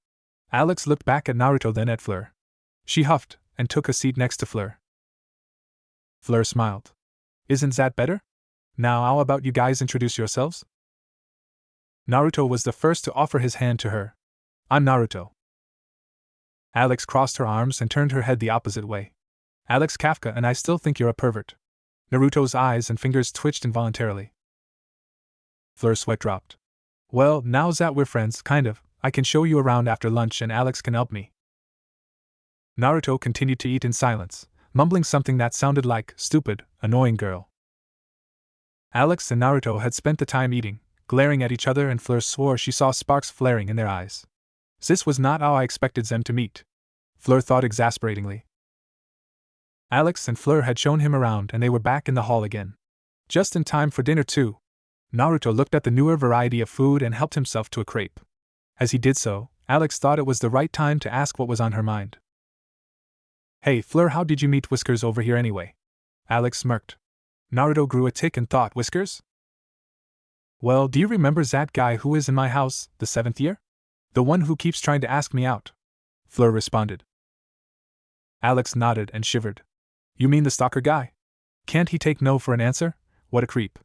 Alex looked back at Naruto, then at Fleur. She huffed and took a seat next to Fleur. Fleur smiled. Isn't that better? Now how about you guys introduce yourselves? Naruto was the first to offer his hand to her. I'm Naruto. Alex crossed her arms and turned her head the opposite way. Alex Kafka, and I still think you're a pervert. Naruto's eyes and fingers twitched involuntarily. Fleur's sweat dropped. Well, now that we're friends, kind of, I can show you around after lunch and Alex can help me. Naruto continued to eat in silence, mumbling something that sounded like, stupid, annoying girl. Alex and Naruto had spent the time eating, glaring at each other, and Fleur swore she saw sparks flaring in their eyes. This was not how I expected them to meet, Fleur thought exasperatingly. Alex and Fleur had shown him around and they were back in the hall again. Just in time for dinner too. Naruto looked at the newer variety of food and helped himself to a crepe. As he did so, Alex thought it was the right time to ask what was on her mind. Hey Fleur, how did you meet Whiskers over here anyway? Alex smirked. Naruto grew a tick and thought, Whiskers? Well, do you remember that guy who is in my house, the 7th year? The one who keeps trying to ask me out. Fleur responded. Alex nodded and shivered. You mean the stalker guy? Can't he take no for an answer? What a creep.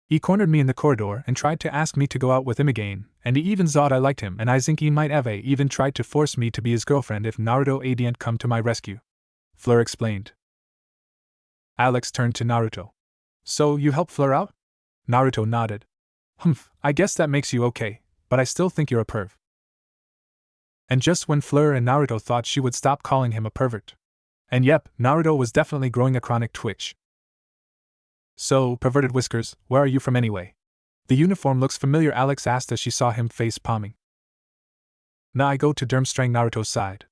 He cornered me in the corridor and tried to ask me to go out with him again, and he even thought I liked him, and I think he might have even tried to force me to be his girlfriend if Naruto hadn't come to my rescue. Fleur explained. Alex turned to Naruto. So, you helped Fleur out? Naruto nodded. Humph, I guess that makes you okay, but I still think you're a perv. And just when Fleur and Naruto thought she would stop calling him a pervert. And yep, Naruto was definitely growing a chronic twitch. So, perverted Whiskers, where are you from anyway? The uniform looks familiar, Alex asked as she saw him face palming. Nah, I go to Durmstrang, Naruto sighed.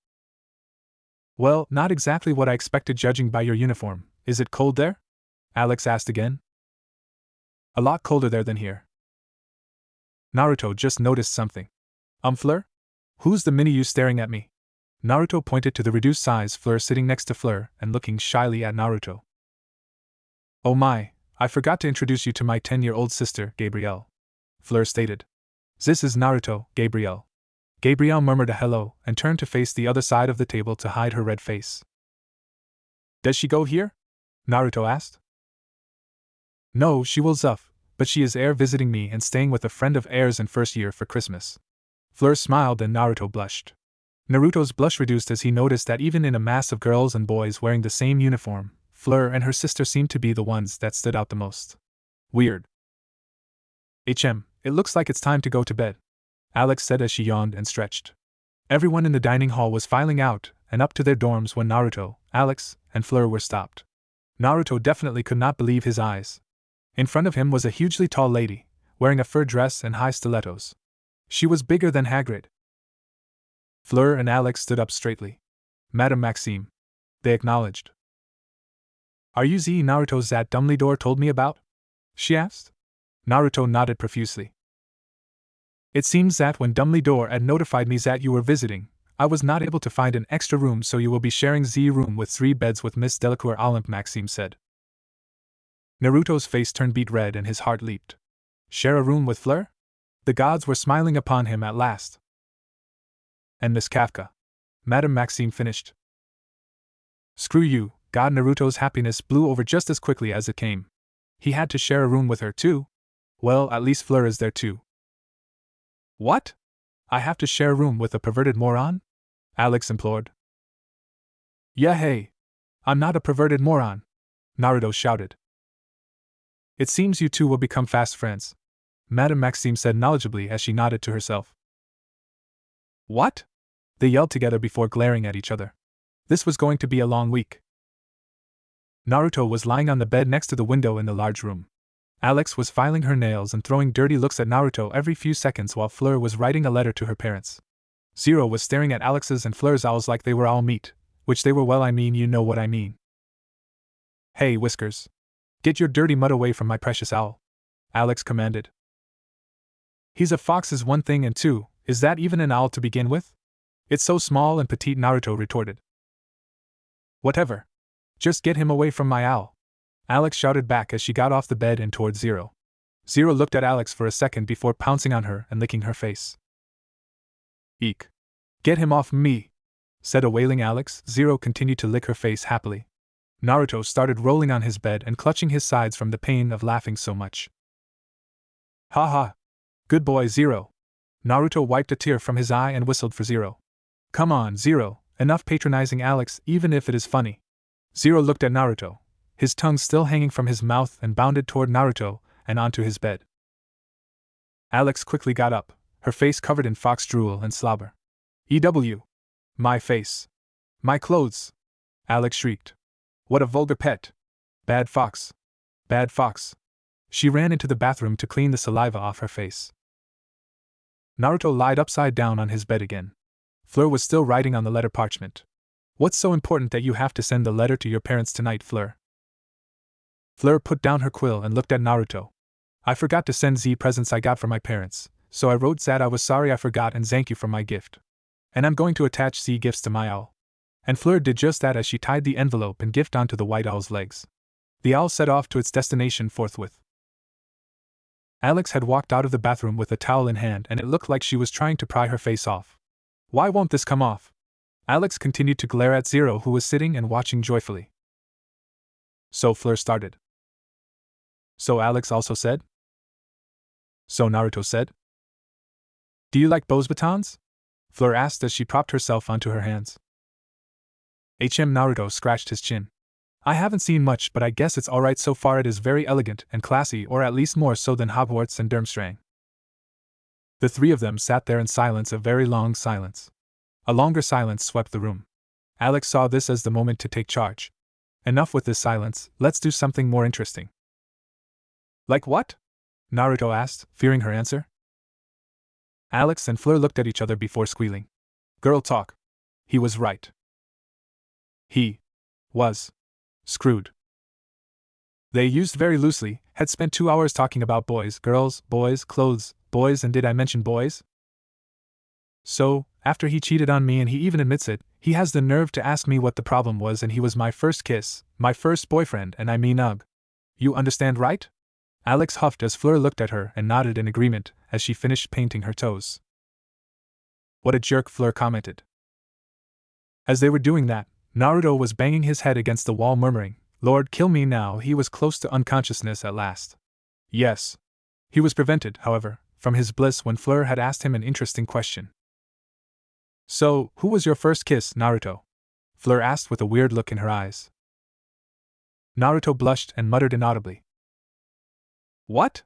Well, not exactly what I expected judging by your uniform. Is it cold there? Alex asked again. A lot colder there than here. Naruto just noticed something. Fleur? Who's the mini-you staring at me? Naruto pointed to the reduced size Fleur sitting next to Fleur and looking shyly at Naruto. Oh my, I forgot to introduce you to my 10-year-old sister, Gabrielle. Fleur stated. This is Naruto, Gabrielle. Gabrielle murmured a hello and turned to face the other side of the table to hide her red face. Does she go here? Naruto asked. No, she will zuff, but she is visiting me and staying with a friend of Air's in first year for Christmas. Fleur smiled and Naruto blushed. Naruto's blush reduced as he noticed that even in a mass of girls and boys wearing the same uniform, Fleur and her sister seemed to be the ones that stood out the most. Weird. It looks like it's time to go to bed, Alex said as she yawned and stretched. Everyone in the dining hall was filing out and up to their dorms when Naruto, Alex, and Fleur were stopped. Naruto definitely could not believe his eyes. In front of him was a hugely tall lady, wearing a fur dress and high stilettos. She was bigger than Hagrid. Fleur and Alex stood up straightly. Madame Maxime. They acknowledged. Are you the Naruto that Dumbledore told me about? She asked. Naruto nodded profusely. It seems that when Dumbledore had notified me that you were visiting, I was not able to find an extra room, so you will be sharing the room with 3 beds with Miss Delacour, Maxime said. Naruto's face turned beet red and his heart leaped. Share a room with Fleur? The gods were smiling upon him at last. And Miss Kafka. Madame Maxime finished. Screw you, God. Naruto's happiness blew over just as quickly as it came. He had to share a room with her too? Well, at least Fleur is there too. What? I have to share a room with a perverted moron? Alex implored. Yeah, hey. I'm not a perverted moron, Naruto shouted. It seems you two will become fast friends, Madame Maxime said knowledgeably as she nodded to herself. What? They yelled together before glaring at each other. This was going to be a long week. Naruto was lying on the bed next to the window in the large room. Alex was filing her nails and throwing dirty looks at Naruto every few seconds while Fleur was writing a letter to her parents. Zero was staring at Alex's and Fleur's owls like they were all meat, which they were. Well, I mean, you know what I mean. Hey, Whiskers. Get your dirty mud away from my precious owl, Alex commanded. He's a fox is one thing, and two, is that even an owl to begin with? It's so small and petite, Naruto retorted. Whatever. Just get him away from my owl, Alex shouted back as she got off the bed and toward Zero. Zero looked at Alex for a second before pouncing on her and licking her face. Eek. Get him off me, said a wailing Alex. Zero continued to lick her face happily. Naruto started rolling on his bed and clutching his sides from the pain of laughing so much. Ha ha. Good boy, Zero. Naruto wiped a tear from his eye and whistled for Zero. Come on, Zero, enough patronizing Alex, even if it is funny. Zero looked at Naruto, his tongue still hanging from his mouth, and bounded toward Naruto and onto his bed. Alex quickly got up, her face covered in fox drool and slobber. EW. My face. My clothes. Alex shrieked. What a vulgar pet. Bad fox. Bad fox. She ran into the bathroom to clean the saliva off her face. Naruto lied upside down on his bed again. Fleur was still writing on the letter parchment. What's so important that you have to send the letter to your parents tonight, Fleur? Fleur put down her quill and looked at Naruto. I forgot to send Z presents I got for my parents, so I wrote Zad I was sorry I forgot and thank you for my gift. And I'm going to attach Z gifts to my owl. And Fleur did just that as she tied the envelope and gift onto the white owl's legs. The owl set off to its destination forthwith. Alex had walked out of the bathroom with a towel in hand and it looked like she was trying to pry her face off. Why won't this come off? Alex continued to glare at Zero, who was sitting and watching joyfully. So Fleur started. So Alex also said? So Naruto said? Do you like Beauxbatons? Fleur asked as she propped herself onto her hands. Naruto scratched his chin. I haven't seen much, but I guess it's alright so far. It is very elegant and classy, or at least more so than Hogwarts and Durmstrang. The three of them sat there in silence, a very long silence. A longer silence swept the room. Alex saw this as the moment to take charge. Enough with this silence, let's do something more interesting. Like what? Naruto asked, fearing her answer. Alex and Fleur looked at each other before squealing. Girl talk. He was right. He was screwed. They used very loosely, had spent 2 hours talking about boys, girls, boys, clothes, boys, and did I mention boys? So, after he cheated on me and he even admits it, he has the nerve to ask me what the problem was, and he was my first kiss, my first boyfriend, and I mean ugh. You understand, right? Alex huffed as Fleur looked at her and nodded in agreement as she finished painting her toes. What a jerk, Fleur commented. As they were doing that, Naruto was banging his head against the wall murmuring, Lord kill me now. He was close to unconsciousness at last. Yes. He was prevented, however, from his bliss when Fleur had asked him an interesting question. So, who was your first kiss, Naruto? Fleur asked with a weird look in her eyes. Naruto blushed and muttered inaudibly. What?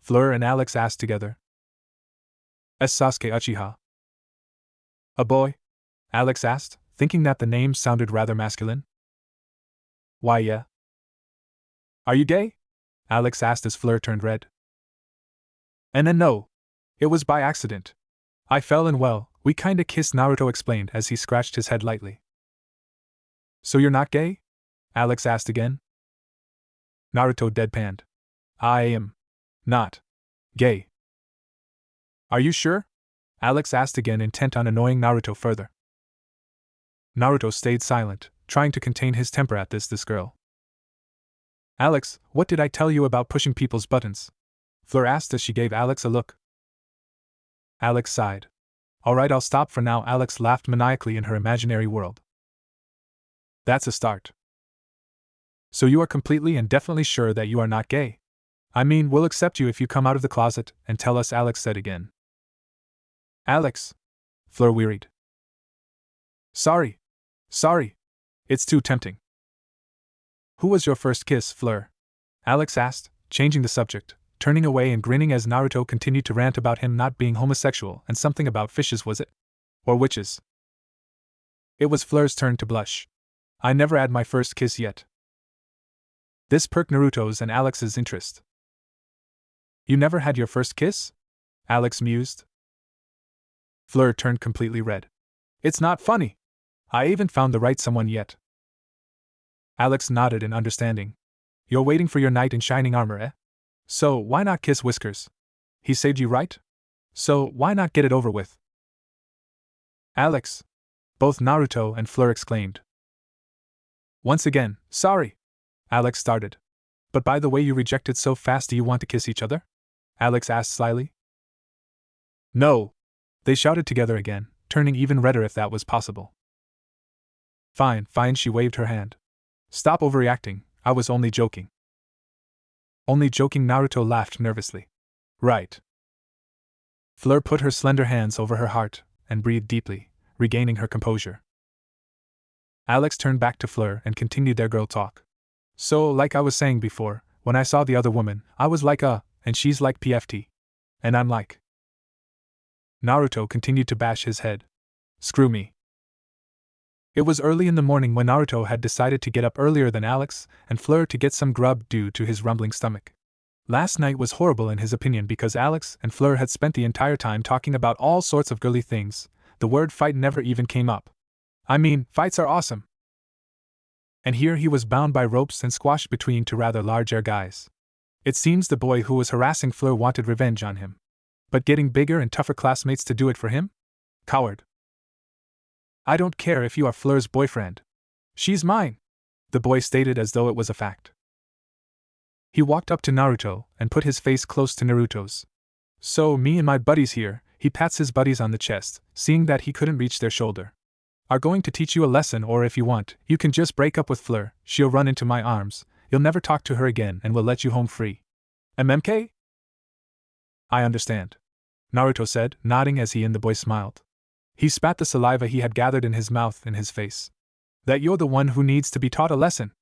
Fleur and Alex asked together. Sasuke Uchiha. A boy? Alex asked, thinking that the name sounded rather masculine. Why, yeah. Are you gay? Alex asked as Fleur turned red. And then no. It was by accident. I fell in well, we kinda kissed, Naruto explained as he scratched his head lightly. So you're not gay? Alex asked again. Naruto deadpanned. I am not gay. Are you sure? Alex asked again, intent on annoying Naruto further. Naruto stayed silent, trying to contain his temper at this girl. Alex, what did I tell you about pushing people's buttons? Fleur asked as she gave Alex a look. Alex sighed. Alright, I'll stop for now. Alex laughed maniacally in her imaginary world. That's a start. So you are completely and definitely sure that you are not gay? I mean, we'll accept you if you come out of the closet and tell us, Alex said again. Alex. Fleur wearied. Sorry. It's too tempting. Who was your first kiss, Fleur? Alex asked, changing the subject, turning away and grinning as Naruto continued to rant about him not being homosexual and something about fishes, was it? Or witches? It was Fleur's turn to blush. I never had my first kiss yet. This perked Naruto's and Alex's interest. You never had your first kiss? Alex mused. Fleur turned completely red. It's not funny. I haven't found the right someone yet. Alex nodded in understanding. You're waiting for your knight in shining armor, eh? So, why not kiss Whiskers? He saved you, right? So, why not get it over with? Alex! Both Naruto and Fleur exclaimed. Once again, sorry! Alex started. But by the way you rejected so fast, do you want to kiss each other? Alex asked slyly. No! They shouted together again, turning even redder if that was possible. Fine, she waved her hand. Stop overreacting, I was only joking. Only joking, Naruto laughed nervously. Right. Fleur put her slender hands over her heart and breathed deeply, regaining her composure. Alex turned back to Fleur and continued their girl talk. So, like I was saying before, when I saw the other woman, I was like, and she's like PFT. And I'm like. Naruto continued to bash his head. Screw me. It was early in the morning when Naruto had decided to get up earlier than Alex and Fleur to get some grub due to his rumbling stomach. Last night was horrible in his opinion because Alex and Fleur had spent the entire time talking about all sorts of girly things. The word fight never even came up. I mean, fights are awesome. And here he was bound by ropes and squashed between two rather large air guys. It seems the boy who was harassing Fleur wanted revenge on him. But getting bigger and tougher classmates to do it for him? Coward. I don't care if you are Fleur's boyfriend. She's mine, the boy stated as though it was a fact. He walked up to Naruto and put his face close to Naruto's. So, me and my buddies here, he pats his buddies on the chest, seeing that he couldn't reach their shoulder. Are going to teach you a lesson, or if you want, you can just break up with Fleur, she'll run into my arms, you'll never talk to her again and we'll let you home free. MMK? I understand, Naruto said, nodding as he and the boy smiled. He spat the saliva he had gathered in his mouth in his face. That you're the one who needs to be taught a lesson.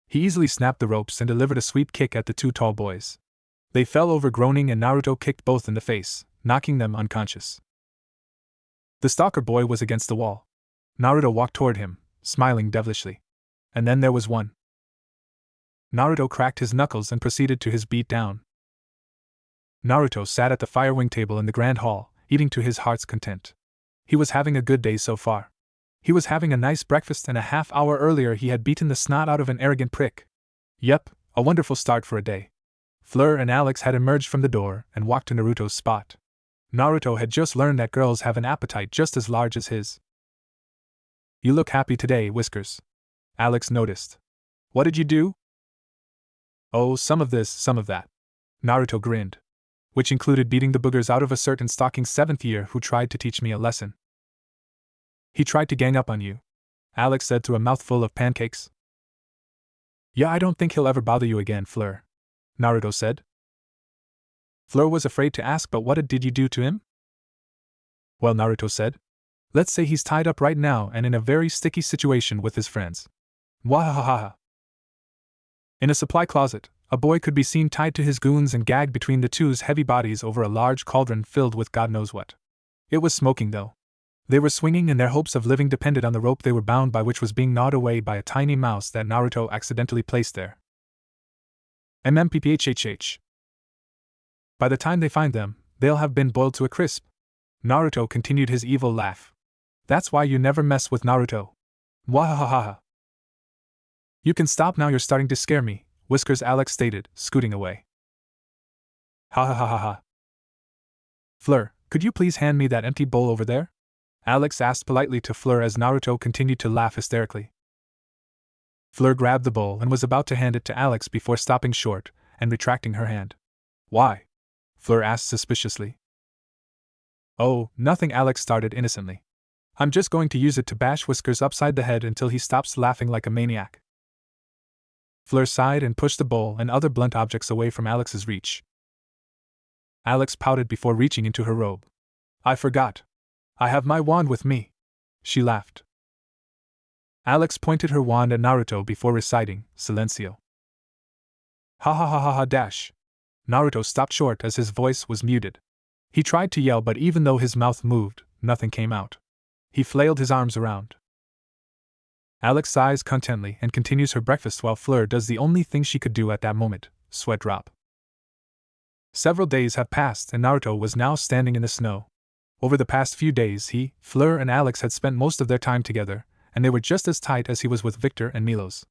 He easily snapped the ropes and delivered a sweep kick at the two tall boys. They fell over groaning and Naruto kicked both in the face, knocking them unconscious. The stalker boy was against the wall. Naruto walked toward him, smiling devilishly. And then there was one. Naruto cracked his knuckles and proceeded to his beat down. Naruto sat at the fire wing table in the grand hall, eating to his heart's content. He was having a good day so far. He was having a nice breakfast and a half-hour earlier he had beaten the snot out of an arrogant prick. Yep, a wonderful start for a day. Fleur and Alex had emerged from the door and walked to Naruto's spot. Naruto had just learned that girls have an appetite just as large as his. You look happy today, Whiskers. Alex noticed. What did you do? Oh, some of this, some of that. Naruto grinned. Which included beating the boogers out of a certain stalking 7th year who tried to teach me a lesson. He tried to gang up on you, Alex said through a mouthful of pancakes. Yeah, I don't think he'll ever bother you again, Fleur, Naruto said. Fleur was afraid to ask, but what did you do to him? Well, Naruto said, let's say he's tied up right now and in a very sticky situation with his friends. Wahahaha. In a supply closet, a boy could be seen tied to his goons and gagged between the two's heavy bodies over a large cauldron filled with God knows what. It was smoking, though. They were swinging and their hopes of living depended on the rope they were bound by, which was being gnawed away by a tiny mouse that Naruto accidentally placed there. MMPPHHH. By the time they find them, they'll have been boiled to a crisp. Naruto continued his evil laugh. That's why you never mess with Naruto. Wahahaha. You can stop now, you're starting to scare me, Whiskers Alex stated, scooting away. Ha ha ha ha ha. Fleur, could you please hand me that empty bowl over there? Alex asked politely to Fleur as Naruto continued to laugh hysterically. Fleur grabbed the bowl and was about to hand it to Alex before stopping short and retracting her hand. Why? Fleur asked suspiciously. Oh, nothing, Alex started innocently. I'm just going to use it to bash Whiskers upside the head until he stops laughing like a maniac. Fleur sighed and pushed the bowl and other blunt objects away from Alex's reach. Alex pouted before reaching into her robe. I forgot. I have my wand with me. She laughed. Alex pointed her wand at Naruto before reciting, Silencio. Ha ha ha ha ha dash. Naruto stopped short as his voice was muted. He tried to yell, but even though his mouth moved, nothing came out. He flailed his arms around. Alex sighs contentedly and continues her breakfast while Fleur does the only thing she could do at that moment, sweat drop. Several days have passed and Naruto was now standing in the snow. Over the past few days he, Fleur and Alex had spent most of their time together, and they were just as tight as he was with Victor and Milos.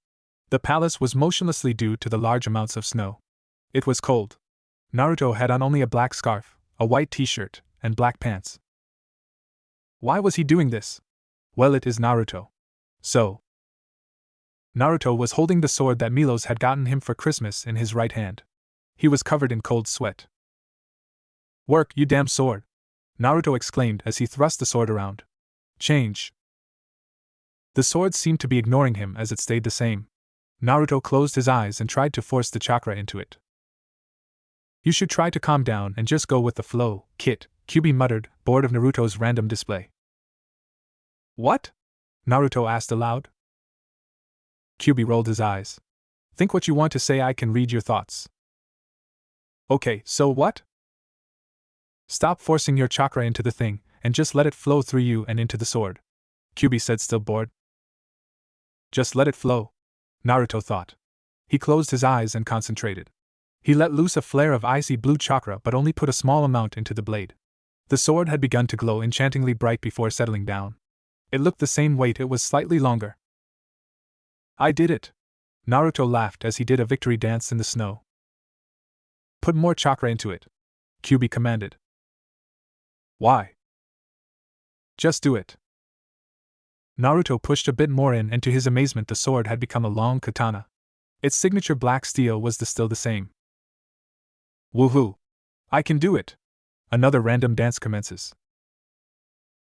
The palace was motionlessly due to the large amounts of snow. It was cold. Naruto had on only a black scarf, a white t-shirt, and black pants. Why was he doing this? Well, it is Naruto. So. Naruto was holding the sword that Milos had gotten him for Christmas in his right hand. He was covered in cold sweat. Work, you damn sword! Naruto exclaimed as he thrust the sword around. Change. The sword seemed to be ignoring him as it stayed the same. Naruto closed his eyes and tried to force the chakra into it. You should try to calm down and just go with the flow, Kit, Kyuubi muttered, bored of Naruto's random display. What? Naruto asked aloud. Kyuubi rolled his eyes. Think what you want to say, I can read your thoughts. Okay, so what? Stop forcing your chakra into the thing, and just let it flow through you and into the sword, Kyuubi said, still bored. Just let it flow, Naruto thought. He closed his eyes and concentrated. He let loose a flare of icy blue chakra but only put a small amount into the blade. The sword had begun to glow enchantingly bright before settling down. It looked the same weight, it was slightly longer. I did it! Naruto laughed as he did a victory dance in the snow. Put more chakra into it, Kyuubi commanded. Why? Just do it. Naruto pushed a bit more in, and to his amazement the sword had become a long katana. Its signature black steel was still the same. Woohoo! I can do it! Another random dance commences.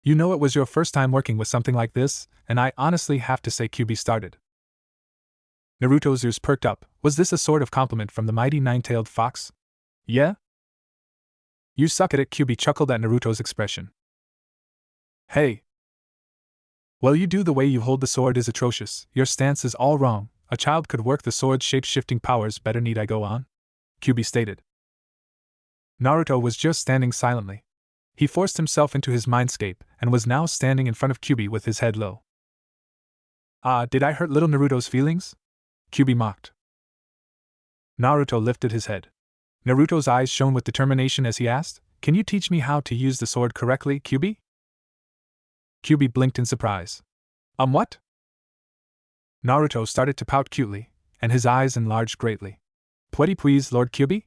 You know, it was your first time working with something like this, and I honestly have to say Kyuubi started. Naruto's ears perked up. Was this a sort of compliment from the mighty nine-tailed fox? Yeah? You suck at it, Kyuubi chuckled at Naruto's expression. Hey! Well, you do. The way you hold the sword is atrocious. Your stance is all wrong. A child could work the sword's shape-shifting powers better. Need I go on? Kyuubi stated. Naruto was just standing silently. He forced himself into his mindscape and was now standing in front of Kyuubi with his head low. Did I hurt little Naruto's feelings? Kyuubi mocked. Naruto lifted his head. Naruto's eyes shone with determination as he asked, Can you teach me how to use the sword correctly, Kyuubi? Kyuubi blinked in surprise. What? Naruto started to pout cutely, and his eyes enlarged greatly. Please, Lord Kyuubi?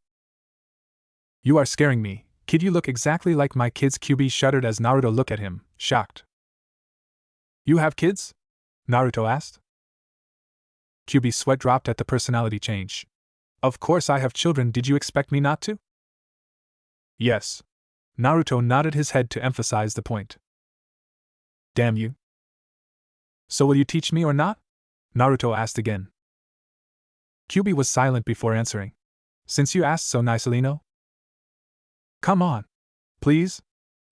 You are scaring me, kid. You look exactly like my kids. Kyuubi shuddered as Naruto looked at him, shocked. You have kids? Naruto asked. Kyuubi's sweat dropped at the personality change. Of course I have children. Did you expect me not to? Yes. Naruto nodded his head to emphasize the point. Damn you. So will you teach me or not? Naruto asked again. Kyuubi was silent before answering. Since you asked so nicely, no? Come on. Please?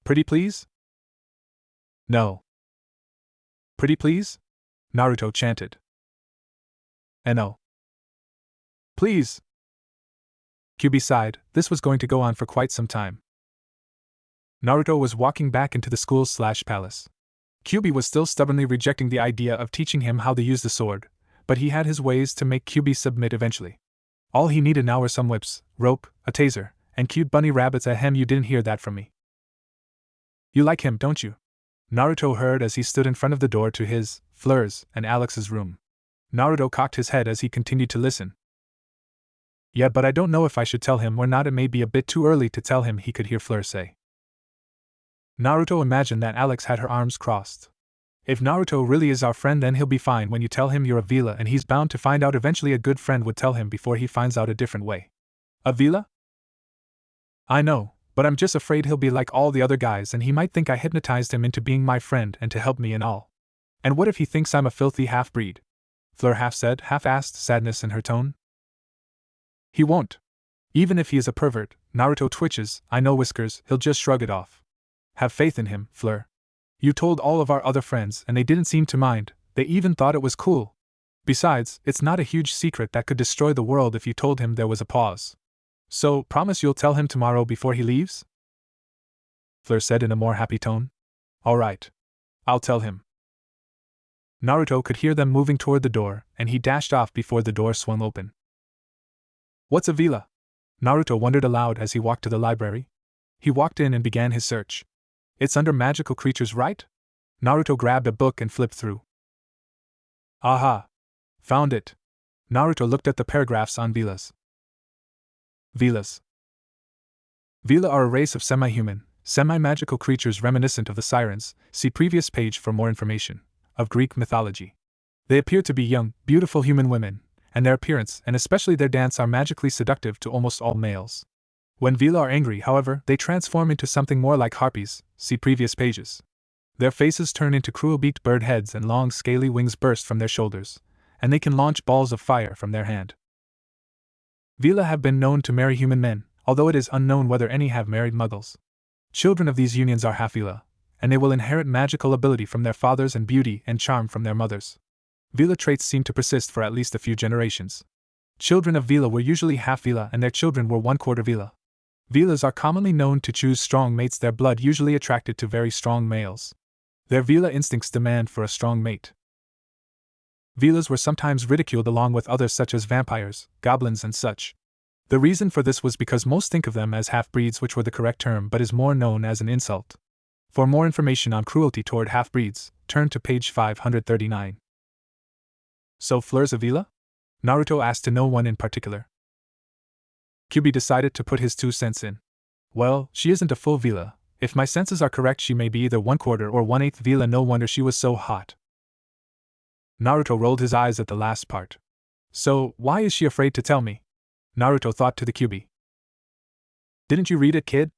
Pretty please? No. Pretty please? Naruto chanted. No. Please. Kyuubi sighed. This was going to go on for quite some time. Naruto was walking back into the school/palace. Kyuubi was still stubbornly rejecting the idea of teaching him how to use the sword, but he had his ways to make Kyuubi submit eventually. All he needed now were some whips, rope, a taser, and cute bunny rabbits. Ahem, you didn't hear that from me. You like him, don't you? Naruto heard as he stood in front of the door to his, Fleur's, and Alex's room. Naruto cocked his head as he continued to listen. Yeah, but I don't know if I should tell him or not. It may be a bit too early to tell him, he could hear Fleur say. Naruto imagined that Alex had her arms crossed. If Naruto really is our friend, then he'll be fine when you tell him you're a Vila, and he's bound to find out eventually. A good friend would tell him before he finds out a different way. A Vila? I know, but I'm just afraid he'll be like all the other guys and he might think I hypnotized him into being my friend and to help me and all. And what if he thinks I'm a filthy half-breed? Fleur half said, half asked, sadness in her tone. He won't. Even if he is a pervert, Naruto twitches, I know Whiskers, he'll just shrug it off. Have faith in him, Fleur. You told all of our other friends and they didn't seem to mind, they even thought it was cool. Besides, it's not a huge secret that could destroy the world if you told him. There was a pause. So, promise you'll tell him tomorrow before he leaves? Fleur said in a more happy tone. All right. I'll tell him. Naruto could hear them moving toward the door, and he dashed off before the door swung open. What's a Vila? Naruto wondered aloud as he walked to the library. He walked in and began his search. It's under magical creatures, right? Naruto grabbed a book and flipped through. Aha! Found it. Naruto looked at the paragraphs on Vilas. Vilas. Vila are a race of semi-human, semi-magical creatures reminiscent of the sirens, see previous page for more information, of Greek mythology. They appear to be young, beautiful human women, and their appearance and especially their dance are magically seductive to almost all males. When Vila are angry, however, they transform into something more like harpies, see previous pages. Their faces turn into cruel-beaked bird heads and long scaly wings burst from their shoulders, and they can launch balls of fire from their hand. Vila have been known to marry human men, although it is unknown whether any have married muggles. Children of these unions are half Vila, and they will inherit magical ability from their fathers and beauty and charm from their mothers. Vila traits seem to persist for at least a few generations. Children of Vila were usually half Vila and their children were 1/4 Vila. Vilas are commonly known to choose strong mates, their blood usually attracted to very strong males. Their Vila instincts demand for a strong mate. Vilas were sometimes ridiculed along with others such as vampires, goblins and such. The reason for this was because most think of them as half-breeds, which were the correct term but is more known as an insult. For more information on cruelty toward half-breeds, turn to page 539. So Fleur's a villa? Naruto asked to no one in particular. Kyubi decided to put his 2 cents in. Well, she isn't a full villa. If my senses are correct, she may be either 1/4 or 1/8 villa. No wonder she was so hot. Naruto rolled his eyes at the last part. So, why is she afraid to tell me? Naruto thought to the Kyubi. Didn't you read it, kid?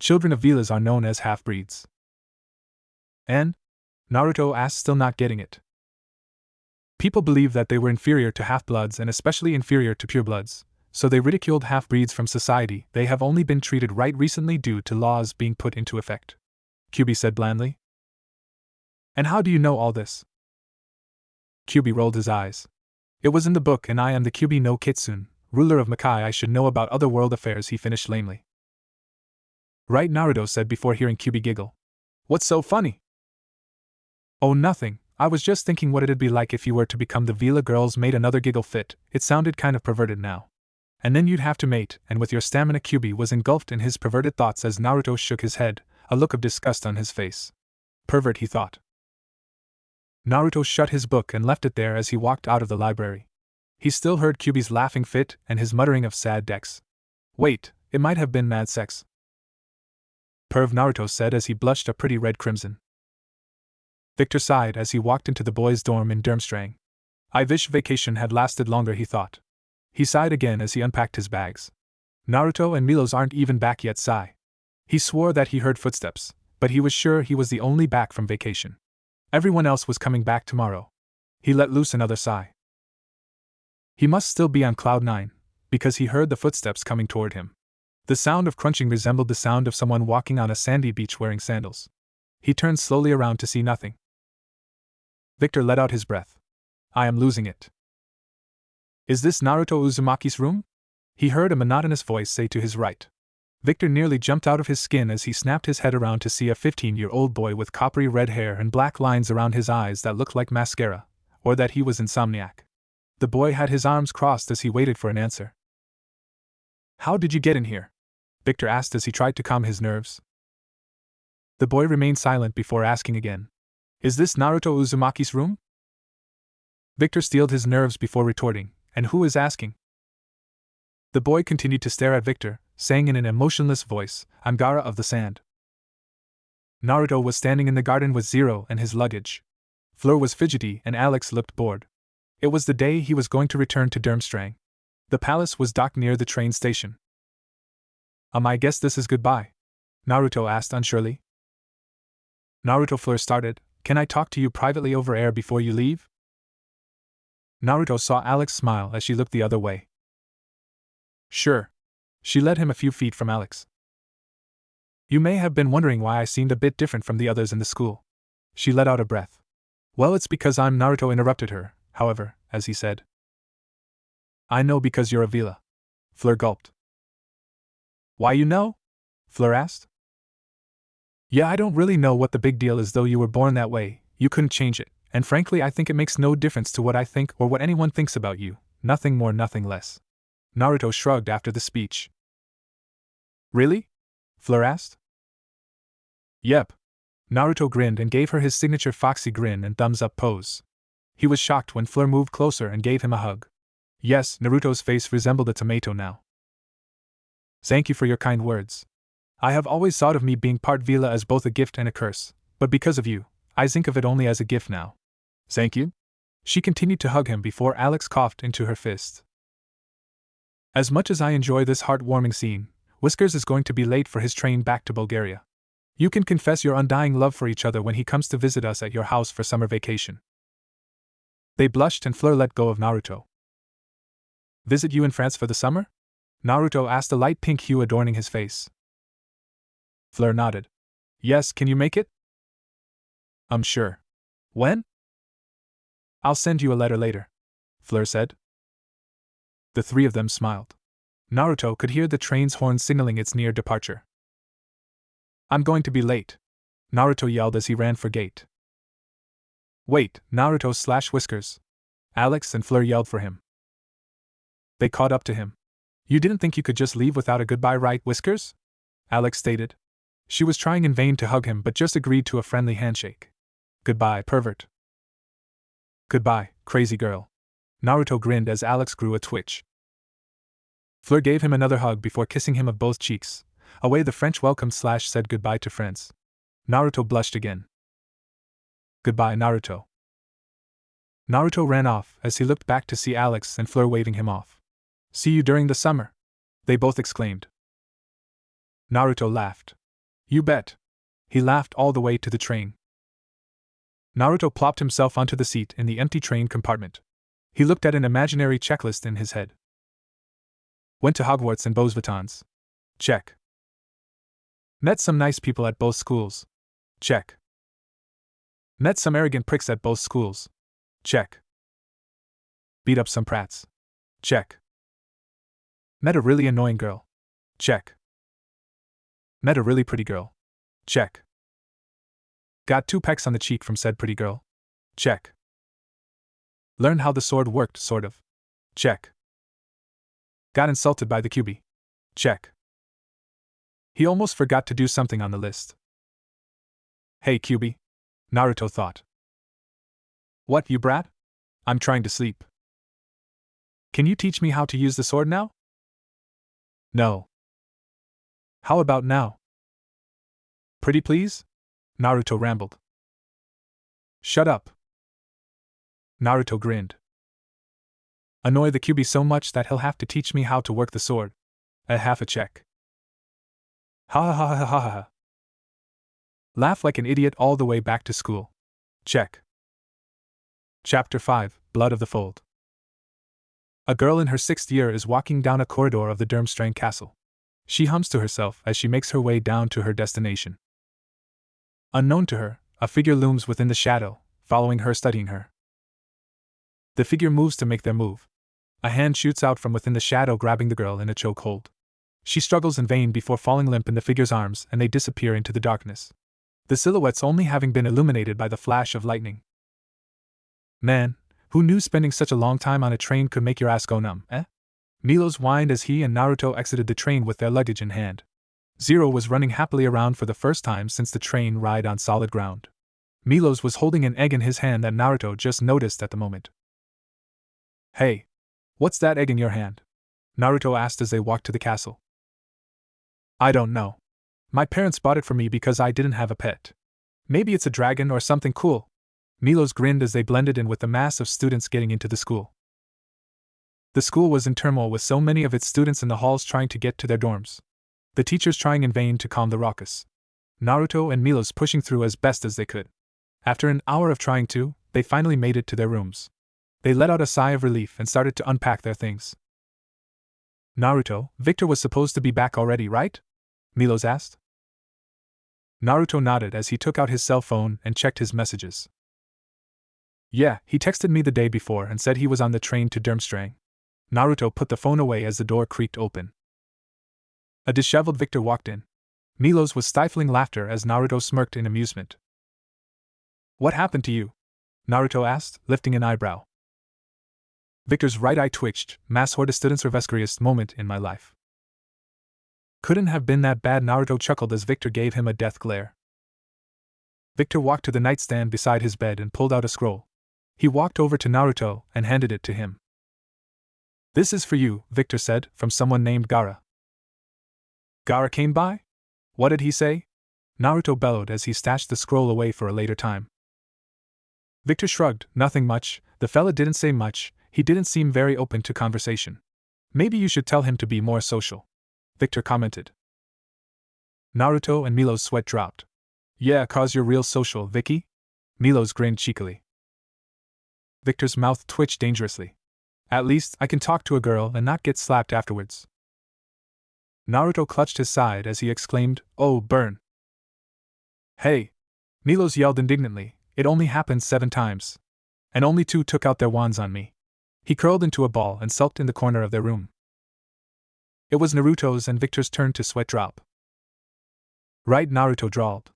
Children of villas are known as half-breeds. And? Naruto asked, still not getting it. People believed that they were inferior to half-bloods and especially inferior to purebloods, so they ridiculed half-breeds from society. They have only been treated right recently due to laws being put into effect, Kyubi said blandly. And how do you know all this? Kyubi rolled his eyes. It was in the book, and I am the Kyubi no Kitsune, ruler of Makai. I should know about other world affairs, he finished lamely. Right, Naruto said before hearing Kyubi giggle. What's so funny? Oh, nothing. I was just thinking what it'd be like if you were to become the villa. Girls made another giggle fit. It sounded kind of perverted now. And then you'd have to mate, and with your stamina. Kyubi was engulfed in his perverted thoughts as Naruto shook his head, a look of disgust on his face. Pervert, he thought. Naruto shut his book and left it there as he walked out of the library. He still heard Kyubi's laughing fit and his muttering of sad decks. Wait, it might have been mad sex. Perv, Naruto said as he blushed a pretty red crimson. Victor sighed as he walked into the boys' dorm in Durmstrang. I wish vacation had lasted longer, he thought. He sighed again as he unpacked his bags. Naruto and Milos aren't even back yet. Sigh. He swore that he heard footsteps, but he was sure he was the only back from vacation. Everyone else was coming back tomorrow. He let loose another sigh. He must still be on cloud 9, because he heard the footsteps coming toward him. The sound of crunching resembled the sound of someone walking on a sandy beach wearing sandals. He turned slowly around to see nothing. Victor let out his breath. I am losing it. Is this Naruto Uzumaki's room? He heard a monotonous voice say to his right. Victor nearly jumped out of his skin as he snapped his head around to see a 15-year-old boy with coppery red hair and black lines around his eyes that looked like mascara, or that he was insomniac. The boy had his arms crossed as he waited for an answer. How did you get in here? Victor asked as he tried to calm his nerves. The boy remained silent before asking again. Is this Naruto Uzumaki's room? Victor steeled his nerves before retorting, and who is asking? The boy continued to stare at Victor, saying in an emotionless voice, I'm Gaara of the Sand. Naruto was standing in the garden with Zero and his luggage. Fleur was fidgety and Alex looked bored. It was the day he was going to return to Durmstrang. The palace was docked near the train station. I guess this is goodbye? Naruto asked unsurely. Naruto, Fleur started, can I talk to you privately over air before you leave? Naruto saw Alex smile as she looked the other way. Sure. She led him a few feet from Alex. You may have been wondering why I seemed a bit different from the others in the school. She let out a breath. Well, it's because I'm Naruto, interrupted her, however, as he said. I know because you're a villa. Fleur gulped. Why you know? Fleur asked. Yeah, I don't really know what the big deal is, though you were born that way, you couldn't change it, and frankly I think it makes no difference to what I think or what anyone thinks about you, nothing more, nothing less. Naruto shrugged after the speech. Really? Fleur asked. Yep. Naruto grinned and gave her his signature foxy grin and thumbs-up pose. He was shocked when Fleur moved closer and gave him a hug. Yes, Naruto's face resembled a tomato now. Thank you for your kind words. I have always thought of me being part villa as both a gift and a curse, but because of you, I think of it only as a gift now. Thank you? She continued to hug him before Alex coughed into her fist. As much as I enjoy this heartwarming scene, Whiskers is going to be late for his train back to Bulgaria. You can confess your undying love for each other when he comes to visit us at your house for summer vacation. They blushed and Fleur let go of Naruto. Visit you in France for the summer? Naruto asked, a light pink hue adorning his face. Fleur nodded. Yes, can you make it? I'm sure. When? I'll send you a letter later, Fleur said. The three of them smiled. Naruto could hear the train's horn signaling its near departure. I'm going to be late, Naruto yelled as he ran for gate. Wait, Naruto/Whiskers. Alex and Fleur yelled for him. They caught up to him. You didn't think you could just leave without a goodbye, right, Whiskers? Alex stated. She was trying in vain to hug him but just agreed to a friendly handshake. Goodbye, pervert. Goodbye, crazy girl. Naruto grinned as Alex grew a twitch. Fleur gave him another hug before kissing him of both cheeks, a way the French welcomed/said goodbye to friends. Naruto blushed again. Goodbye, Naruto. Naruto ran off as he looked back to see Alex and Fleur waving him off. See you during the summer, they both exclaimed. Naruto laughed. You bet. He laughed all the way to the train. Naruto plopped himself onto the seat in the empty train compartment. He looked at an imaginary checklist in his head. Went to Hogwarts and Beauxbatons. Check. Met some nice people at both schools. Check. Met some arrogant pricks at both schools. Check. Beat up some prats. Check. Met a really annoying girl. Check. Met a really pretty girl. Check. Got 2 pecks on the cheek from said pretty girl. Check. Learned how the sword worked, sort of. Check. Got insulted by the QB. Check. He almost forgot to do something on the list. Hey QB. Naruto thought. What, you brat? I'm trying to sleep. Can you teach me how to use the sword now? No. How about now? Pretty please? Naruto rambled. Shut up. Naruto grinned. Annoy the QB so much that he'll have to teach me how to work the sword. Half a check. Ha ha ha ha ha ha. Laugh like an idiot all the way back to school. Check. Chapter 5, Blood of the Fold. A girl in her 6th year is walking down a corridor of the Durmstrang castle. She hums to herself as she makes her way down to her destination. Unknown to her, a figure looms within the shadow, following her, studying her. The figure moves to make their move. A hand shoots out from within the shadow, grabbing the girl in a chokehold. She struggles in vain before falling limp in the figure's arms, and they disappear into the darkness, the silhouettes only having been illuminated by the flash of lightning. Man, who knew spending such a long time on a train could make your ass go numb, eh? Milos whined as he and Naruto exited the train with their luggage in hand. Zero was running happily around for the first time since the train ride on solid ground. Milos was holding an egg in his hand that Naruto just noticed at the moment. Hey, what's that egg in your hand? Naruto asked as they walked to the castle. I don't know. My parents bought it for me because I didn't have a pet. Maybe it's a dragon or something cool. Milos grinned as they blended in with the mass of students getting into the school. The school was in turmoil with so many of its students in the halls trying to get to their dorms. The teachers trying in vain to calm the ruckus. Naruto and Milos pushing through as best as they could. After an hour of trying to, they finally made it to their rooms. They let out a sigh of relief and started to unpack their things. Naruto, Victor was supposed to be back already, right? Milos asked. Naruto nodded as he took out his cell phone and checked his messages. Yeah, he texted me the day before and said he was on the train to Durmstrang. Naruto put the phone away as the door creaked open. A disheveled Victor walked in. Milos was stifling laughter as Naruto smirked in amusement. What happened to you? Naruto asked, lifting an eyebrow. Victor's right eye twitched, mass hordistudens revescuriest moment in my life. Couldn't have been that bad, Naruto chuckled as Victor gave him a death glare. Victor walked to the nightstand beside his bed and pulled out a scroll. He walked over to Naruto and handed it to him. This is for you, Victor said, from someone named Gaara. Gaara came by? What did he say? Naruto bellowed as he stashed the scroll away for a later time. Victor shrugged, nothing much, the fella didn't say much, he didn't seem very open to conversation. Maybe you should tell him to be more social, Victor commented. Naruto and Milos' sweat dropped. Yeah, 'cause you're real social, Vicky? Milos grinned cheekily. Victor's mouth twitched dangerously. At least, I can talk to a girl and not get slapped afterwards. Naruto clutched his side as he exclaimed, Oh, burn. Hey! Milos yelled indignantly, it only happened 7 times. And only 2 took out their wands on me. He curled into a ball and sulked in the corner of their room. It was Naruto's and Victor's turn to sweat drop. Right, Naruto drawled.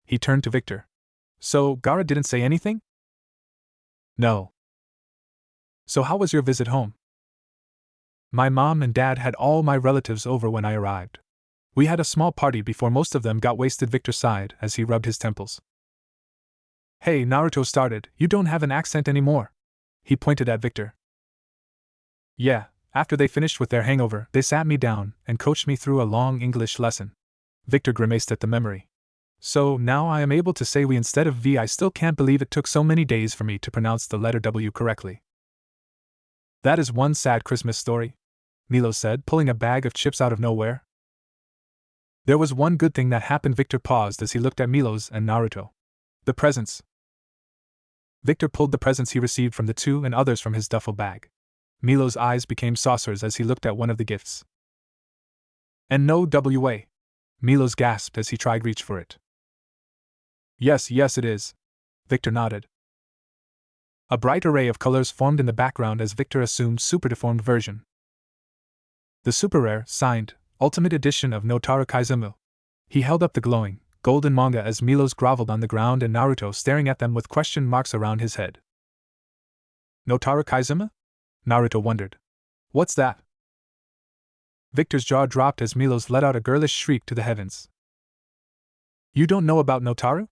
He turned to Victor. So, Gaara didn't say anything? No. So how was your visit home? My mom and dad had all my relatives over when I arrived. We had a small party before most of them got wasted, Victor sighed as he rubbed his temples. Hey, Naruto started, you don't have an accent anymore. He pointed at Victor. Yeah, after they finished with their hangover, they sat me down and coached me through a long English lesson. Victor grimaced at the memory. So, now I am able to say we instead of V. I still can't believe it took so many days for me to pronounce the letter W correctly. That is one sad Christmas story, Milo said, pulling a bag of chips out of nowhere. There was one good thing that happened. Victor paused as he looked at Milo's and Naruto. The presents. Victor pulled the presents he received from the two and others from his duffel bag. Milo's eyes became saucers as he looked at one of the gifts. And no WA. Milo's gasped as he tried to reach for it. Yes, it is. Victor nodded. A bright array of colors formed in the background as Victor assumed super deformed version. The super rare, signed, Ultimate Edition of Notaro Kaizamu. He held up the glowing, golden manga as Milo's groveled on the ground and Naruto staring at them with question marks around his head. Notaro Kaizamu? Naruto wondered. What's that? Victor's jaw dropped as Milo's let out a girlish shriek to the heavens. You don't know about Notaro?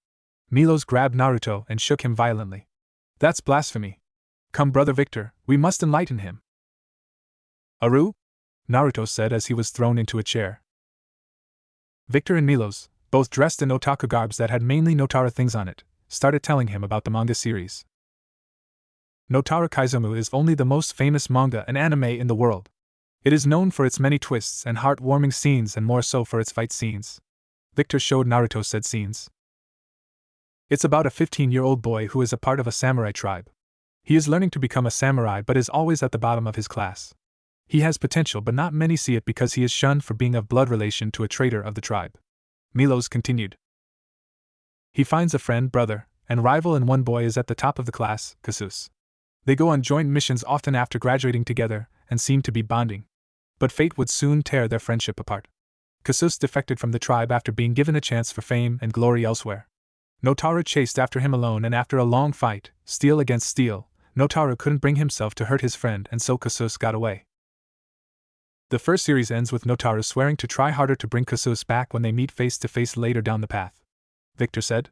Milo's grabbed Naruto and shook him violently. That's blasphemy. Come, brother Victor, we must enlighten him. Aru? Naruto said as he was thrown into a chair. Victor and Milos, both dressed in otaku garbs that had mainly Notara things on it, started telling him about the manga series. Notaro Kaizamu is only the most famous manga and anime in the world. It is known for its many twists and heart-warming scenes and more so for its fight scenes. Victor showed Naruto said scenes. It's about a 15-year-old boy who is a part of a samurai tribe. He is learning to become a samurai but is always at the bottom of his class. He has potential but not many see it because he is shunned for being of blood relation to a traitor of the tribe. Milos continued. He finds a friend, brother, and rival and one boy is at the top of the class, Casus. They go on joint missions often after graduating together and seem to be bonding. But fate would soon tear their friendship apart. Casus defected from the tribe after being given a chance for fame and glory elsewhere. Notaro chased after him alone and after a long fight, steel against steel, Notaro couldn't bring himself to hurt his friend and so Casus got away. The first series ends with Notaro swearing to try harder to bring Casus back when they meet face to face later down the path. Victor said.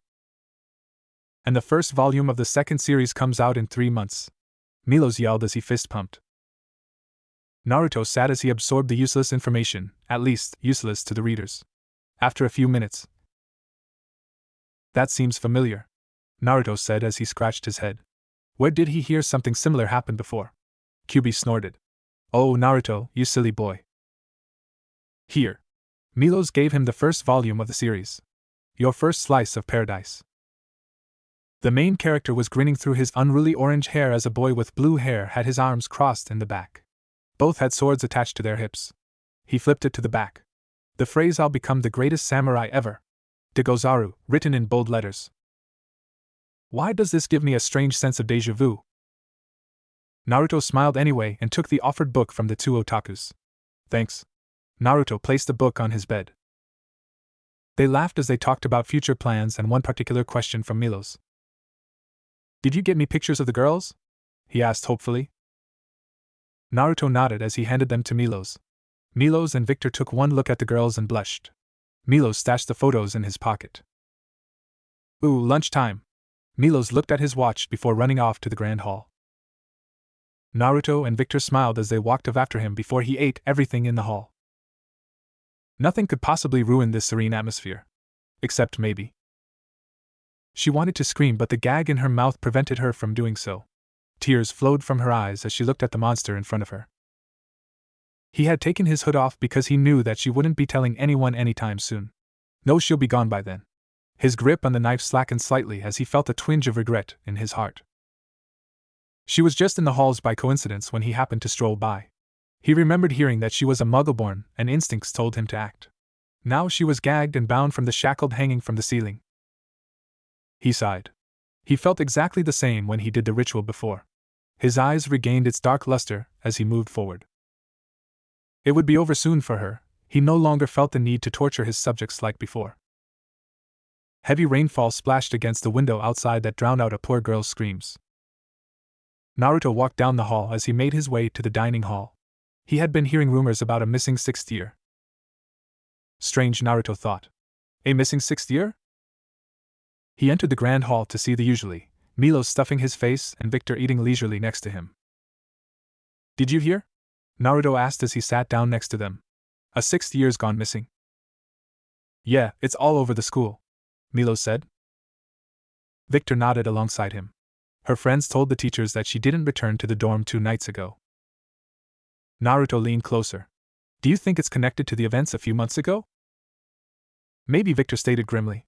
And the first volume of the second series comes out in 3 months. Milos yelled as he fist pumped. Naruto sat as he absorbed the useless information, at least, useless to the readers. After a few minutes. That seems familiar, Naruto said as he scratched his head. Where did he hear something similar happen before? Kyuubi snorted. Oh, Naruto, you silly boy. Here. Milos gave him the first volume of the series. Your first slice of paradise. The main character was grinning through his unruly orange hair as a boy with blue hair had his arms crossed in the back. Both had swords attached to their hips. He flipped it to the back. The phrase "I'll become the greatest samurai ever." Degozaru, written in bold letters. Why does this give me a strange sense of déjà vu? Naruto smiled anyway and took the offered book from the two otakus. Thanks. Naruto placed the book on his bed. They laughed as they talked about future plans and one particular question from Milos. Did you get me pictures of the girls? He asked hopefully. Naruto nodded as he handed them to Milos. Milos and Victor took one look at the girls and blushed. Milos stashed the photos in his pocket. Ooh, lunchtime. Milos looked at his watch before running off to the grand hall. Naruto and Victor smiled as they walked off after him before he ate everything in the hall. Nothing could possibly ruin this serene atmosphere. Except maybe. She wanted to scream but the gag in her mouth prevented her from doing so. Tears flowed from her eyes as she looked at the monster in front of her. He had taken his hood off because he knew that she wouldn't be telling anyone anytime soon. No, she'll be gone by then. His grip on the knife slackened slightly as he felt a twinge of regret in his heart. She was just in the halls by coincidence when he happened to stroll by. He remembered hearing that she was a Muggleborn, and instincts told him to act. Now she was gagged and bound from the shackle hanging from the ceiling. He sighed. He felt exactly the same when he did the ritual before. His eyes regained its dark luster as he moved forward. It would be over soon for her. He no longer felt the need to torture his subjects like before. Heavy rainfall splashed against the window outside that drowned out a poor girl's screams. Naruto walked down the hall as he made his way to the dining hall. He had been hearing rumors about a missing 6th year. Strange, Naruto thought. A missing 6th year? He entered the grand hall to see the usually, Milo stuffing his face and Victor eating leisurely next to him. Did you hear? Naruto asked as he sat down next to them. A sixth year's gone missing. Yeah, it's all over the school, Milo said. Victor nodded alongside him. Her friends told the teachers that she didn't return to the dorm 2 nights ago. Naruto leaned closer. Do you think it's connected to the events a few months ago? Maybe, Victor stated grimly.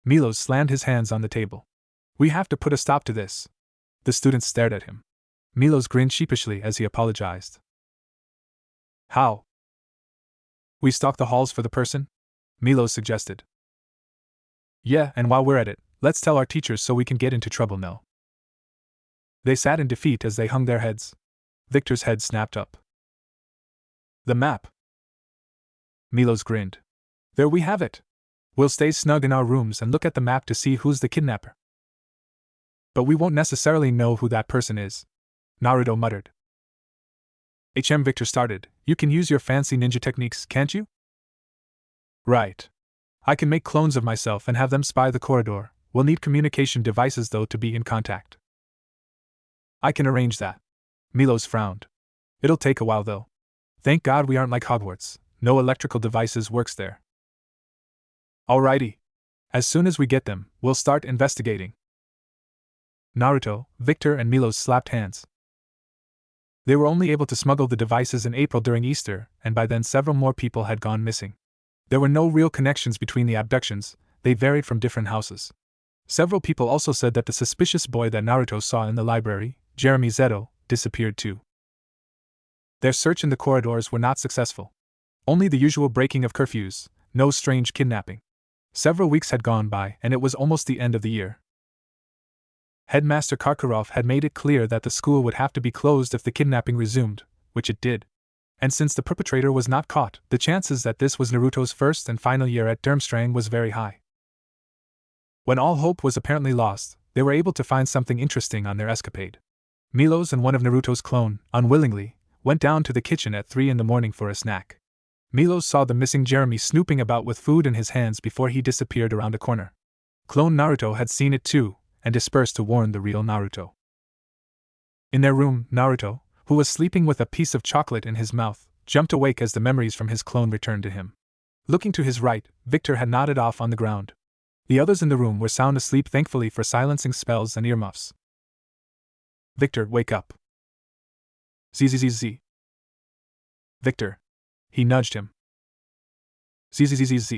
Milo slammed his hands on the table. We have to put a stop to this. The students stared at him. Milos grinned sheepishly as he apologized. How? We stalk the halls for the person? Milo suggested. Yeah, and while we're at it, let's tell our teachers so we can get into trouble now. They sat in defeat as they hung their heads. Victor's head snapped up. The map. Milos grinned. There we have it. We'll stay snug in our rooms and look at the map to see who's the kidnapper. But we won't necessarily know who that person is, Naruto muttered. Victor started. You can use your fancy ninja techniques, can't you? Right. I can make clones of myself and have them spy the corridor. We'll need communication devices though to be in contact. I can arrange that. Milos frowned. It'll take a while though. Thank God we aren't like Hogwarts. No electrical devices works there. Alrighty. As soon as we get them, we'll start investigating. Naruto, Victor and Milos slapped hands. They were only able to smuggle the devices in April during Easter, and by then several more people had gone missing. There were no real connections between the abductions, they varied from different houses. Several people also said that the suspicious boy that Naruto saw in the library, Jeremy Zeto, disappeared too. Their search in the corridors were not successful. Only the usual breaking of curfews, no strange kidnapping. Several weeks had gone by and it was almost the end of the year. Headmaster Karkaroff had made it clear that the school would have to be closed if the kidnapping resumed, which it did. And since the perpetrator was not caught, the chances that this was Naruto's first and final year at Durmstrang was very high. When all hope was apparently lost, they were able to find something interesting on their escapade. Milos and one of Naruto's clone, unwillingly, went down to the kitchen at 3 in the morning for a snack. Milos saw the missing Jeremy snooping about with food in his hands before he disappeared around a corner. Clone Naruto had seen it too, and dispersed to warn the real Naruto. In their room, Naruto, who was sleeping with a piece of chocolate in his mouth, jumped awake as the memories from his clone returned to him. Looking to his right, Victor had nodded off on the ground. The others in the room were sound asleep, thankfully for silencing spells and earmuffs. Victor, wake up. Zzz. Victor. He nudged him. Zzz.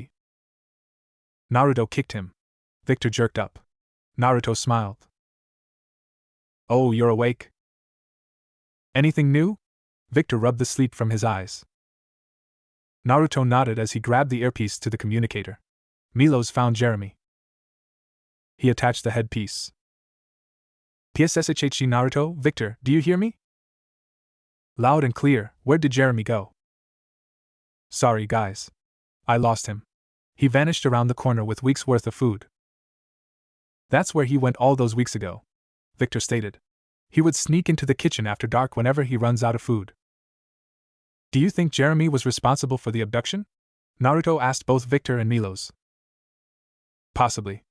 Naruto kicked him. Victor jerked up. Naruto smiled. Oh, you're awake? Anything new? Victor rubbed the sleep from his eyes. Naruto nodded as he grabbed the earpiece to the communicator. Milos found Jeremy. He attached the headpiece. PSSHHG Naruto, Victor, do you hear me? Loud and clear. Where did Jeremy go? Sorry, guys. I lost him. He vanished around the corner with weeks' worth of food. That's where he went all those weeks ago, Victor stated. He would sneak into the kitchen after dark whenever he runs out of food. Do you think Jeremy was responsible for the abduction? Naruto asked both Victor and Milos. Possibly.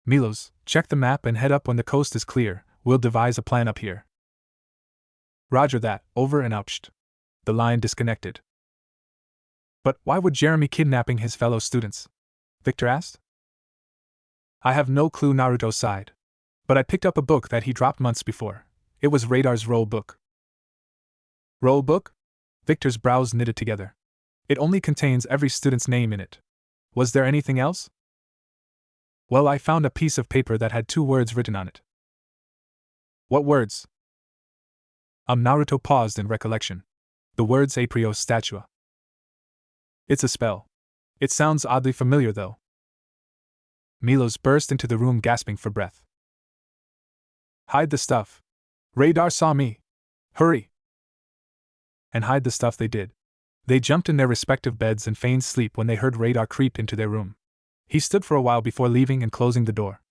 Milos, check the map and head up when the coast is clear. We'll devise a plan up here. Roger that, over and out. The line disconnected. But why would Jeremy kidnapping his fellow students? Victor asked. I have no clue, Naruto sighed. But I picked up a book that he dropped months before. It was Radar's roll book. Roll book? Victor's brows knitted together. It only contains every student's name in it. Was there anything else? Well, I found a piece of paper that had 2 words written on it. What words? Naruto paused in recollection. The words Aprio Statua. It's a spell. It sounds oddly familiar though. Milos burst into the room gasping for breath. Hide the stuff. Radar saw me. Hurry! And hide the stuff they did. They jumped in their respective beds and feigned sleep when they heard Radar creep into their room. He stood for a while before leaving and closing the door.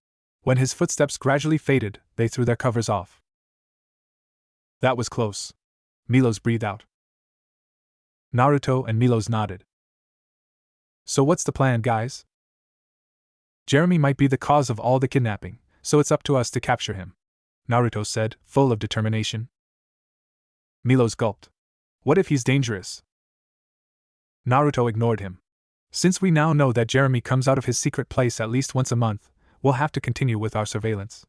When his footsteps gradually faded, they threw their covers off. That was close. Milos breathed out. Naruto and Milos nodded. So what's the plan, guys? Jeremy might be the cause of all the kidnapping, so it's up to us to capture him," Naruto said, full of determination. Milos gulped. "What if he's dangerous?" Naruto ignored him. "Since we now know that Jeremy comes out of his secret place at least once a month, we'll have to continue with our surveillance."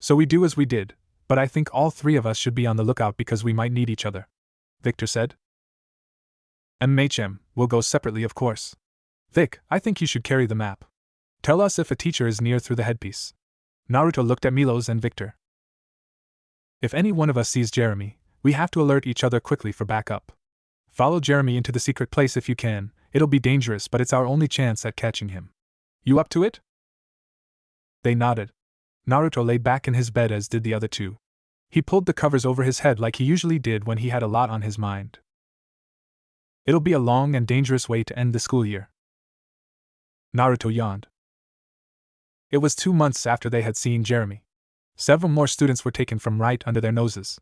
"So we do as we did, but I think all three of us should be on the lookout because we might need each other," Victor said. We'll go separately, of course. Vic, I think you should carry the map. Tell us if a teacher is near through the headpiece." Naruto looked at Milos and Victor. "If any one of us sees Jeremy, we have to alert each other quickly for backup. Follow Jeremy into the secret place if you can. It'll be dangerous, but it's our only chance at catching him. You up to it?" They nodded. Naruto lay back in his bed, as did the other two. He pulled the covers over his head like he usually did when he had a lot on his mind. It'll be a long and dangerous way to end the school year. Naruto yawned. It was 2 months after they had seen Jeremy. Several more students were taken from right under their noses.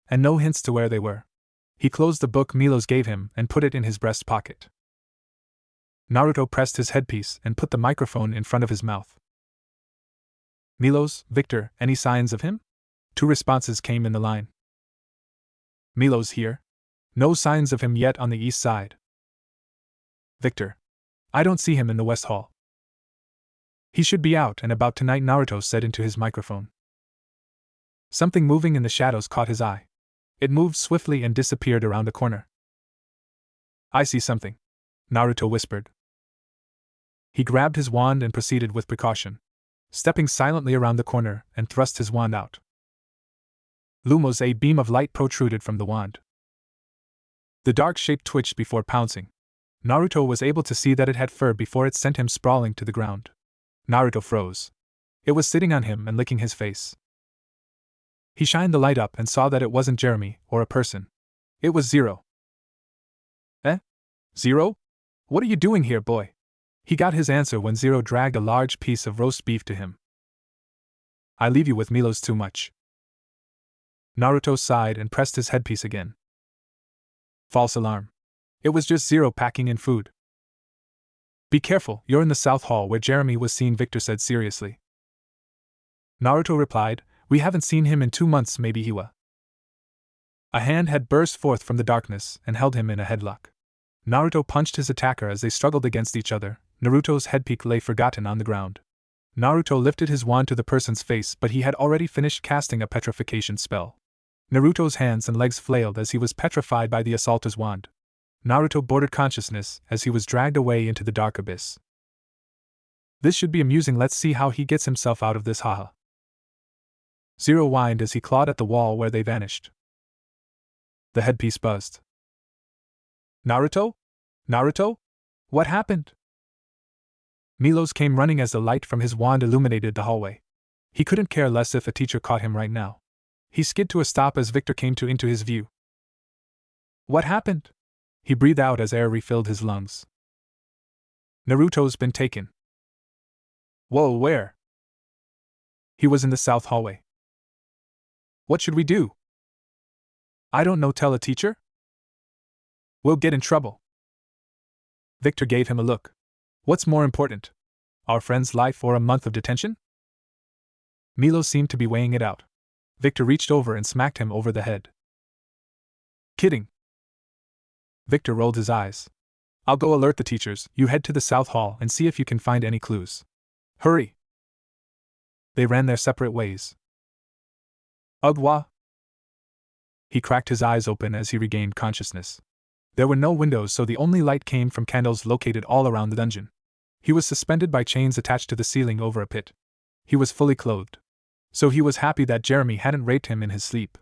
And no hints to where they were. He closed the book Milos gave him and put it in his breast pocket. Naruto pressed his headpiece and put the microphone in front of his mouth. "Milos, Victor, any signs of him?" 2 responses came in the line. "Milos here. No signs of him yet on the east side." "Victor. I don't see him in the West Hall." "He should be out and about tonight," Naruto said into his microphone. Something moving in the shadows caught his eye. It moved swiftly and disappeared around a corner. "I see something," Naruto whispered. He grabbed his wand and proceeded with precaution, stepping silently around the corner and thrust his wand out. Lumos, a beam of light protruded from the wand. The dark shape twitched before pouncing. Naruto was able to see that it had fur before it sent him sprawling to the ground. Naruto froze. It was sitting on him and licking his face. He shined the light up and saw that it wasn't Jeremy, or a person. It was Zero. "Eh? Zero? What are you doing here, boy?" He got his answer when Zero dragged a large piece of roast beef to him. "I leave you with Milos too much." Naruto sighed and pressed his headpiece again. False alarm. It was just Zero packing in food. "Be careful, you're in the South Hall where Jeremy was seen," Victor said seriously. Naruto replied, "We haven't seen him in 2 months, maybe he will." A hand had burst forth from the darkness and held him in a headlock. Naruto punched his attacker as they struggled against each other. Naruto's headpiece lay forgotten on the ground. Naruto lifted his wand to the person's face, but he had already finished casting a petrification spell. Naruto's hands and legs flailed as he was petrified by the assaulter's wand. Naruto bordered consciousness as he was dragged away into the dark abyss. "This should be amusing, let's see how he gets himself out of this, haha." Zero whined as he clawed at the wall where they vanished. The headpiece buzzed. "Naruto? Naruto? What happened?" Milos came running as the light from his wand illuminated the hallway. He couldn't care less if a teacher caught him right now. He skid to a stop as Victor came into his view. "What happened?" he breathed out as air refilled his lungs. "Naruto's been taken." "Whoa, where?" "He was in the south hallway." "What should we do?" "I don't know, tell a teacher?" "We'll get in trouble." Victor gave him a look. "What's more important? Our friend's life or a month of detention?" Milos seemed to be weighing it out. Victor reached over and smacked him over the head. "Kidding." Victor rolled his eyes. "I'll go alert the teachers, you head to the South Hall and see if you can find any clues. Hurry." They ran their separate ways. "Ugwa." He cracked his eyes open as he regained consciousness. There were no windows, so the only light came from candles located all around the dungeon. He was suspended by chains attached to the ceiling over a pit. He was fully clothed. So he was happy that Jeremy hadn't raped him in his sleep.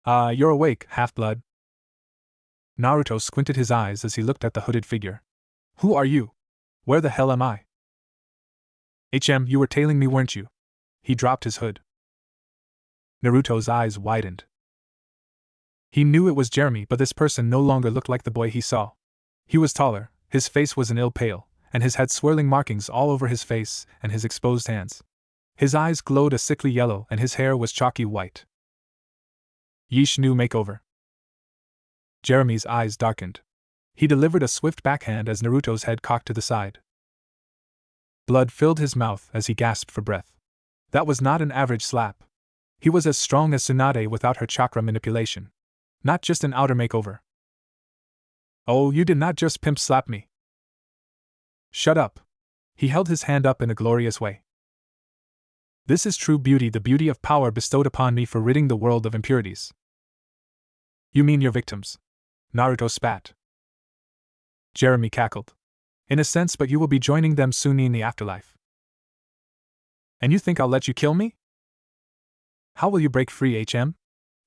"Ah, you're awake, half-blood." Naruto squinted his eyes as he looked at the hooded figure. "Who are you? Where the hell am I?" You were tailing me, weren't you?" He dropped his hood. Naruto's eyes widened. He knew it was Jeremy, but this person no longer looked like the boy he saw. He was taller, his face was an ill pale, and his had swirling markings all over his face and his exposed hands. His eyes glowed a sickly yellow and his hair was chalky white. Yeesh, new makeover. Jeremy's eyes darkened. He delivered a swift backhand as Naruto's head cocked to the side. Blood filled his mouth as he gasped for breath. That was not an average slap. He was as strong as Tsunade without her chakra manipulation. Not just an outer makeover. Oh, you did not just pimp slap me. Shut up. He held his hand up in a glorious way. This is true beauty, the beauty of power bestowed upon me for ridding the world of impurities. You mean your victims? Naruto spat. Jeremy cackled. In a sense, but you will be joining them soon in the afterlife. And you think I'll let you kill me? How will you break free, HM?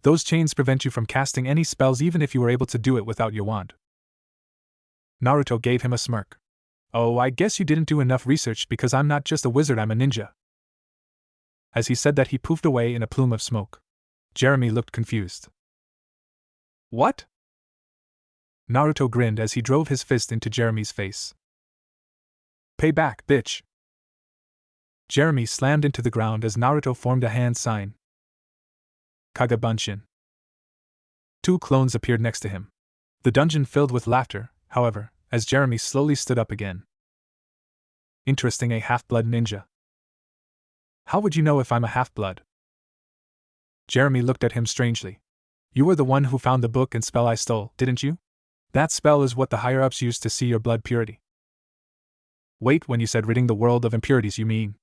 Those chains prevent you from casting any spells even if you were able to do it without your wand. Naruto gave him a smirk. Oh, I guess you didn't do enough research because I'm not just a wizard, I'm a ninja. As he said that, he poofed away in a plume of smoke. Jeremy looked confused. What? Naruto grinned as he drove his fist into Jeremy's face. Pay back, bitch. Jeremy slammed into the ground as Naruto formed a hand sign. Kage Bunshin. Two clones appeared next to him. The dungeon filled with laughter, however, as Jeremy slowly stood up again. Interesting, a half-blood ninja. How would you know if I'm a half-blood? Jeremy looked at him strangely. You were the one who found the book and spell I stole, didn't you? That spell is what the higher-ups use to see your blood purity. Wait, when you said ridding the world of impurities, you mean?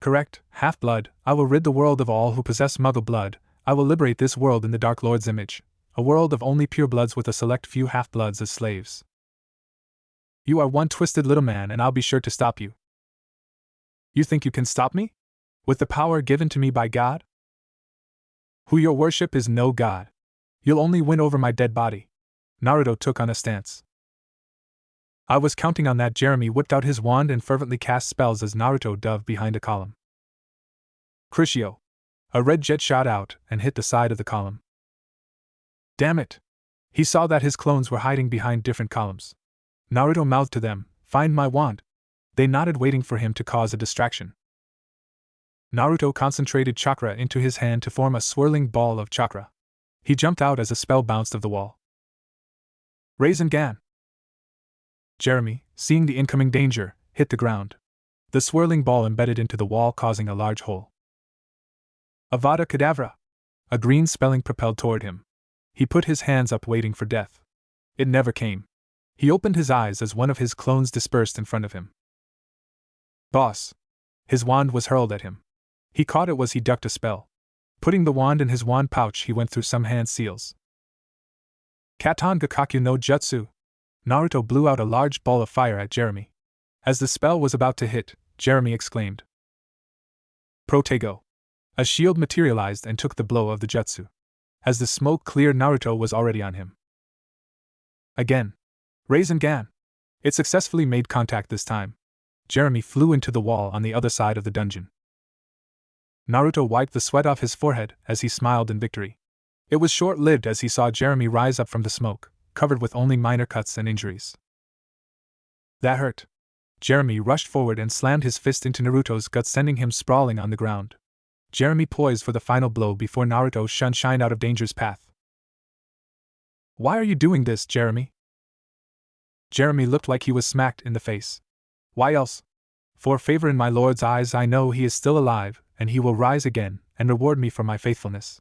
Correct, half-blood. I will rid the world of all who possess Muggle blood. I will liberate this world in the Dark Lord's image, a world of only purebloods with a select few half-bloods as slaves. You are one twisted little man, and I'll be sure to stop you. You think you can stop me? With the power given to me by God? Who you worship is no god. You'll only win over my dead body. Naruto took on a stance. I was counting on that. Jeremy whipped out his wand and fervently cast spells as Naruto dove behind a column. Crucio. A red jet shot out and hit the side of the column. Damn it! He saw that his clones were hiding behind different columns. Naruto mouthed to them, "Find my wand." They nodded, waiting for him to cause a distraction. Naruto concentrated chakra into his hand to form a swirling ball of chakra. He jumped out as a spell bounced off the wall. Rasengan! Jeremy, seeing the incoming danger, hit the ground. The swirling ball embedded into the wall, causing a large hole. Avada Kedavra! A green spelling propelled toward him. He put his hands up, waiting for death. It never came. He opened his eyes as one of his clones dispersed in front of him. Boss! His wand was hurled at him. He caught it as he ducked a spell. Putting the wand in his wand pouch, he went through some hand seals. Katan Gakakyu no Jutsu! Naruto blew out a large ball of fire at Jeremy. As the spell was about to hit, Jeremy exclaimed, Protego! A shield materialized and took the blow of the jutsu. As the smoke cleared, Naruto was already on him. Again. Rasengan! It successfully made contact this time. Jeremy flew into the wall on the other side of the dungeon. Naruto wiped the sweat off his forehead as he smiled in victory. It was short-lived as he saw Jeremy rise up from the smoke, covered with only minor cuts and injuries. That hurt. Jeremy rushed forward and slammed his fist into Naruto's gut, sending him sprawling on the ground. Jeremy poised for the final blow before Naruto shined out of danger's path. Why are you doing this, Jeremy? Jeremy looked like he was smacked in the face. Why else? For favor in my lord's eyes, I know he is still alive, and he will rise again and reward me for my faithfulness.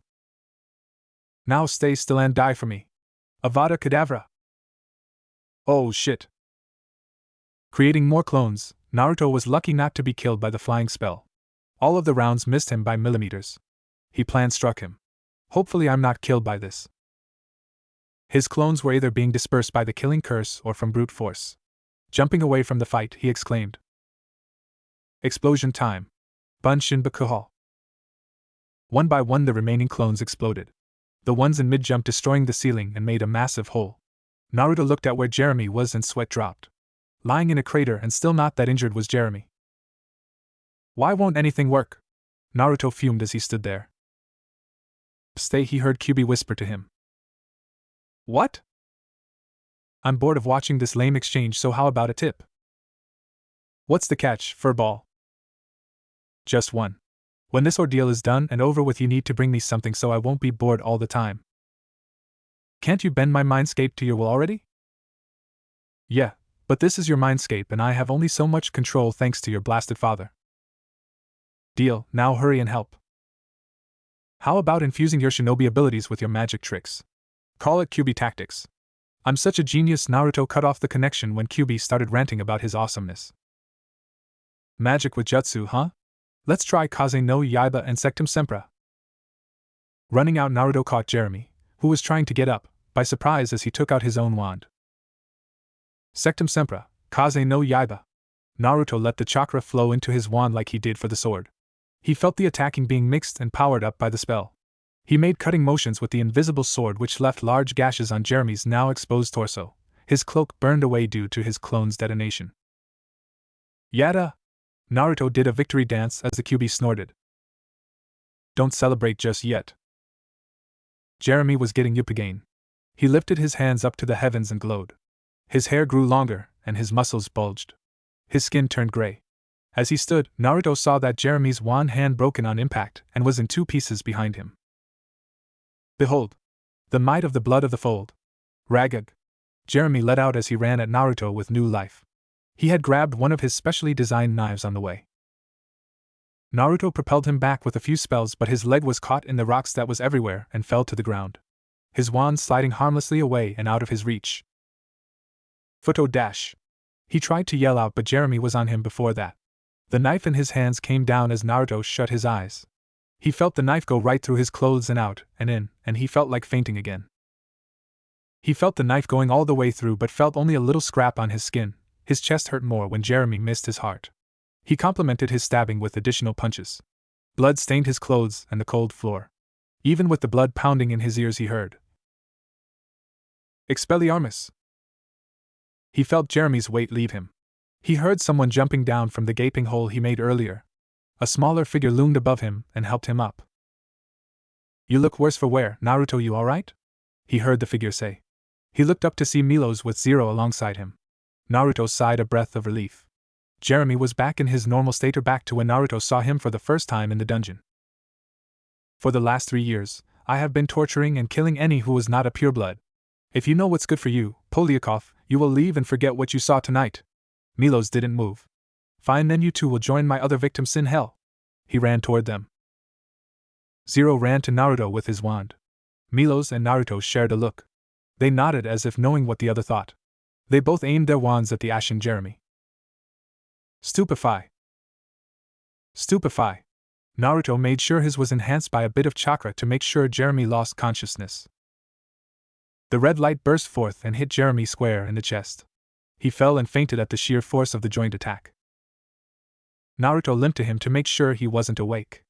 Now stay still and die for me. Avada Kedavra! Oh shit! Creating more clones, Naruto was lucky not to be killed by the flying spell. All of the rounds missed him by millimeters. His plan struck him. Hopefully I'm not killed by this. His clones were either being dispersed by the killing curse or from brute force. Jumping away from the fight, he exclaimed. Explosion time. Bunshin Bakuhal. One by one the remaining clones exploded. The ones in mid jumped, destroying the ceiling and made a massive hole. Naruto looked at where Jeremy was and sweat dropped. Lying in a crater and still not that injured was Jeremy. Why won't anything work? Naruto fumed as he stood there. Stay, he heard Kyubi whisper to him. What? I'm bored of watching this lame exchange, so how about a tip? What's the catch, furball? Just one. When this ordeal is done and over with, you need to bring me something so I won't be bored all the time. Can't you bend my mindscape to your will already? Yeah, But this is your mindscape and I have only so much control thanks to your blasted father. Deal, now hurry and help. How about infusing your shinobi abilities with your magic tricks? Call it QB tactics. I'm such a genius. Naruto cut off the connection when QB started ranting about his awesomeness. Magic with jutsu, huh? Let's try Kage no Yaiba and Sectum Sempra. Running out, Naruto caught Jeremy, who was trying to get up, by surprise as he took out his own wand. Sectum Sempra, Kage no Yaiba. Naruto let the chakra flow into his wand like he did for the sword. He felt the attacking being mixed and powered up by the spell. He made cutting motions with the invisible sword which left large gashes on Jeremy's now exposed torso. His cloak burned away due to his clone's detonation. Yada! Naruto did a victory dance as the QB snorted. Don't celebrate just yet. Jeremy was getting up again. He lifted his hands up to the heavens and glowed. His hair grew longer, and his muscles bulged. His skin turned gray. As he stood, Naruto saw that Jeremy's one hand broken on impact and was in two pieces behind him. Behold! The might of the blood of the fold. Ragag! Jeremy let out as he ran at Naruto with new life. He had grabbed one of his specially designed knives on the way. Naruto propelled him back with a few spells, but his leg was caught in the rocks that was everywhere and fell to the ground. His wand sliding harmlessly away and out of his reach. Photo dash! He tried to yell out, but Jeremy was on him before that. The knife in his hands came down as Naruto shut his eyes. He felt the knife go right through his clothes and out and in, and he felt like fainting again. He felt the knife going all the way through but felt only a little scrap on his skin. His chest hurt more when Jeremy missed his heart. He complemented his stabbing with additional punches. Blood stained his clothes and the cold floor. Even with the blood pounding in his ears he heard Expelliarmus! He felt Jeremy's weight leave him. He heard someone jumping down from the gaping hole he made earlier. A smaller figure loomed above him and helped him up. You look worse for wear, Naruto, you alright? He heard the figure say. He looked up to see Milos with Zero alongside him. Naruto sighed a breath of relief. Jeremy was back in his normal state, or back to when Naruto saw him for the first time in the dungeon. For the last 3 years, I have been torturing and killing any who was not a pureblood. If you know what's good for you, Polyakov, you will leave and forget what you saw tonight. Milos didn't move. Fine, then you two will join my other victims in hell. He ran toward them. Zero ran to Naruto with his wand. Milos and Naruto shared a look. They nodded as if knowing what the other thought. They both aimed their wands at the ashen Jeremy. Stupefy! Stupefy! Naruto made sure his was enhanced by a bit of chakra to make sure Jeremy lost consciousness. The red light burst forth and hit Jeremy square in the chest. He fell and fainted at the sheer force of the joint attack. Naruto limped to him to make sure he wasn't awake.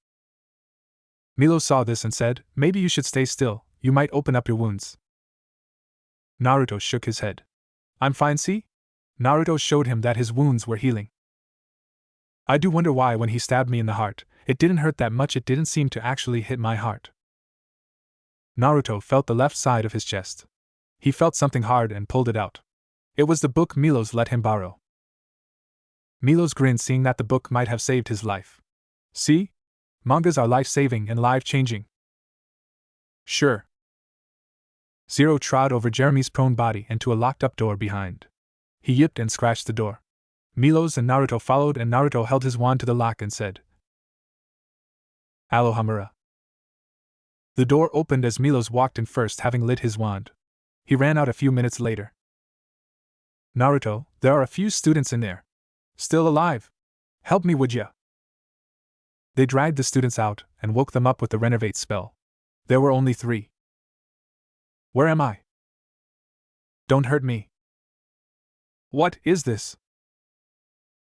Milos saw this and said, "Maybe you should stay still, you might open up your wounds." Naruto shook his head. "I'm fine, see?" Naruto showed him that his wounds were healing. "I do wonder why when he stabbed me in the heart, it didn't hurt that much. It didn't seem to actually hit my heart." Naruto felt the left side of his chest. He felt something hard and pulled it out. It was the book Milos let him borrow. Milos grinned, seeing that the book might have saved his life. "See? Mangas are life-saving and life-changing." "Sure." Zero trod over Jeremy's prone body and to a locked-up door behind. He yipped and scratched the door. Milos and Naruto followed, and Naruto held his wand to the lock and said, "Alohamura." The door opened as Milos walked in first, having lit his wand. He ran out a few minutes later. "Naruto, there are a few students in there. Still alive. Help me, would ya?" They dragged the students out and woke them up with the renovate spell. There were only 3. "Where am I? Don't hurt me." "What is this?"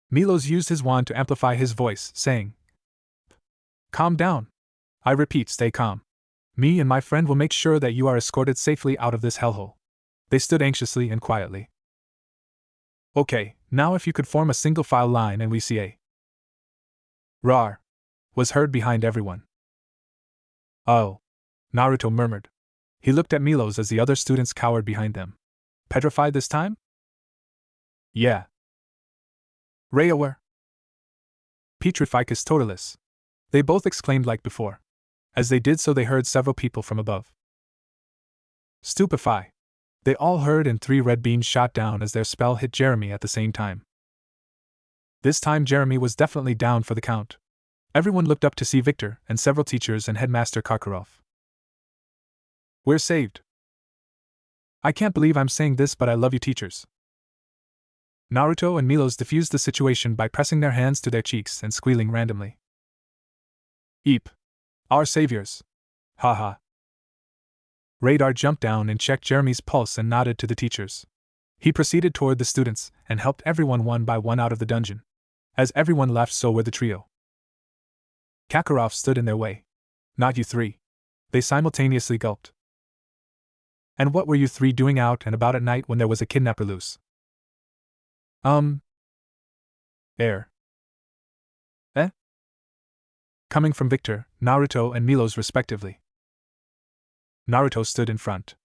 Milos used his wand to amplify his voice, saying, "Calm down. I repeat, stay calm. Me and my friend will make sure that you are escorted safely out of this hellhole." They stood anxiously and quietly. "Okay, now if you could form a single file line and we see a roar," was heard behind everyone. "Oh," Naruto murmured. He looked at Milos as the other students cowered behind them. "Petrified this time?" "Yeah." "Rayaware?" "Petrificus totalis." They both exclaimed like before. As they did so, they heard several people from above. "Stupefy." They all heard and 3 red beams shot down as their spell hit Jeremy at the same time. This time Jeremy was definitely down for the count. Everyone looked up to see Victor and several teachers and Headmaster Karkaroff. We're saved. I can't believe I'm saying this, but I love you, teachers. Naruto and Milos diffused the situation by pressing their hands to their cheeks and squealing randomly. Eep. Our saviors. Haha. Radar jumped down and checked Jeremy's pulse and nodded to the teachers. He proceeded toward the students and helped everyone one by one out of the dungeon. As everyone left, so were the trio. Karkaroff stood in their way. Not you 3. They simultaneously gulped. And what were you 3 doing out and about at night when there was a kidnapper loose? Air. Eh? Coming from Victor, Naruto, and Milos respectively. Naruto stood in front.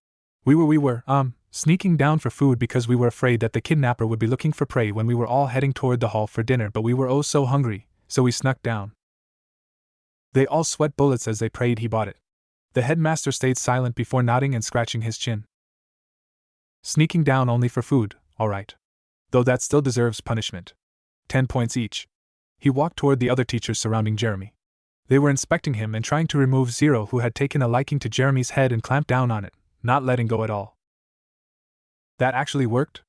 We were sneaking down for food because we were afraid that the kidnapper would be looking for prey when we were all heading toward the hall for dinner, but we were oh so hungry, so we snuck down. They all sweat bullets as they prayed he bought it. The headmaster stayed silent before nodding and scratching his chin. Sneaking down only for food, alright. Though that still deserves punishment. 10 points each. He walked toward the other teachers surrounding Jeremy. They were inspecting him and trying to remove Zero, who had taken a liking to Jeremy's head and clamped down on it, not letting go at all. That actually worked?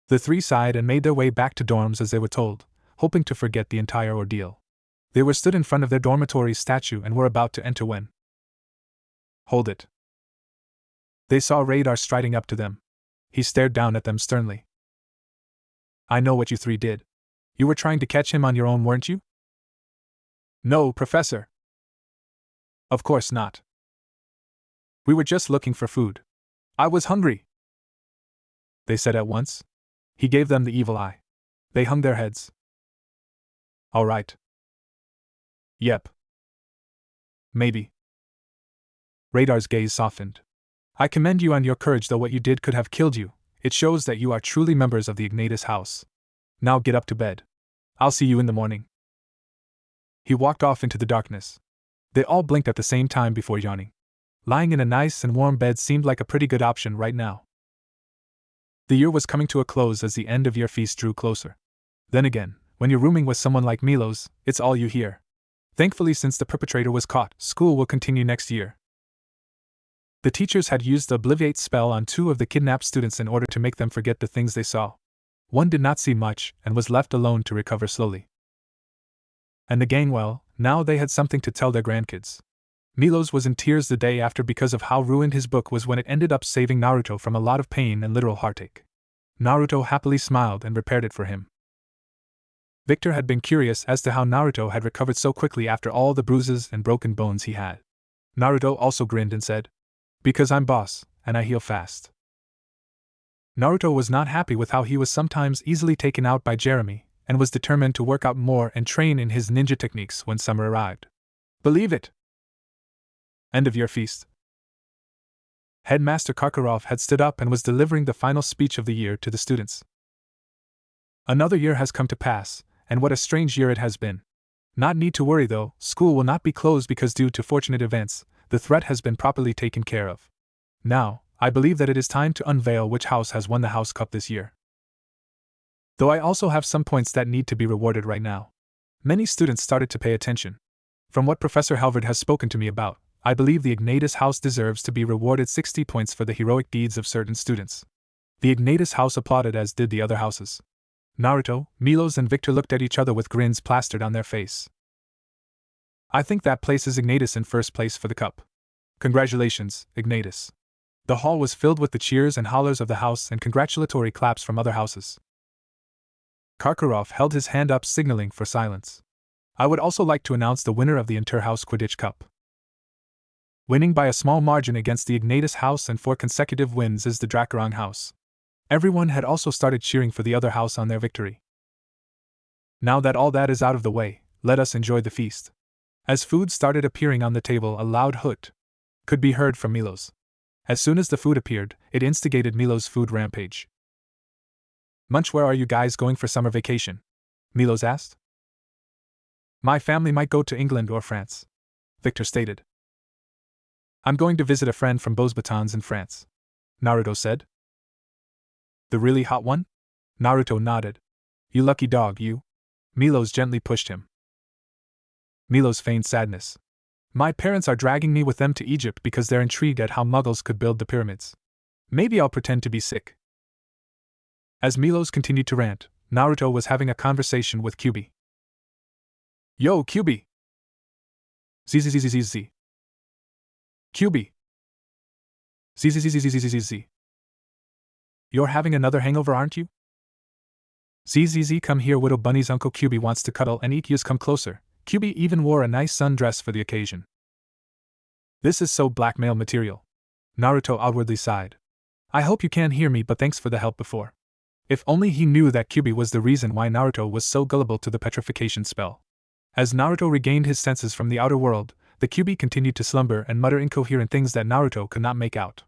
The 3 sighed and made their way back to dorms as they were told, hoping to forget the entire ordeal. They were stood in front of their dormitory statue and were about to enter when. Hold it. They saw Radar striding up to them. He stared down at them sternly. I know what you 3 did. You were trying to catch him on your own, weren't you? No, Professor. Of course not. We were just looking for food. I was hungry. They said at once. He gave them the evil eye. They hung their heads. All right. Yep. Maybe. Radar's gaze softened. I commend you on your courage, though what you did could have killed you. It shows that you are truly members of the Ignatus house. Now get up to bed. I'll see you in the morning. He walked off into the darkness. They all blinked at the same time before yawning. Lying in a nice and warm bed seemed like a pretty good option right now. The year was coming to a close as the end of year feast drew closer. Then again, when you're rooming with someone like Milos, it's all you hear. Thankfully, since the perpetrator was caught, school will continue next year. The teachers had used the Obliviate spell on 2 of the kidnapped students in order to make them forget the things they saw. One did not see much and was left alone to recover slowly. And the gang, well, now they had something to tell their grandkids. Milos was in tears the day after because of how ruined his book was when it ended up saving Naruto from a lot of pain and literal heartache. Naruto happily smiled and repaired it for him. Victor had been curious as to how Naruto had recovered so quickly after all the bruises and broken bones he had. Naruto also grinned and said, Because I'm boss, and I heal fast. Naruto was not happy with how he was sometimes easily taken out by Jeremy, and was determined to work out more and train in his ninja techniques when summer arrived. Believe it! End of year feast. Headmaster Karkaroff had stood up and was delivering the final speech of the year to the students. Another year has come to pass, and what a strange year it has been. Not need to worry though, school will not be closed because due to fortunate events, the threat has been properly taken care of. Now, I believe that it is time to unveil which house has won the House Cup this year. Though I also have some points that need to be rewarded right now. Many students started to pay attention. From what Professor Halvard has spoken to me about, I believe the Ignatus house deserves to be rewarded 60 points for the heroic deeds of certain students. The Ignatus house applauded, as did the other houses. Naruto, Milos, and Victor looked at each other with grins plastered on their face. I think that places Ignatus in first place for the cup. Congratulations, Ignatus. The hall was filled with the cheers and hollers of the house and congratulatory claps from other houses. Karkaroff held his hand up, signaling for silence. I would also like to announce the winner of the Inter-House Quidditch Cup. Winning by a small margin against the Ignatus house and 4 consecutive wins is the Delacour house. Everyone had also started cheering for the other house on their victory. Now that all that is out of the way, let us enjoy the feast. As food started appearing on the table, a loud hoot could be heard from Milos. As soon as the food appeared, it instigated Milos' food rampage. Munch, where are you guys going for summer vacation? Milos asked. My family might go to England or France, Victor stated. I'm going to visit a friend from Beauxbatons in France. Naruto said. The really hot one? Naruto nodded. You lucky dog, you. Milos gently pushed him. Milos feigned sadness. My parents are dragging me with them to Egypt because they're intrigued at how Muggles could build the pyramids. Maybe I'll pretend to be sick. As Milos continued to rant, Naruto was having a conversation with QB. Yo, QB! ZZZZZZ. QB! ZZZZZZZ. You're having another hangover, aren't you? ZZZ, come here, Widow Bunny's Uncle QB wants to cuddle and eat. Yous, come closer. QB even wore a nice sundress for the occasion. This is so blackmail material. Naruto outwardly sighed. I hope you can't hear me, but thanks for the help before. If only he knew that QB was the reason why Naruto was so gullible to the petrification spell. As Naruto regained his senses from the outer world, the QB continued to slumber and mutter incoherent things that Naruto could not make out.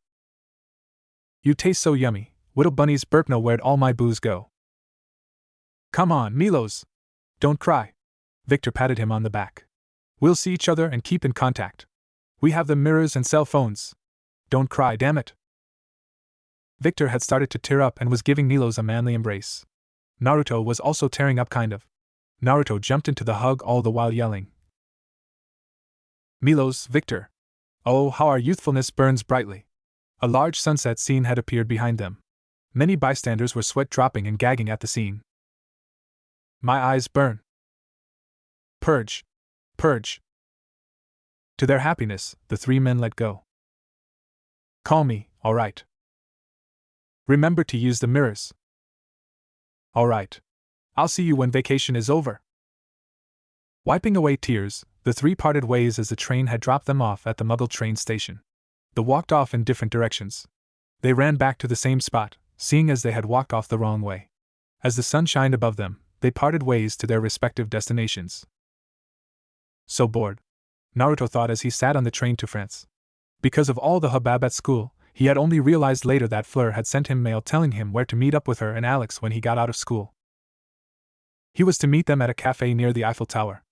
You taste so yummy. Widow Bunny's burp, know where'd all my booze go? Come on, Milos! Don't cry. Victor patted him on the back. We'll see each other and keep in contact. We have the mirrors and cell phones. Don't cry, damn it. Victor had started to tear up and was giving Milos a manly embrace. Naruto was also tearing up, kind of. Naruto jumped into the hug, all the while yelling. Milos, Victor. Oh, how our youthfulness burns brightly. A large sunset scene had appeared behind them. Many bystanders were sweat dropping and gagging at the scene. My eyes burn. Purge. Purge. To their happiness, the three men let go. Call me, all right. Remember to use the mirrors. All right. I'll see you when vacation is over. Wiping away tears, the three parted ways as the train had dropped them off at the Muggle train station. They walked off in different directions. They ran back to the same spot, seeing as they had walked off the wrong way. As the sun shined above them, they parted ways to their respective destinations. So bored, Naruto thought as he sat on the train to France. Because of all the hubbub at school, he had only realized later that Fleur had sent him mail telling him where to meet up with her and Alex when he got out of school. He was to meet them at a cafe near the Eiffel Tower.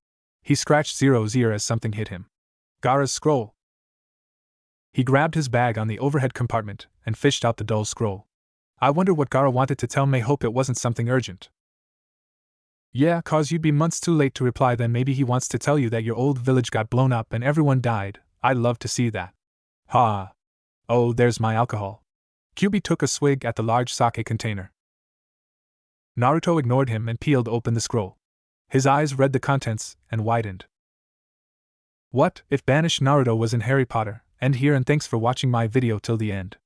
He scratched Zero's ear as something hit him. Gaara's scroll. He grabbed his bag on the overhead compartment and fished out the dull scroll. I wonder what Gaara wanted to tell me. Hope it wasn't something urgent. Yeah, 'cause you'd be months too late to reply. Then maybe he wants to tell you that your old village got blown up and everyone died. I'd love to see that. Ha! Oh, there's my alcohol. QB took a swig at the large sake container. Naruto ignored him and peeled open the scroll. His eyes read the contents and widened. What if banished Naruto was in Harry Potter? End here, and thanks for watching my video till the end.